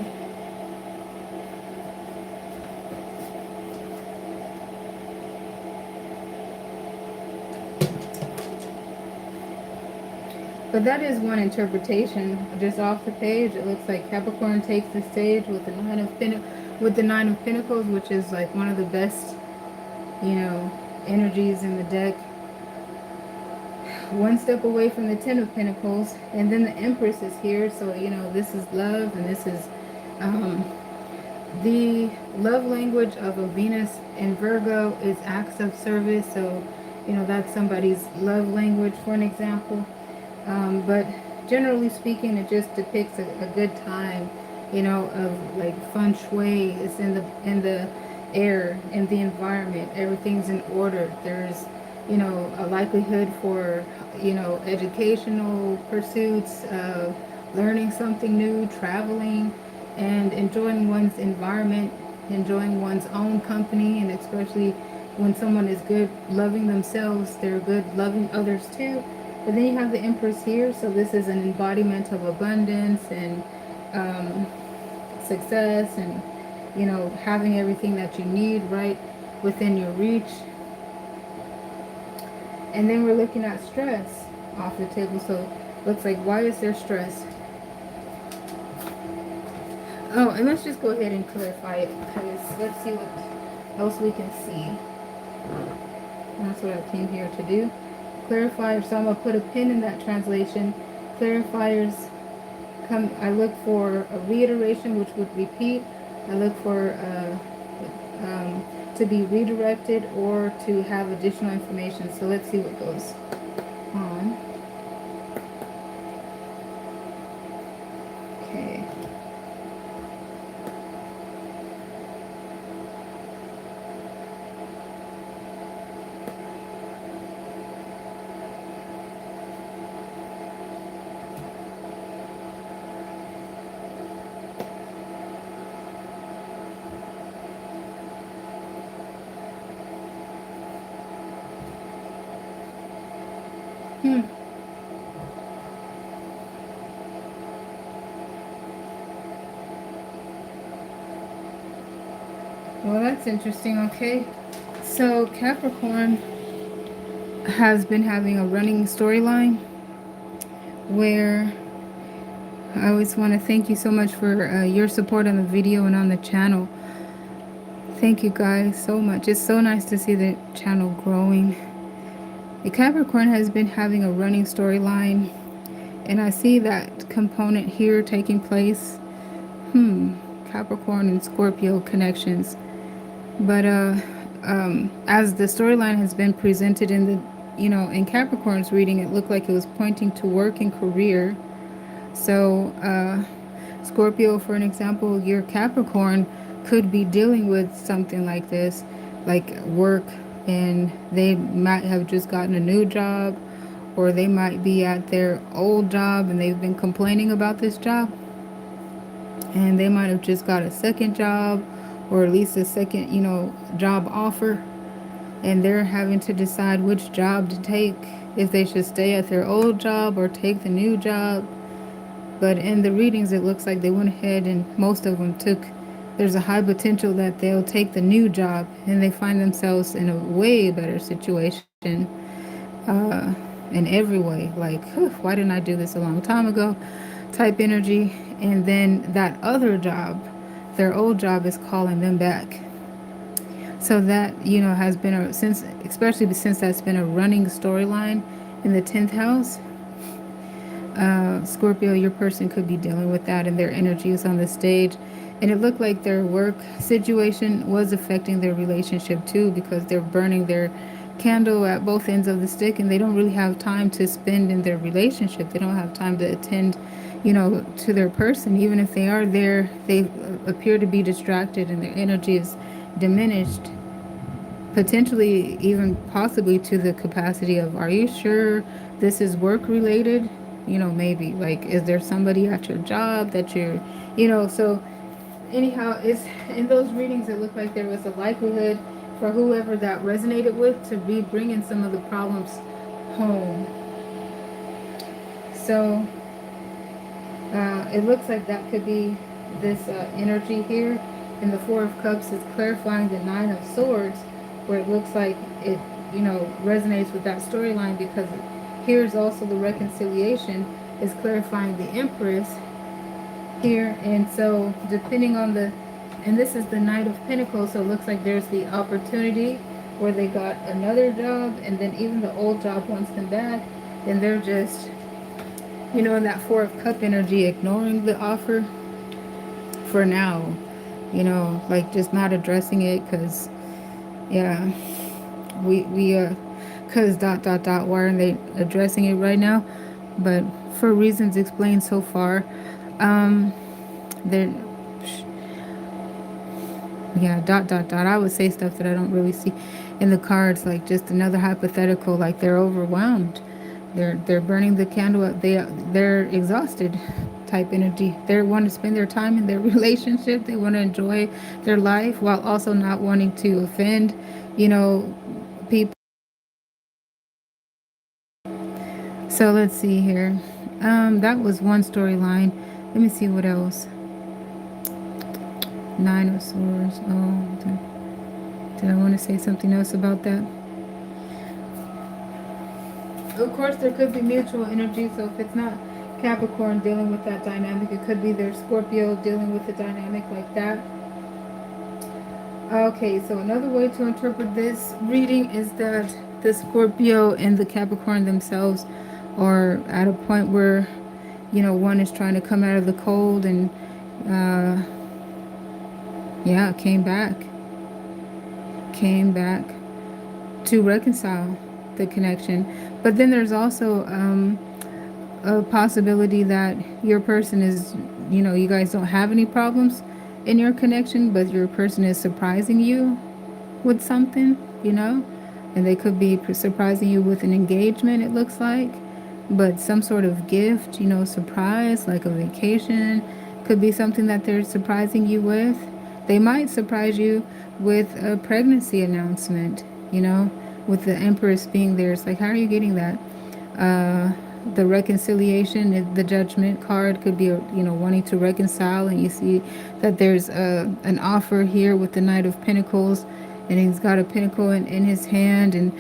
But that is one interpretation. Just off the page, it looks like Capricorn takes the stage with the Nine of Pentacles, which is like one of the best, energies in the deck. One step away from the Ten of Pentacles, and then the Empress is here. So this is love, and this is the love language of a Venus in Virgo is acts of service. So that's somebody's love language, for an example. But generally speaking, it just depicts a good time, of like feng shui. It's in the air, in the environment. Everything's in order. There's, a likelihood for, educational pursuits, learning something new, traveling, and enjoying one's environment, enjoying one's own company, and especially when someone is good loving themselves, they're good loving others too. But then you have the Empress here, so this is an embodiment of abundance and success and, having everything that you need right within your reach. And then we're looking at stress off the table. So looks like, why is there stress? Oh, and let's just go ahead and clarify it, because let's see what else we can see. And that's what I came here to do. Clarifiers, so I'm going to put a pin in that translation. Clarifiers come, I look for a reiteration, which would repeat. I look for to be redirected or to have additional information. So let's see what goes on. Okay. Well, that's interesting. Okay. So Capricorn has been having a running storyline where I always want to thank you so much for your support on the video and on the channel. Thank you guys so much. It's so nice to see the channel growing. The Capricorn has been having a running storyline, and I see that component here taking place. Capricorn and Scorpio connections. But as the storyline has been presented in the, in Capricorn's reading, it looked like it was pointing to work and career. So Scorpio, for an example, your Capricorn could be dealing with something like this, like work, and they might have just gotten a new job, or they might be at their old job and they've been complaining about this job, and they might have just got a second job, or at least a second, job offer, and they're having to decide which job to take, if they should stay at their old job or take the new job. But in the readings, it looks like they went ahead and most of them took, there's a high potential that they'll take the new job and they find themselves in a way better situation in every way. Like, why didn't I do this a long time ago? Type energy. And then that other job, their old job, is calling them back. So that, has been especially since that's been a running storyline in the 10th house. Scorpio, your person could be dealing with that, and their energy is on the stage. And it looked like their work situation was affecting their relationship too, because they're burning their candle at both ends of the stick, and they don't really have time to spend in their relationship. They don't have time to attend, to their person. Even if they are there, they appear to be distracted, and their energy is diminished, potentially even possibly to the capacity of, are you sure this is work related? Maybe, like, is there somebody at your job that you're, so anyhow, it's in those readings, it looked like there was a likelihood for whoever that resonated with to be bringing some of the problems home. So it looks like that could be this energy here. And the Four of Cups is clarifying the Nine of Swords, where it looks like it, resonates with that storyline, because here's also the reconciliation is clarifying the Empress here. And so depending on and this is the Knight of Pentacles, so it looks like there's the opportunity where they got another job, and then even the old job wants them back, and they're just, in that Four of Cup energy, ignoring the offer for now, like just not addressing it, because because why aren't they addressing it right now? But for reasons explained so far, they're I would say stuff that I don't really see in the cards, like just another hypothetical, like they're overwhelmed, they're burning the candle up, they're exhausted type energy. They want to spend their time in their relationship, they want to enjoy their life while also not wanting to offend people. So let's see here. That was one storyline. Let me see what else. Nine of Swords. Oh, did I want to say something else about that? Of course, there could be mutual energy. So if it's not Capricorn dealing with that dynamic, it could be their Scorpio dealing with a dynamic like that. Okay, so another way to interpret this reading is that the Scorpio and the Capricorn themselves are at a point where, one is trying to come out of the cold and, came back to reconcile the connection. But then there's also a possibility that your person is, you guys don't have any problems in your connection, but your person is surprising you with something, and they could be surprising you with an engagement, it looks like, but some sort of gift, surprise, like a vacation, could be something that they're surprising you with. They might surprise you with a pregnancy announcement, with the Empress being there. It's like, how are you getting that? the reconciliation, the judgment card could be, wanting to reconcile, and you see that there's an offer here with the Knight of Pentacles, and he's got a pentacle in his hand, and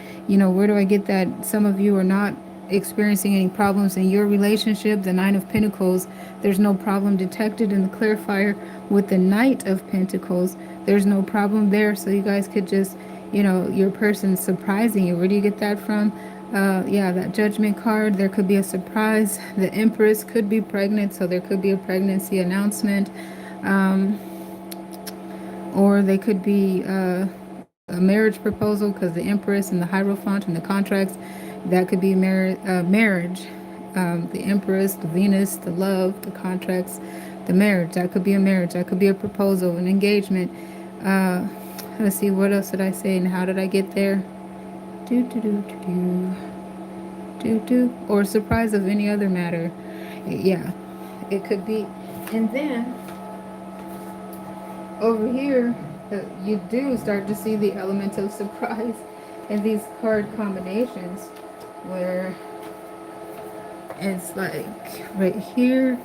where do I get that? Some of you are not experiencing any problems in your relationship. The Nine of Pentacles, there's no problem detected in the clarifier with the Knight of Pentacles. There's no problem there, so you guys could just, your person surprising you. Where do you get that from? Yeah, that judgment card, there could be a surprise. The Empress could be pregnant, so there could be a pregnancy announcement. Or they could be a marriage proposal, because the Empress and the Hierophant and the contracts, that could be marriage. The Empress, the Venus, the love, the contracts, the marriage, that could be a marriage. That could be a proposal, an engagement. Uh, let's see, what else did I say and how did I get there? Do, do, do, do, do. Do, do. Or surprise of any other matter. Yeah, it could be. And then over here, you do start to see the element of surprise in these card combinations, where it's like right here,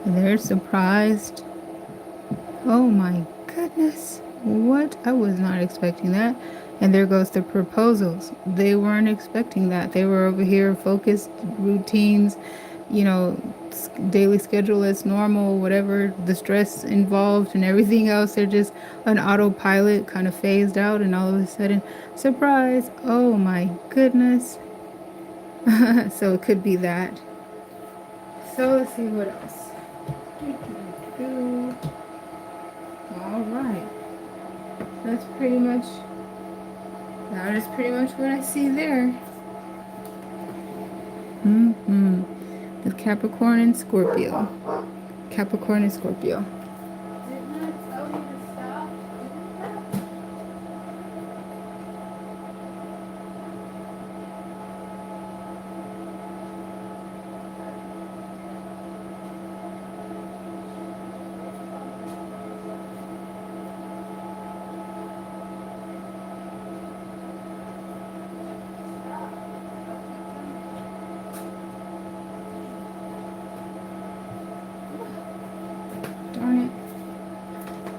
they're surprised. Oh my goodness, what? I was not expecting that. And there goes the proposals. They weren't expecting that. They were over here focused routines, you know, daily schedule as normal, whatever the stress involved and everything else. They're just an autopilot, kind of phased out, and all of a sudden, surprise! Oh my goodness. So it could be that. So let's see what else. All right. That's pretty much, that is pretty much what I see there. The Capricorn and Scorpio. Capricorn and Scorpio. Didn't I tell you to stop? Darn it.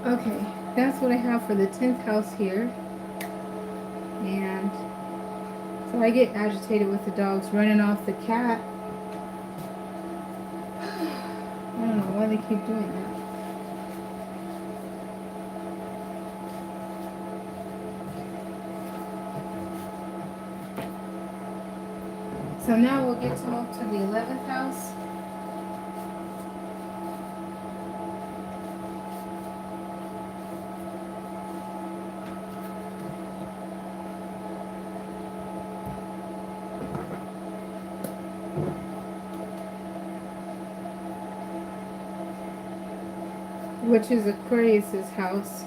Okay, that's what I have for the 10th house here. And so I get agitated with the dogs running off the cat. I don't know why they keep doing that. So now we'll get to move to the 11th house. Which is Aquarius's house.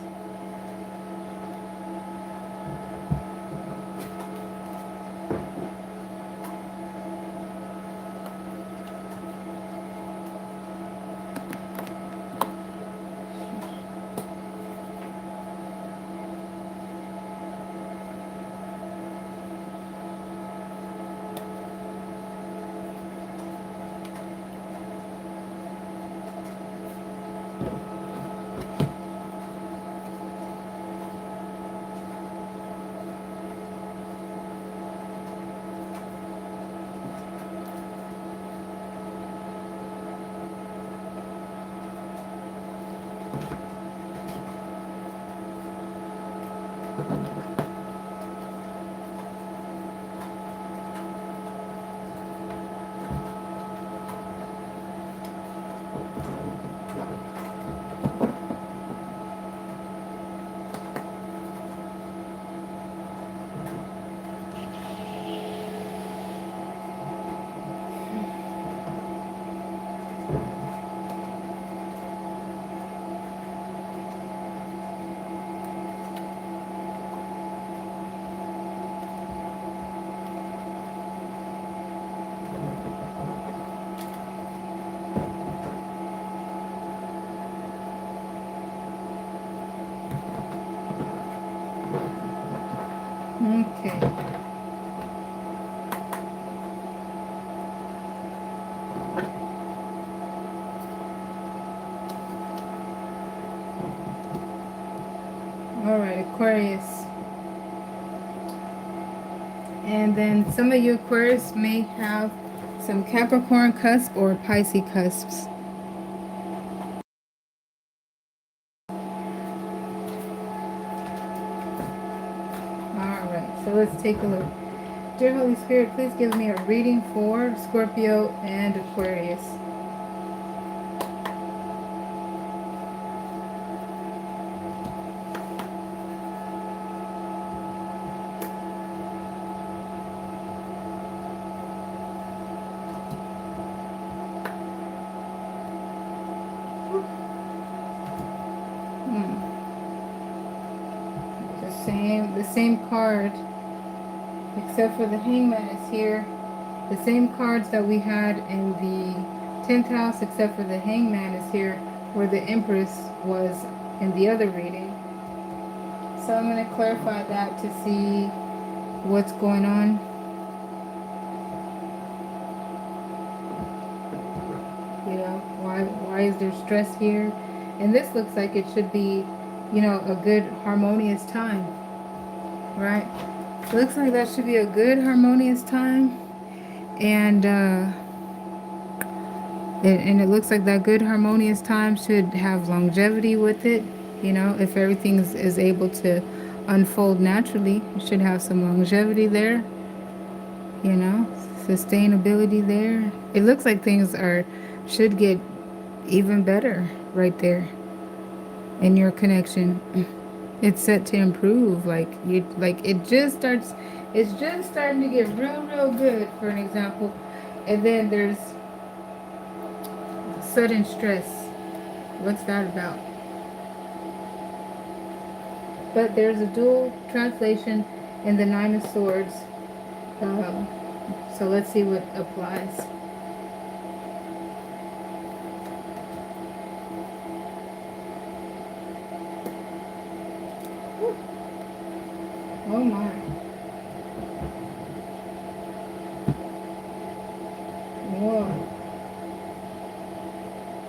Okay. And then some of you Aquarius may have some Capricorn cusp or Pisces cusps. Alright, so let's take a look. Dear Holy Spirit, please give me a reading for Scorpio and Aquarius. The same card, except for the Hangman is here. The same cards that we had in the 10th house, except for the Hangman is here, where the Empress was in the other reading. So I'm going to clarify that to see what's going on. You know, why is there stress here? And this looks like it should be, you know, a good harmonious time, right? It looks like that should be a good harmonious time. And it looks like that good harmonious time should have longevity with it. You know, if everything is able to unfold naturally, it should have some longevity there. You know, sustainability there. It looks like things should get even better right there in your connection. It's set to improve. It's just starting to get real good, for an example. And then there's sudden stress. What's that about? But there's a dual translation in the Nine of Swords. So let's see what applies. Oh my. Whoa.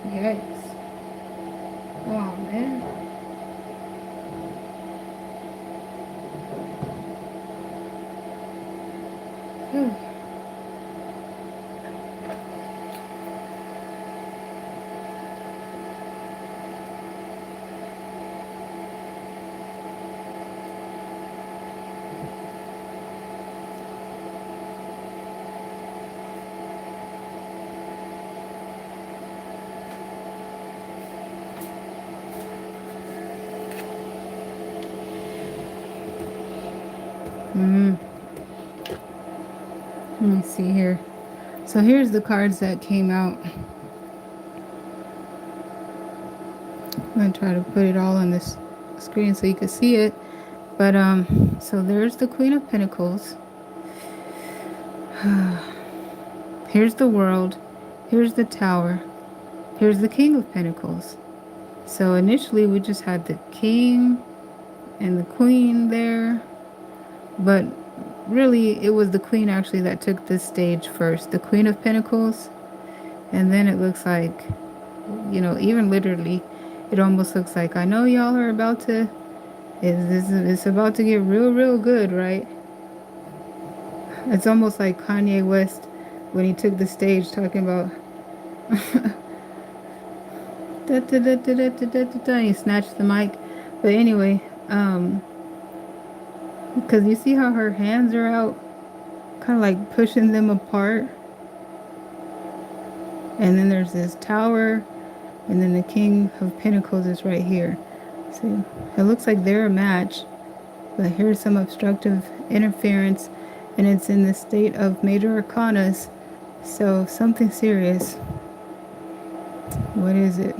Yikes. Oh man. Whew. Let me see here. So here's the cards that came out. I'm going to try to put it all on this screen so you can see it. But so there's the Queen of Pentacles. Here's the World. Here's the Tower. Here's the King of Pentacles. So initially we just had the King and the Queen there. But really it was the Queen actually that took this stage first. The Queen of Pentacles. And then it looks like, you know, even literally, it almost looks like, I know y'all are about to, it's about to get real good, right? It's almost like Kanye West when he took the stage talking about he snatched the mic. But anyway, because you see how her hands are out, kind of like pushing them apart. And then there's this Tower, and then the King of Pentacles is right here. See, it looks like they're a match, but here's some obstructive interference, and it's in the state of major arcanas. So something serious. What is it?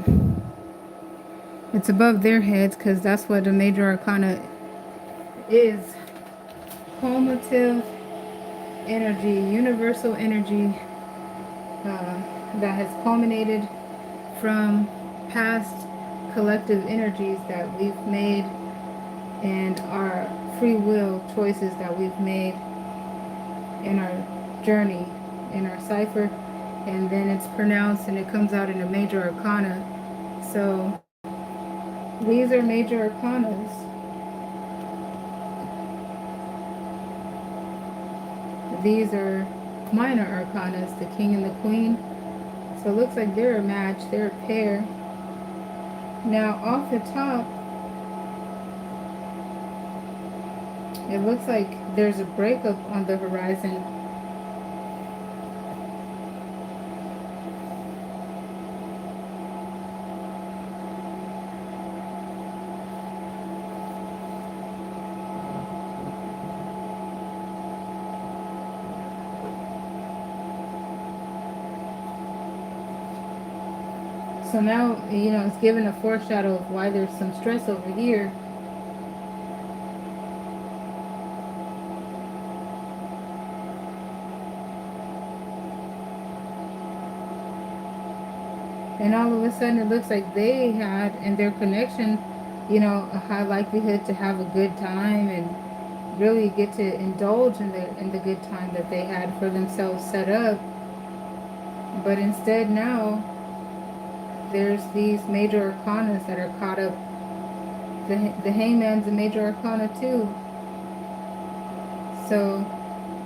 It's above their heads because that's what the major arcana is. Cumulative energy, universal energy that has culminated from past collective energies that we've made and our free will choices that we've made in our journey, in our cipher, and then it's pronounced and it comes out in a major arcana. So these are major arcanas. these are minor arcanas, the king and the queen. So it looks like they're a match, they're a pair. Now off the top, it looks like there's a breakup on the horizon. So now, it's given a foreshadow of why there's some stress over here. And all of a sudden it looks like they had, in their connection, a high likelihood to have a good time and really get to indulge in the good time that they had for themselves set up. But instead now, there's these major arcanas that are caught up. The hangman's a major arcana too. So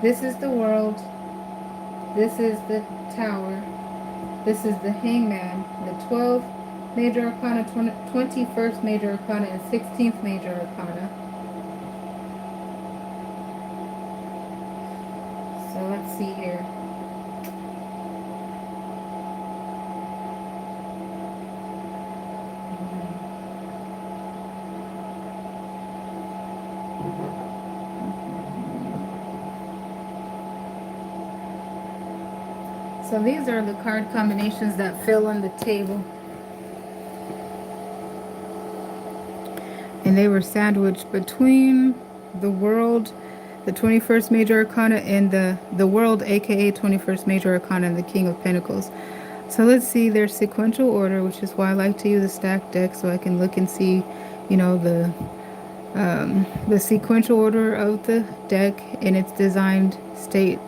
this is the world, this is the tower, this is the hangman, the 12th major arcana, 21st major arcana, and 16th major arcana. So let's see here. So these are the card combinations that fill on the table. And they were sandwiched between the world, the 21st major arcana, and the world, aka 21st major arcana, and the King of Pentacles. So let's see their sequential order, which is why I like to use a stacked deck, so I can look and see, the sequential order of the deck in its designed state,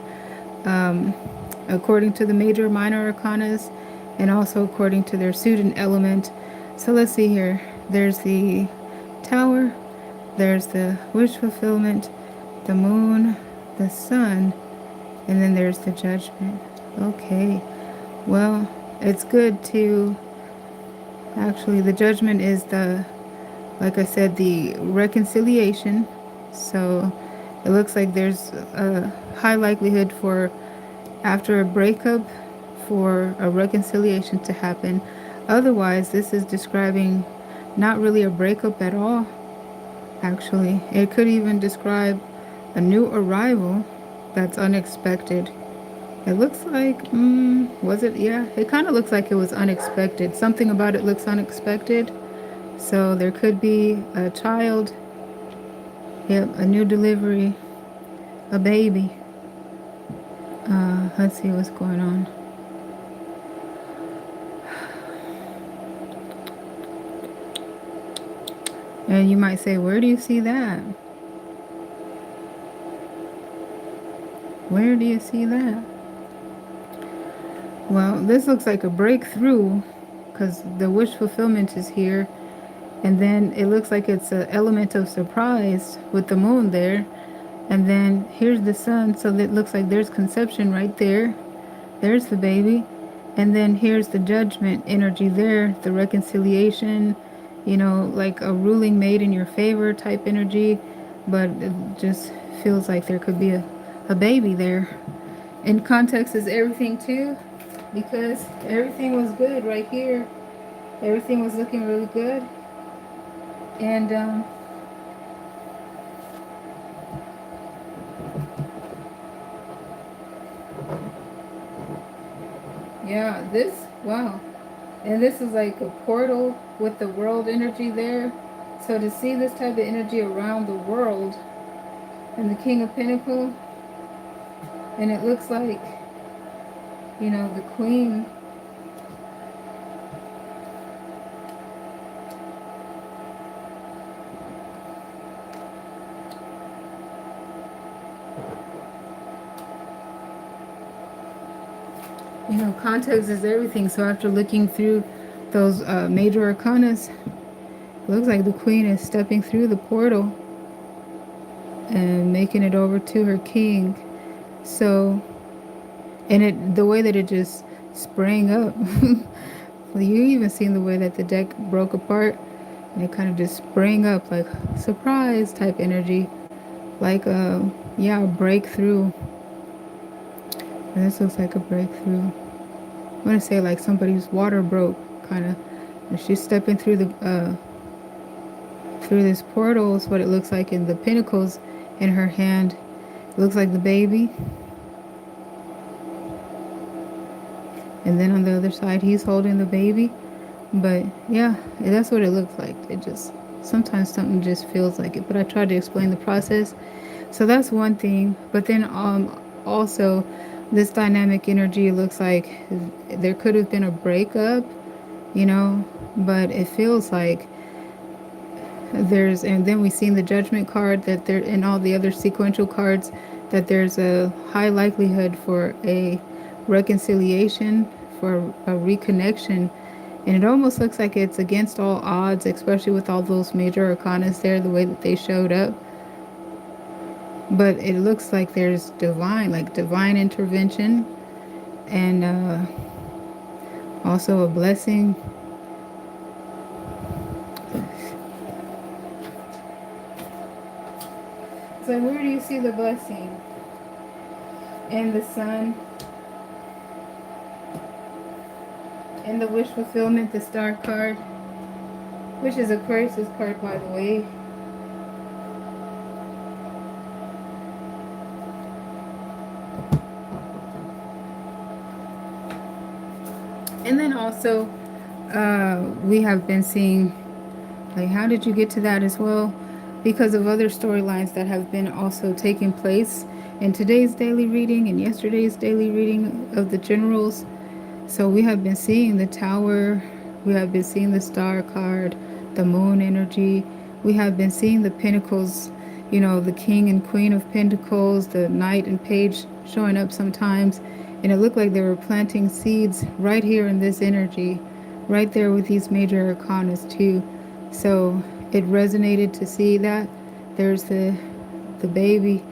according to the major minor arcanas, and also according to their suit and element. So let's see here. There's the Tower, there's the wish fulfillment, the moon, the sun, and then there's the Judgment. Okay, well, it's good to actually, the Judgment is like I said, the reconciliation. So it looks like there's a high likelihood for, after a breakup, for a reconciliation to happen. Otherwise, this is describing not really a breakup at all. Actually, it could even describe a new arrival that's unexpected. It looks like, was it? Yeah, it kind of looks like it was unexpected. Something about it looks unexpected. So there could be a child, yep, a new delivery, a baby. Let's see what's going on. And you might say, where do you see that? Where do you see that? Well, this looks like a breakthrough because the wish fulfillment is here. And then it looks like it's an element of surprise with the moon there. And then here's the sun. So it looks like there's conception right there. There's the baby. And then here's the Judgment energy there. The reconciliation, like a ruling made in your favor type energy. But it just feels like there could be a baby there. And context is everything too. Because everything was good right here. Everything was looking really good. And yeah, wow. And this is like a portal with the world energy there. So to see this type of energy around the world, and the King of Pentacles, and it looks like, the Queen. Context is everything. So after looking through those major arcanas, it looks like the Queen is stepping through the portal and making it over to her king. So, and it the way that it just sprang up. Well, you even seen the way that the deck broke apart, and it kind of just sprang up like surprise type energy, like yeah, a breakthrough. And this looks like a breakthrough. I want to say like somebody's water broke, kind of. And she's stepping through this portal. Is what it looks like, in the pentacles in her hand. It looks like the baby. And then on the other side, he's holding the baby. But yeah, that's what it looks like. It just, sometimes something just feels like it. But I tried to explain the process. So that's one thing. But then also, this dynamic energy looks like there could have been a breakup, you know, but it feels like there's, and then we seen the judgment card, that there, and all the other sequential cards, that there's a high likelihood for a reconciliation, for a reconnection. And it almost looks like it's against all odds, especially with all those major arcanas there, the way that they showed up. But it looks like there's divine, like divine intervention, and also a blessing. So where do you see the blessing? And the sun, and the wish fulfillment, the star card, which is Aquarius' card, by the way. And then also, we have been seeing, like, how did you get to that as well? Because of other storylines that have been also taking place in today's daily reading and yesterday's daily reading of the generals. So we have been seeing the tower, we have been seeing the star card, the moon energy, we have been seeing the pentacles, you know, the king and queen of pentacles, the knight and page showing up sometimes. And it looked like they were planting seeds right here in this energy, right there with these major arcanas too. So it resonated to see that there's the baby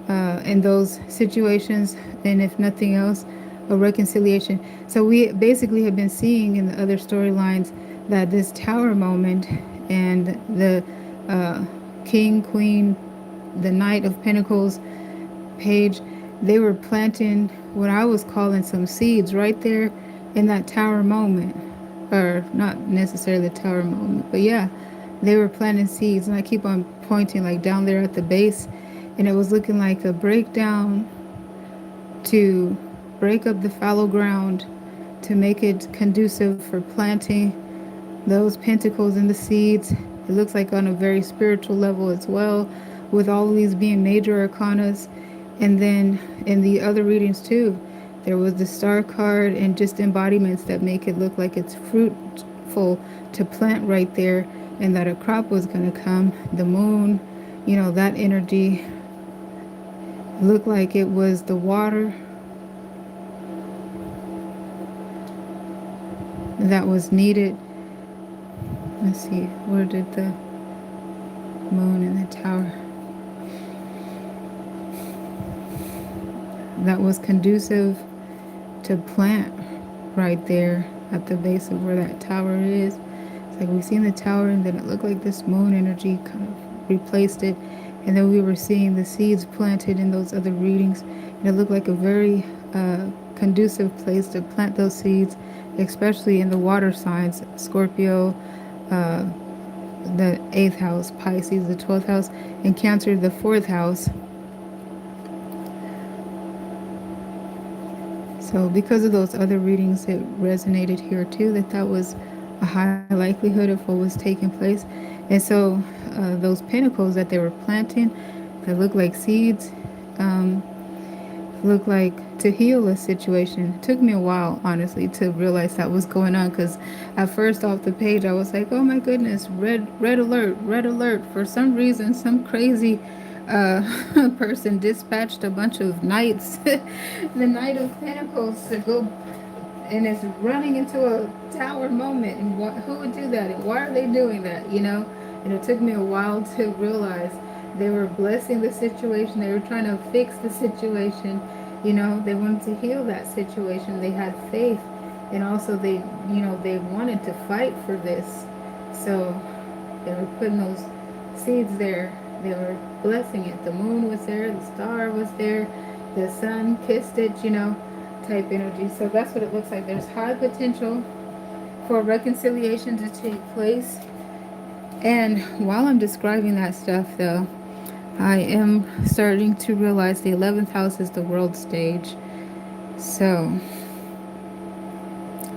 in those situations, and if nothing else, a reconciliation. So we basically have been seeing in the other storylines that this tower moment and the uh, king, queen, the knight of pentacles, page, they were planting what I was calling some seeds right there in that tower moment. Or not necessarily the tower moment, but yeah, they were planting seeds. And I keep on pointing like down there at the base, and it was looking like a breakdown to break up the fallow ground, to make it conducive for planting those pentacles and the seeds. It looks like on a very spiritual level as well, with all of these being major arcanas. And then in the other readings too, there was the star card and just embodiments that make it look like it's fruitful to plant right there, and that a crop was going to come. The moon, you know, that energy looked like it was the water that was needed. Let's see, where did the moon and the tower, that was conducive to plant right there at the base of where that tower is. It's like we've seen the tower, and then it looked like this moon energy kind of replaced it, and then we were seeing the seeds planted in those other readings, and it looked like a very conducive place to plant those seeds, especially in the water signs: Scorpio, uh, the 8th house, Pisces, the 12th house, and Cancer, the 4th house. So because of those other readings, it resonated here too, that that was a high likelihood of what was taking place. And so those pentacles that they were planting, that look like seeds, look like to heal a situation. It took me a while, honestly, to realize that was going on, because at first off the page I was like, oh my goodness, red alert, red alert. For some reason, some crazy person dispatched a bunch of knights, the Knight of Pentacles, to go, and it's running into a tower moment. And who would do that? And why are they doing that? You know? And it took me a while to realize They were blessing the situation. They were trying to fix the situation. You know, they wanted to heal that situation. They had faith. And also they wanted to fight for this. So they were putting those seeds there. They were blessing it. The moon was there. The star was there. The sun kissed it, type energy. So that's what it looks like. There's high potential for reconciliation to take place. And while I'm describing that stuff, though, I am starting to realize the 11th house is the world stage. So,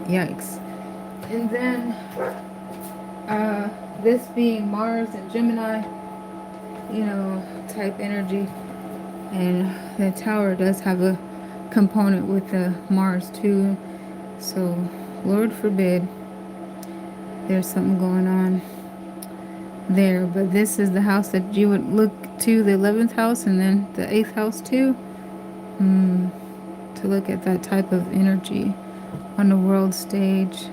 yikes. And then, this being Mars and Gemini, type energy. And the tower does have a component with the Mars, too. So, Lord forbid there's something going on there. But this is the house that you would look to, the 11th house, and then the 8th house too, to look at that type of energy on the world stage.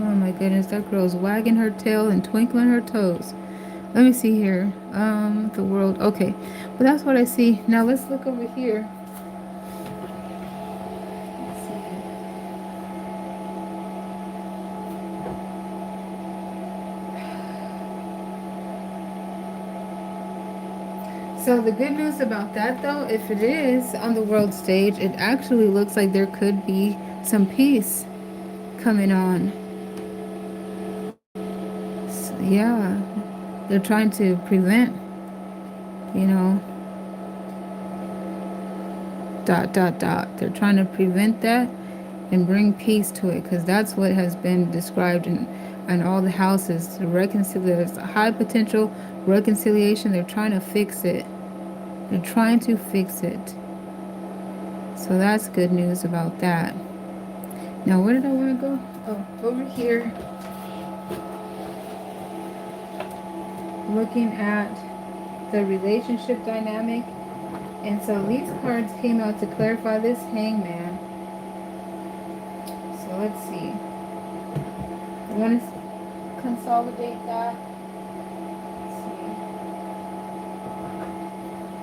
Oh my goodness, that girl's wagging her tail and twinkling her toes. Let me see here. The world. Okay. But that's what I see. Now let's look over here. Let's see. So the good news about that, though, if it is on the world stage, it actually looks like there could be some peace coming on. So, yeah. They're trying to prevent, They're trying to prevent that and bring peace to it, because that's what has been described in all the houses. There's a high potential reconciliation. They're trying to fix it. They're trying to fix it. So that's good news about that. Now, where did I want to go? Oh, over here. Looking at the relationship dynamic. And so these cards came out to clarify this Hangman. So let's see. I want to consolidate that. Let's see.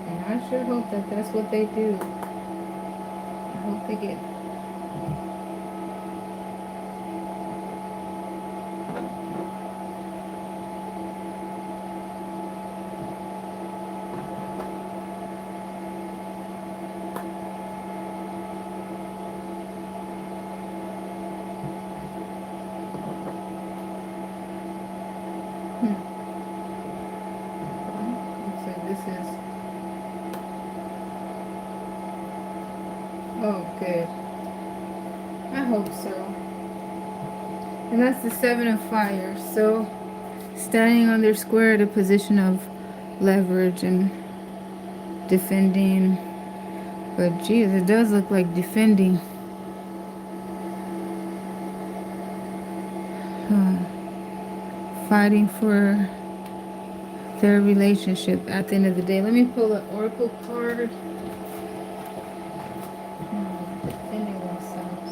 And I sure hope that that's what they do. I hope they get. Oh, good. I hope so. And that's the 7 of fire. So, standing on their square at a position of leverage and defending. But, geez, it does look like defending. Fighting for their relationship at the end of the day. Let me pull an oracle card. Defending themselves.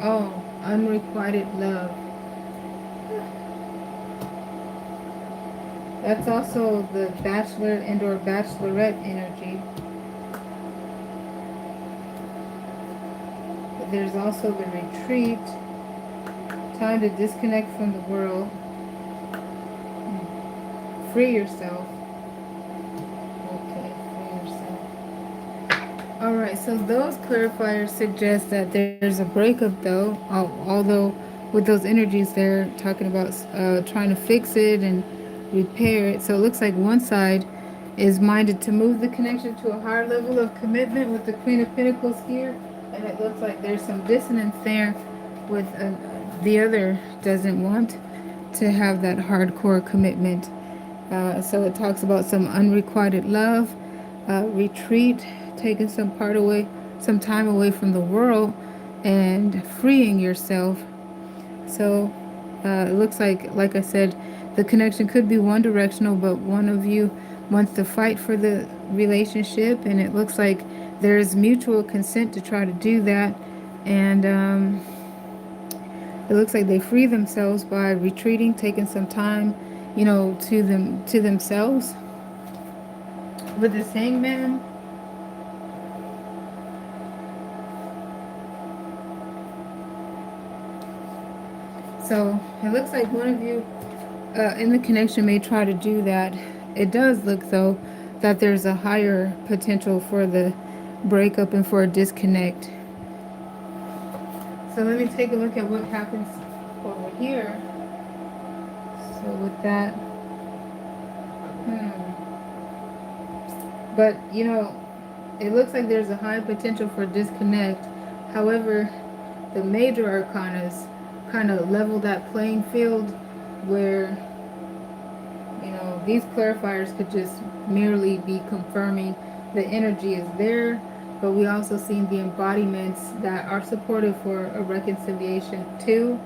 Oh, unrequited love. That's also the bachelor and or bachelorette energy. But there's also the retreat. Time to disconnect from the world. Free yourself. Okay, free yourself. Alright, so those clarifiers suggest that there's a breakup, though. Although with those energies, they're talking about trying to fix it and repair it. So it looks like one side is minded to move the connection to a higher level of commitment with the Queen of Pentacles here. And it looks like there's some dissonance there with the other doesn't want to have that hardcore commitment. So it talks about some unrequited love, retreat, taking some time away from the world and freeing yourself. So it looks like I said, the connection could be one directional, but one of you wants to fight for the relationship, and it looks like there's mutual consent to try to do that. And it looks like they free themselves by retreating, taking some time, to themselves. With this hangman, so it looks like one of you in the connection may try to do that. It does look, though, that there's a higher potential for the breakup and for a disconnect. So let me take a look at what happens over here. So with that, but it looks like there's a high potential for disconnect. However, the major arcanas kind of level that playing field where these clarifiers could just merely be confirming the energy is there, but we also see the embodiments that are supportive for a reconciliation too.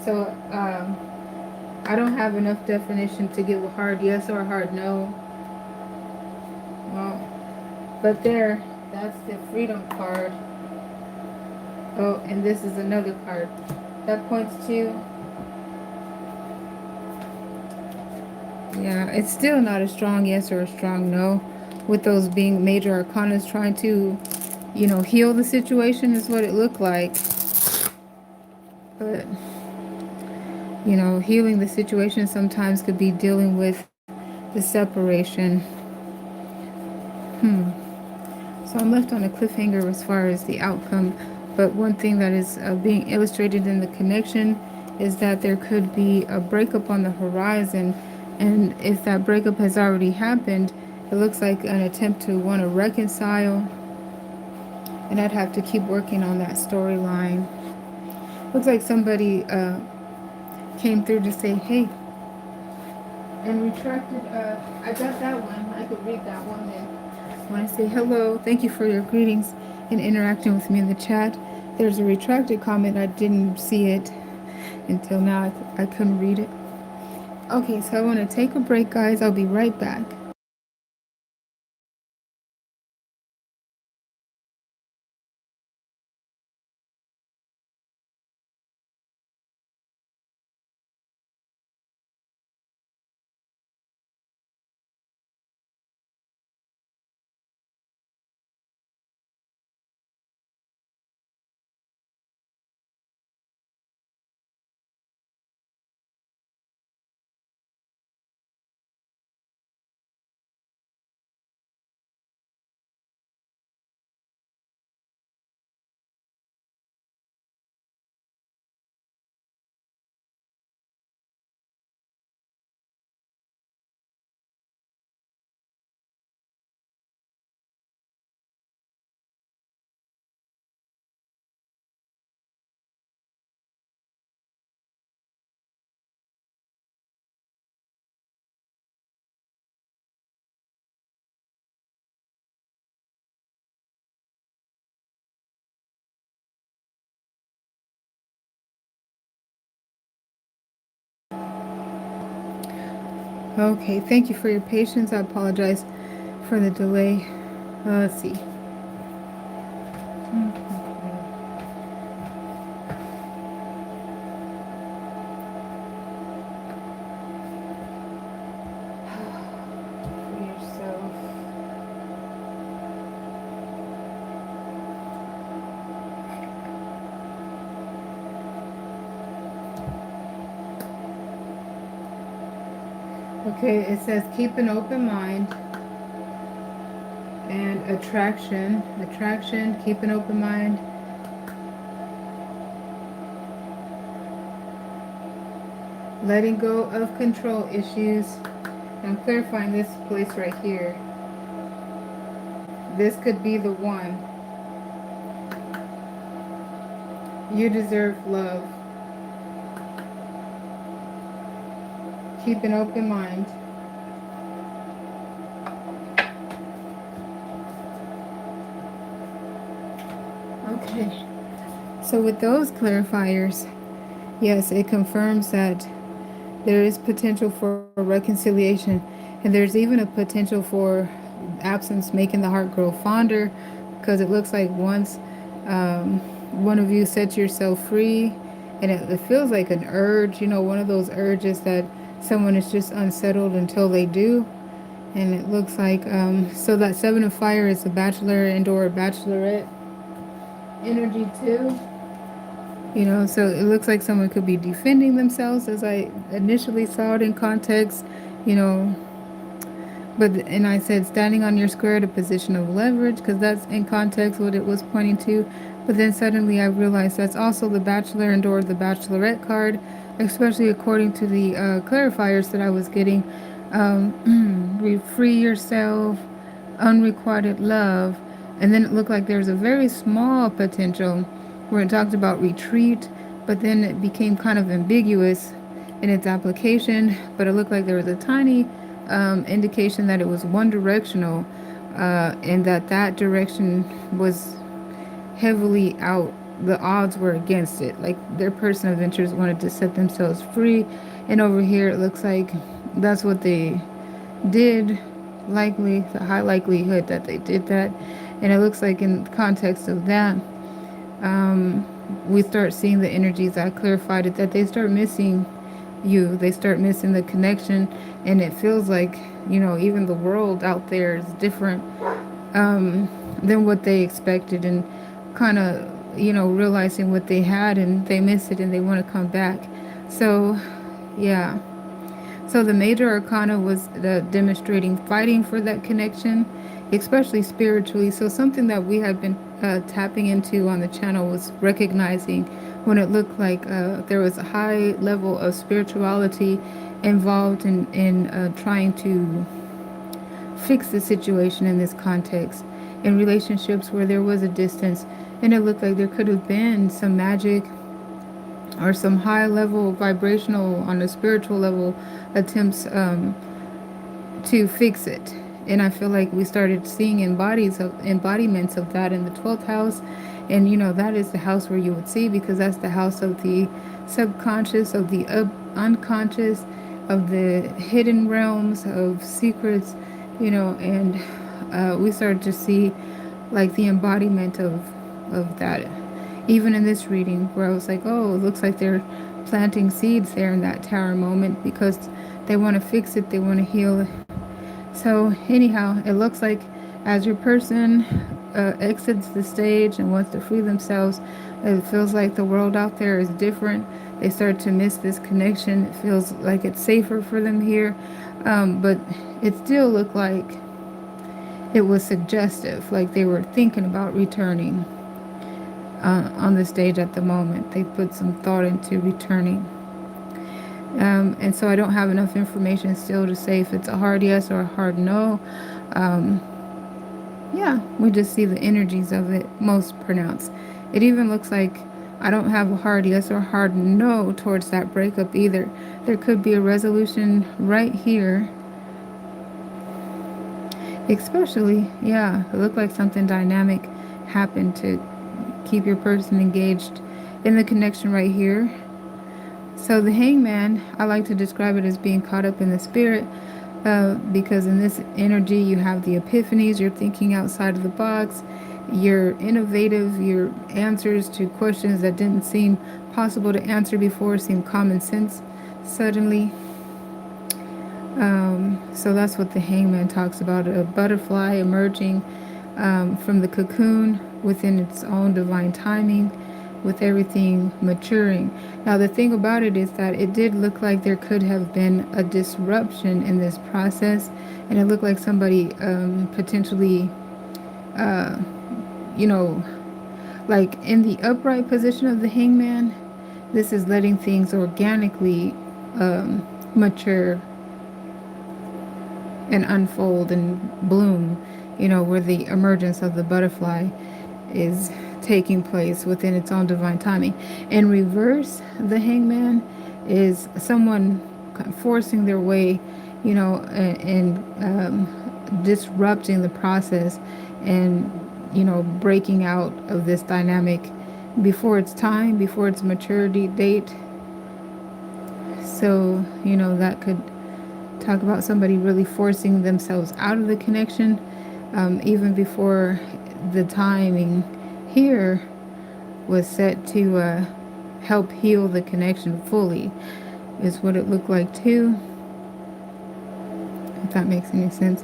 So I don't have enough definition to give a hard yes or a hard no. Well, but that's the freedom card. Oh, and this is another card that points to, yeah, it's still not a strong yes or a strong no, with those being major arcanas trying to, heal the situation is what it looked like. But, healing the situation sometimes could be dealing with the separation. So I'm left on a cliffhanger as far as the outcome. But one thing that is being illustrated in the connection is that there could be a breakup on the horizon. And if that breakup has already happened, it looks like an attempt to want to reconcile. And I'd have to keep working on that storyline. Looks like somebody came through to say, hey, and retracted. I got that one. I could read that one. And when I say hello, thank you for your greetings and interacting with me in the chat. There's a retracted comment. I didn't see it until now. I couldn't read it. Okay, so I want to take a break, guys. I'll be right back. Okay, thank you for your patience. I apologize for the delay. Let's see. For yourself. Okay, it says keep an open mind and attraction, keep an open mind. Letting go of control issues. I'm clarifying this place right here. This could be the one. You deserve love. Keep an open mind. Okay. So with those clarifiers, yes, it confirms that there is potential for reconciliation, and there's even a potential for absence making the heart grow fonder, because it looks like once one of you sets yourself free, and it feels like an urge, one of those urges that someone is just unsettled until they do. And it looks like, so that Seven of Fire is the bachelor and or bachelorette energy too. So it looks like someone could be defending themselves as I initially saw it in context, you know, and I said standing on your square at a position of leverage because that's in context what it was pointing to. But then suddenly I realized that's also the bachelor and or the bachelorette card, especially according to the clarifiers that I was getting. Free yourself, unrequited love. And then it looked like there's a very small potential where it talked about retreat, but then it became kind of ambiguous in its application. But it looked like there was a tiny indication that it was one directional, and that direction was heavily out. The odds were against it. Like their person of interest wanted to set themselves free, and over here it looks like that's what they did. Likely, the high likelihood that they did that, and it looks like in context of that, we start seeing the energies. I clarified it that they start missing you. They start missing the connection, and it feels like even the world out there is different than what they expected, and kind of realizing what they had and they miss it and they want to come back. So yeah, so the major arcana was demonstrating fighting for that connection, especially spiritually. So something that we had been tapping into on the channel was recognizing when it looked like there was a high level of spirituality involved in trying to fix the situation in this context. In relationships where there was a distance, and it looked like there could have been some magic or some high level vibrational on a spiritual level attempts to fix it. And I feel like we started seeing embodiments of that in the 12th house. And that is the house where you would see, because that's the house of the subconscious, of the unconscious, of the hidden realms of secrets, and we started to see like the embodiment of that. Even in this reading, where I was like, oh, it looks like they're planting seeds there in that tower moment because they want to fix it, they want to heal it. So anyhow, it looks like as your person exits the stage and wants to free themselves, it feels like the world out there is different. They start to miss this connection. It feels like it's safer for them here, but it still looked like it was suggestive, like they were thinking about returning on the stage at the moment. They put some thought into returning. And so I don't have enough information still to say if it's a hard yes or a hard no. Yeah, we just see the energies of it most pronounced. It even looks like I don't have a hard yes or hard no towards that breakup either. There could be a resolution right here. Especially, yeah, it looked like something dynamic happened to keep your person engaged in the connection right here. So the hangman, I like to describe it as being caught up in the spirit, because in this energy you have the epiphanies, you're thinking outside of the box, you're innovative, your answers to questions that didn't seem possible to answer before seem common sense suddenly. So that's what the hangman talks about, a butterfly emerging from the cocoon within its own divine timing, with everything maturing. Now, the thing about it is that it did look like there could have been a disruption in this process, and it looked like somebody potentially, you know, like in the upright position of the hangman. This is letting things organically mature and unfold and bloom, where the emergence of the butterfly is taking place within its own divine timing. In reverse, the hangman is someone forcing their way, and disrupting the process and breaking out of this dynamic before its time, before its maturity date. So, that could talk about somebody really forcing themselves out of the connection, even before the timing here was set to help heal the connection fully, is what it looked like too, if that makes any sense.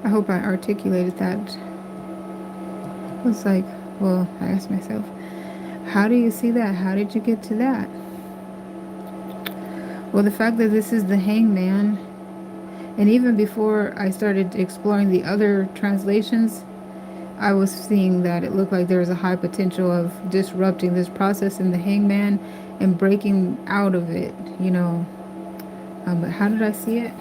I hope I articulated that. I was like, well, I asked myself, how do you see that? How did you get to that? Well, the fact that this is the Hangman, and even before I started exploring the other translations, I was seeing that it looked like there was a high potential of disrupting this process in the Hangman and breaking out of it, But how did I see it?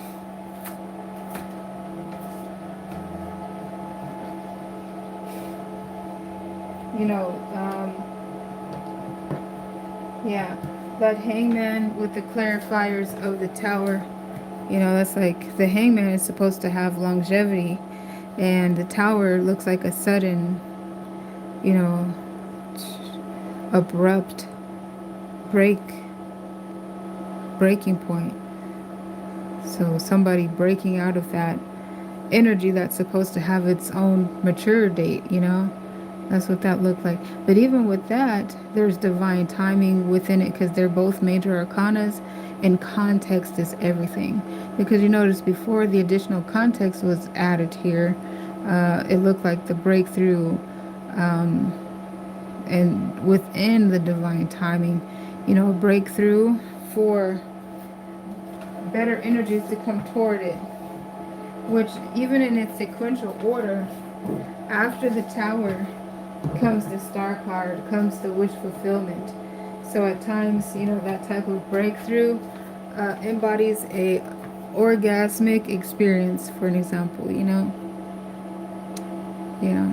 You know, um, yeah, that Hangman with the clarifiers of the Tower. That's like the Hangman is supposed to have longevity, and the Tower looks like a sudden, you know, abrupt breaking point. So somebody breaking out of that energy that's supposed to have its own mature date, That's what that looked like. But even with that, there's divine timing within it because they're both major arcanas, and context is everything. Because you notice before the additional context was added here, it looked like the breakthrough, and within the divine timing, a breakthrough for better energies to come toward it, which even in its sequential order, after the Tower comes the Star card, comes the wish fulfillment. So at times, that type of breakthrough embodies a orgasmic experience, for an example. Yeah.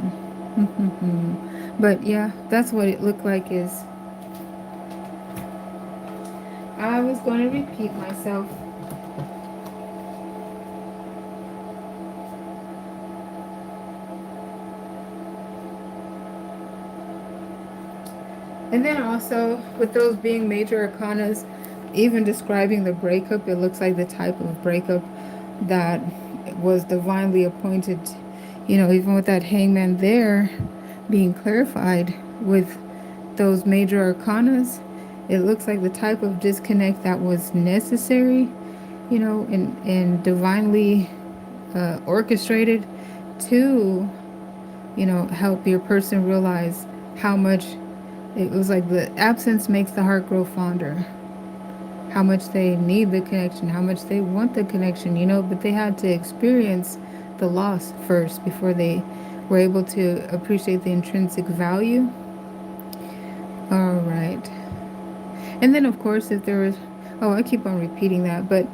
But yeah, that's what it looked like. Is I was going to repeat myself. And then also, with those being major arcanas, even describing the breakup, it looks like the type of breakup that was divinely appointed. Even with that Hangman there being clarified with those major arcanas, it looks like the type of disconnect that was necessary, and divinely orchestrated to, help your person realize how much it was like the absence makes the heart grow fonder. How much they need the connection, how much they want the connection, but they had to experience the loss first before they were able to appreciate the intrinsic value. All right. And then, of course, if there was, I keep on repeating that, but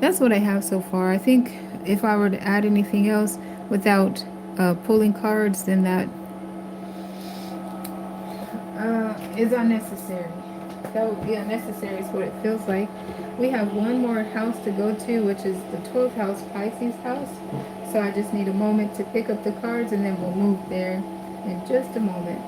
that's what I have so far. I think if I were to add anything else without pulling cards, then that is unnecessary. That would be unnecessary is what it feels like. We have one more house to go to, which is the 12th house, Pisces house. So I just need a moment to pick up the cards, and then we'll move there in just a moment.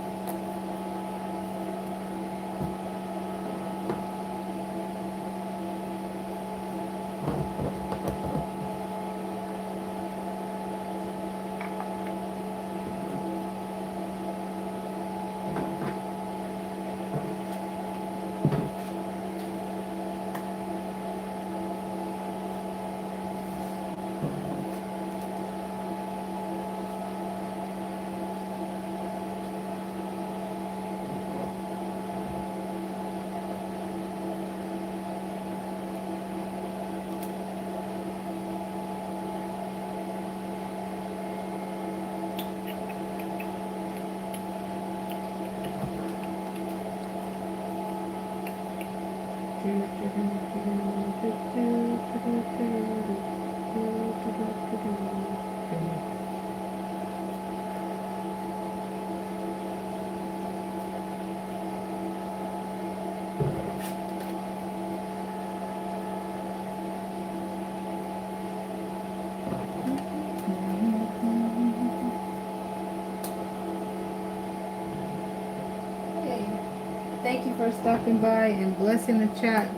Thank you for stopping by and blessing the chat.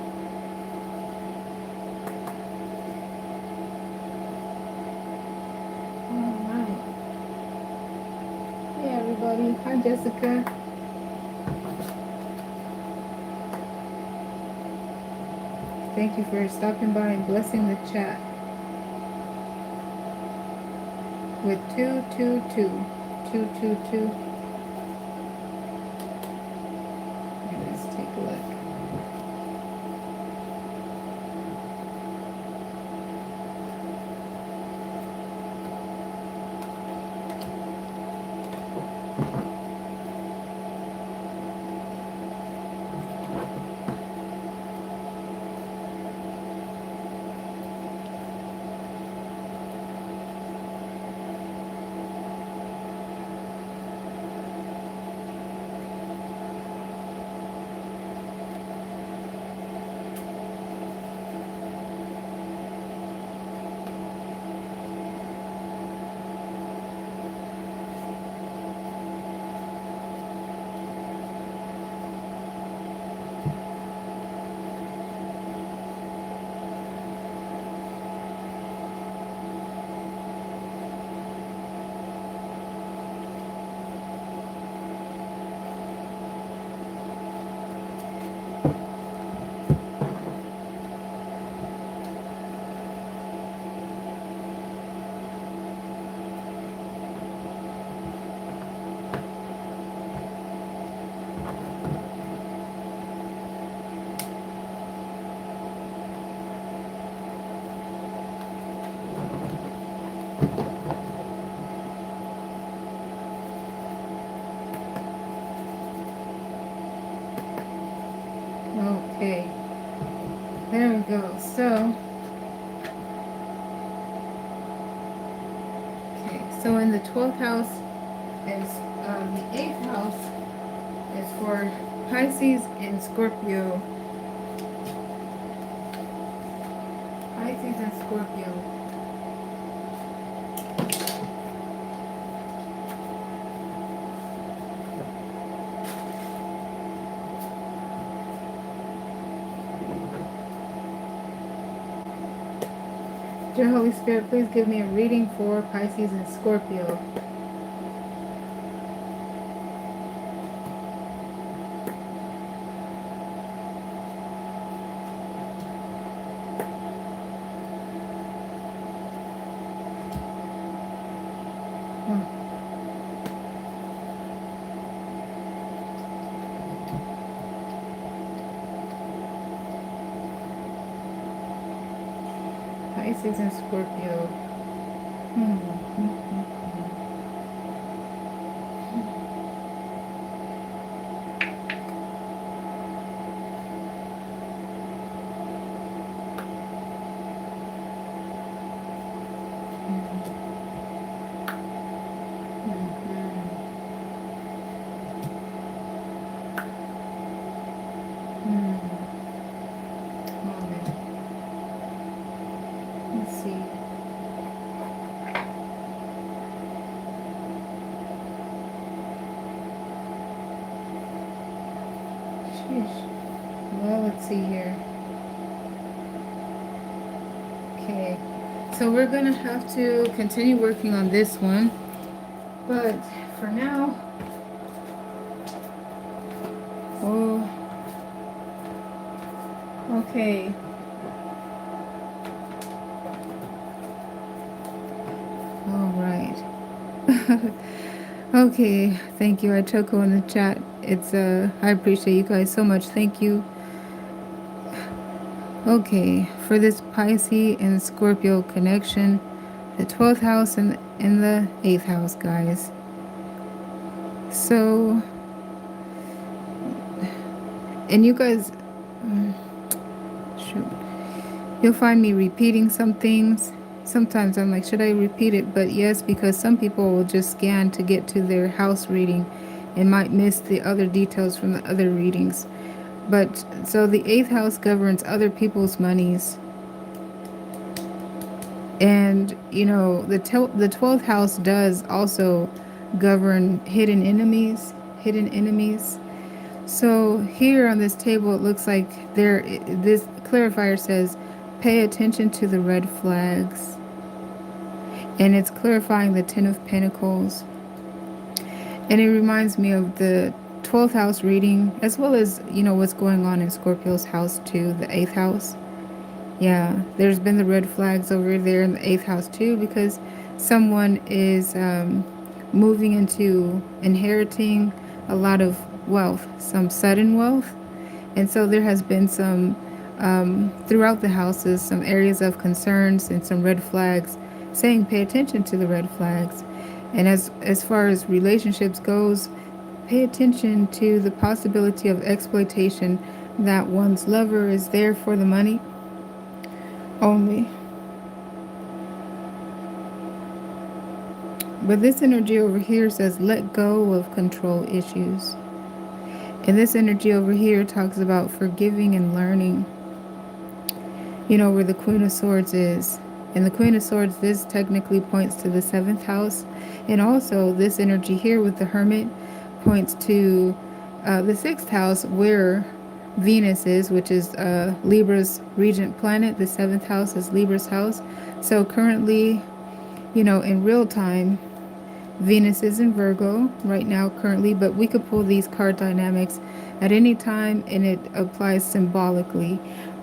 All right. Hey, everybody. Hi, Jessica. Thank you for stopping by and blessing the chat with 222. 222. Let's take a look. Okay. There we go. So, okay. So in the 12th house is the 8th house is for Pisces and Scorpio. Pisces and Scorpio. Dear Holy Spirit, please give me a reading for Pisces and Scorpio. Pisces and Scorpio. Let's see. Sheesh. Well, let's see here. Okay. So we're going to have to continue working on this one. But for now, oh, okay. All right. Okay, thank you. I Choco in the chat. It's I appreciate you guys so much. Thank you. Okay, for this Pisces and Scorpio connection, the 12th house and in the 8th house, guys. So, and you guys, shoot, you'll find me repeating some things. Sometimes I'm like, should I repeat it? But yes, because some people will just scan to get to their house reading and might miss the other details from the other readings. But so the 8th house governs other people's monies. And, you know, the 12th house does also govern hidden enemies. So here on this table, it looks like this clarifier says, pay attention to the red flags. And it's clarifying the Ten of Pentacles. And it reminds me of the 12th house reading, as well as, what's going on in Scorpio's house too, the 8th house. Yeah, there's been the red flags over there in the 8th house too, because someone is moving into inheriting a lot of wealth, some sudden wealth. And so there has been some, throughout the houses, some areas of concerns and some red flags saying pay attention to the red flags. And as far as relationships goes, pay attention to the possibility of exploitation, that one's lover is there for the money only. But this energy over here says let go of control issues. And this energy over here talks about forgiving and learning. Where the Queen of Swords is. And the Queen of Swords, this technically points to the 7th house. And also this energy here with the Hermit points to the 6th house, where Venus is, which is Libra's regent planet. The 7th house is Libra's house. So currently, in real time, Venus is in Virgo right now currently, but we could pull these card dynamics at any time and it applies symbolically.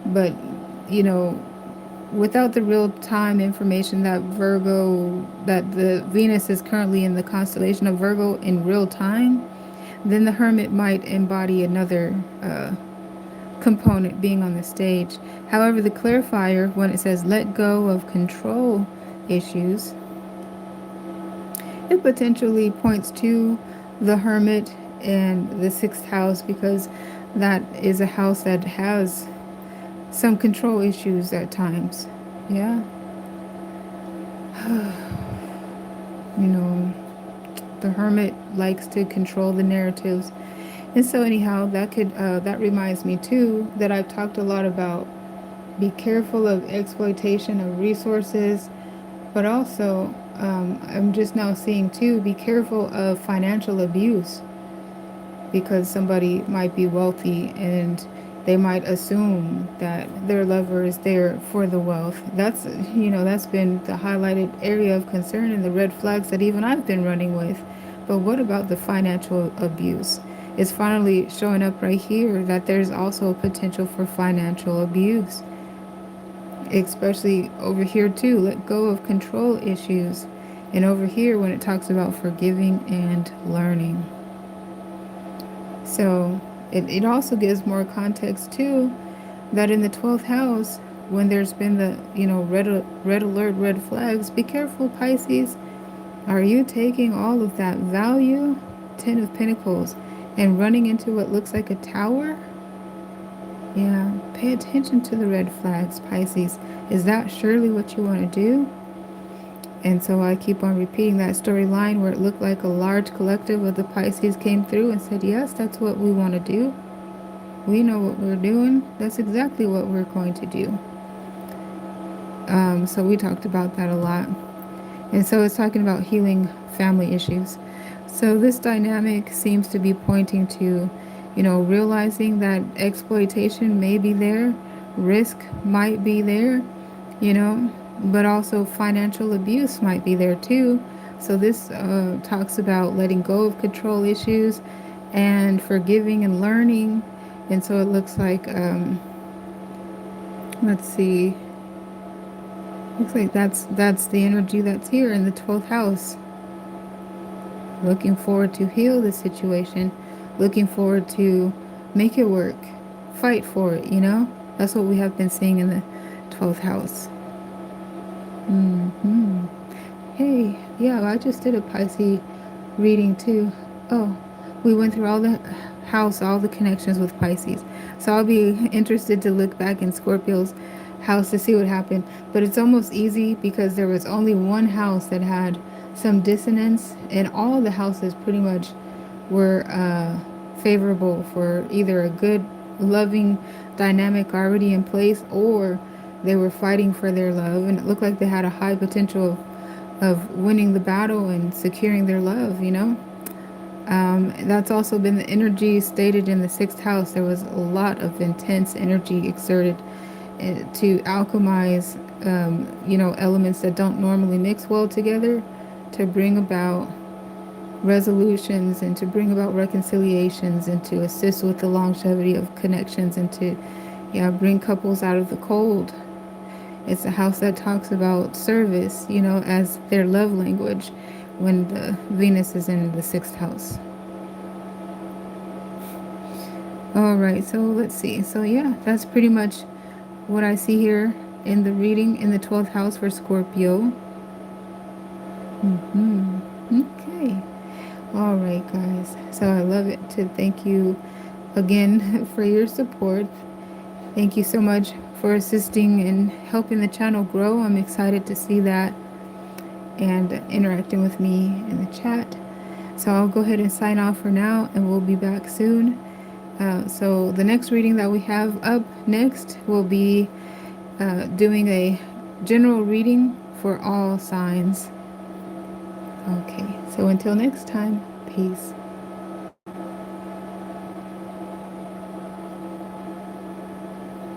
But, without the real time information that the Venus is currently in the constellation of Virgo in real time, then the Hermit might embody another component being on the stage. However, the clarifier, when it says let go of control issues, it potentially points to the Hermit and the 6th house, because that is a house that has some control issues at times. Yeah. The Hermit likes to control the narratives. And so anyhow, that reminds me too that I've talked a lot about be careful of exploitation of resources, but also I'm just now seeing too, be careful of financial abuse, because somebody might be wealthy and they might assume that their lover is there for the wealth. That's been the highlighted area of concern and the red flags that even I've been running with. But what about the financial abuse? It's finally showing up right here that there's also a potential for financial abuse, especially over here too. Let go of control issues. And over here when it talks about forgiving and learning. So it also gives more context too, that in the 12th house, when there's been the red alert, red flags, be careful, Pisces. Are you taking all of that value, 10 of Pentacles, and running into what looks like a tower? Yeah, pay attention to the red flags, Pisces. Is that surely what you want to do? And so I keep on repeating that storyline where it looked like a large collective of the Pisces came through and said, yes, that's what we want to do. We know what we're doing. That's exactly what we're going to do. So we talked about that a lot. And so it's talking about healing family issues. So this dynamic seems to be pointing to, realizing that exploitation may be there, risk might be there, but also financial abuse might be there too. So this talks about letting go of control issues and forgiving and learning. And so it looks like, let's see, looks like that's the energy that's here in the 12th house. Looking forward to heal the situation, looking forward to make it work, fight for it, That's what we have been seeing in the 12th house. Hey, yeah, I just did a Pisces reading too. Oh, we went through all the house, all the connections with Pisces. So I'll be interested to look back in Scorpio's house to see what happened. But it's almost easy because there was only one house that had some dissonance, and all the houses pretty much were favorable for either a good, loving dynamic already in place, or they were fighting for their love, and it looked like they had a high potential of winning the battle and securing their love, That's also been the energy stated in the sixth house. There was a lot of intense energy exerted to alchemize, elements that don't normally mix well together, to bring about resolutions and to bring about reconciliations and to assist with the longevity of connections and to, bring couples out of the cold. It's a house that talks about service, as their love language when the Venus is in the sixth house. All right, so let's see. So, yeah, that's pretty much what I see here in the reading in the 12th house for Scorpio. Okay. All right, guys. So I love it to thank you again for your support. Thank you so much for assisting and helping the channel grow. I'm excited to see that and interacting with me in the chat. So I'll go ahead and sign off for now, and we'll be back soon. So the next reading that we have up next will be doing a general reading for all signs. Okay, so until next time, peace.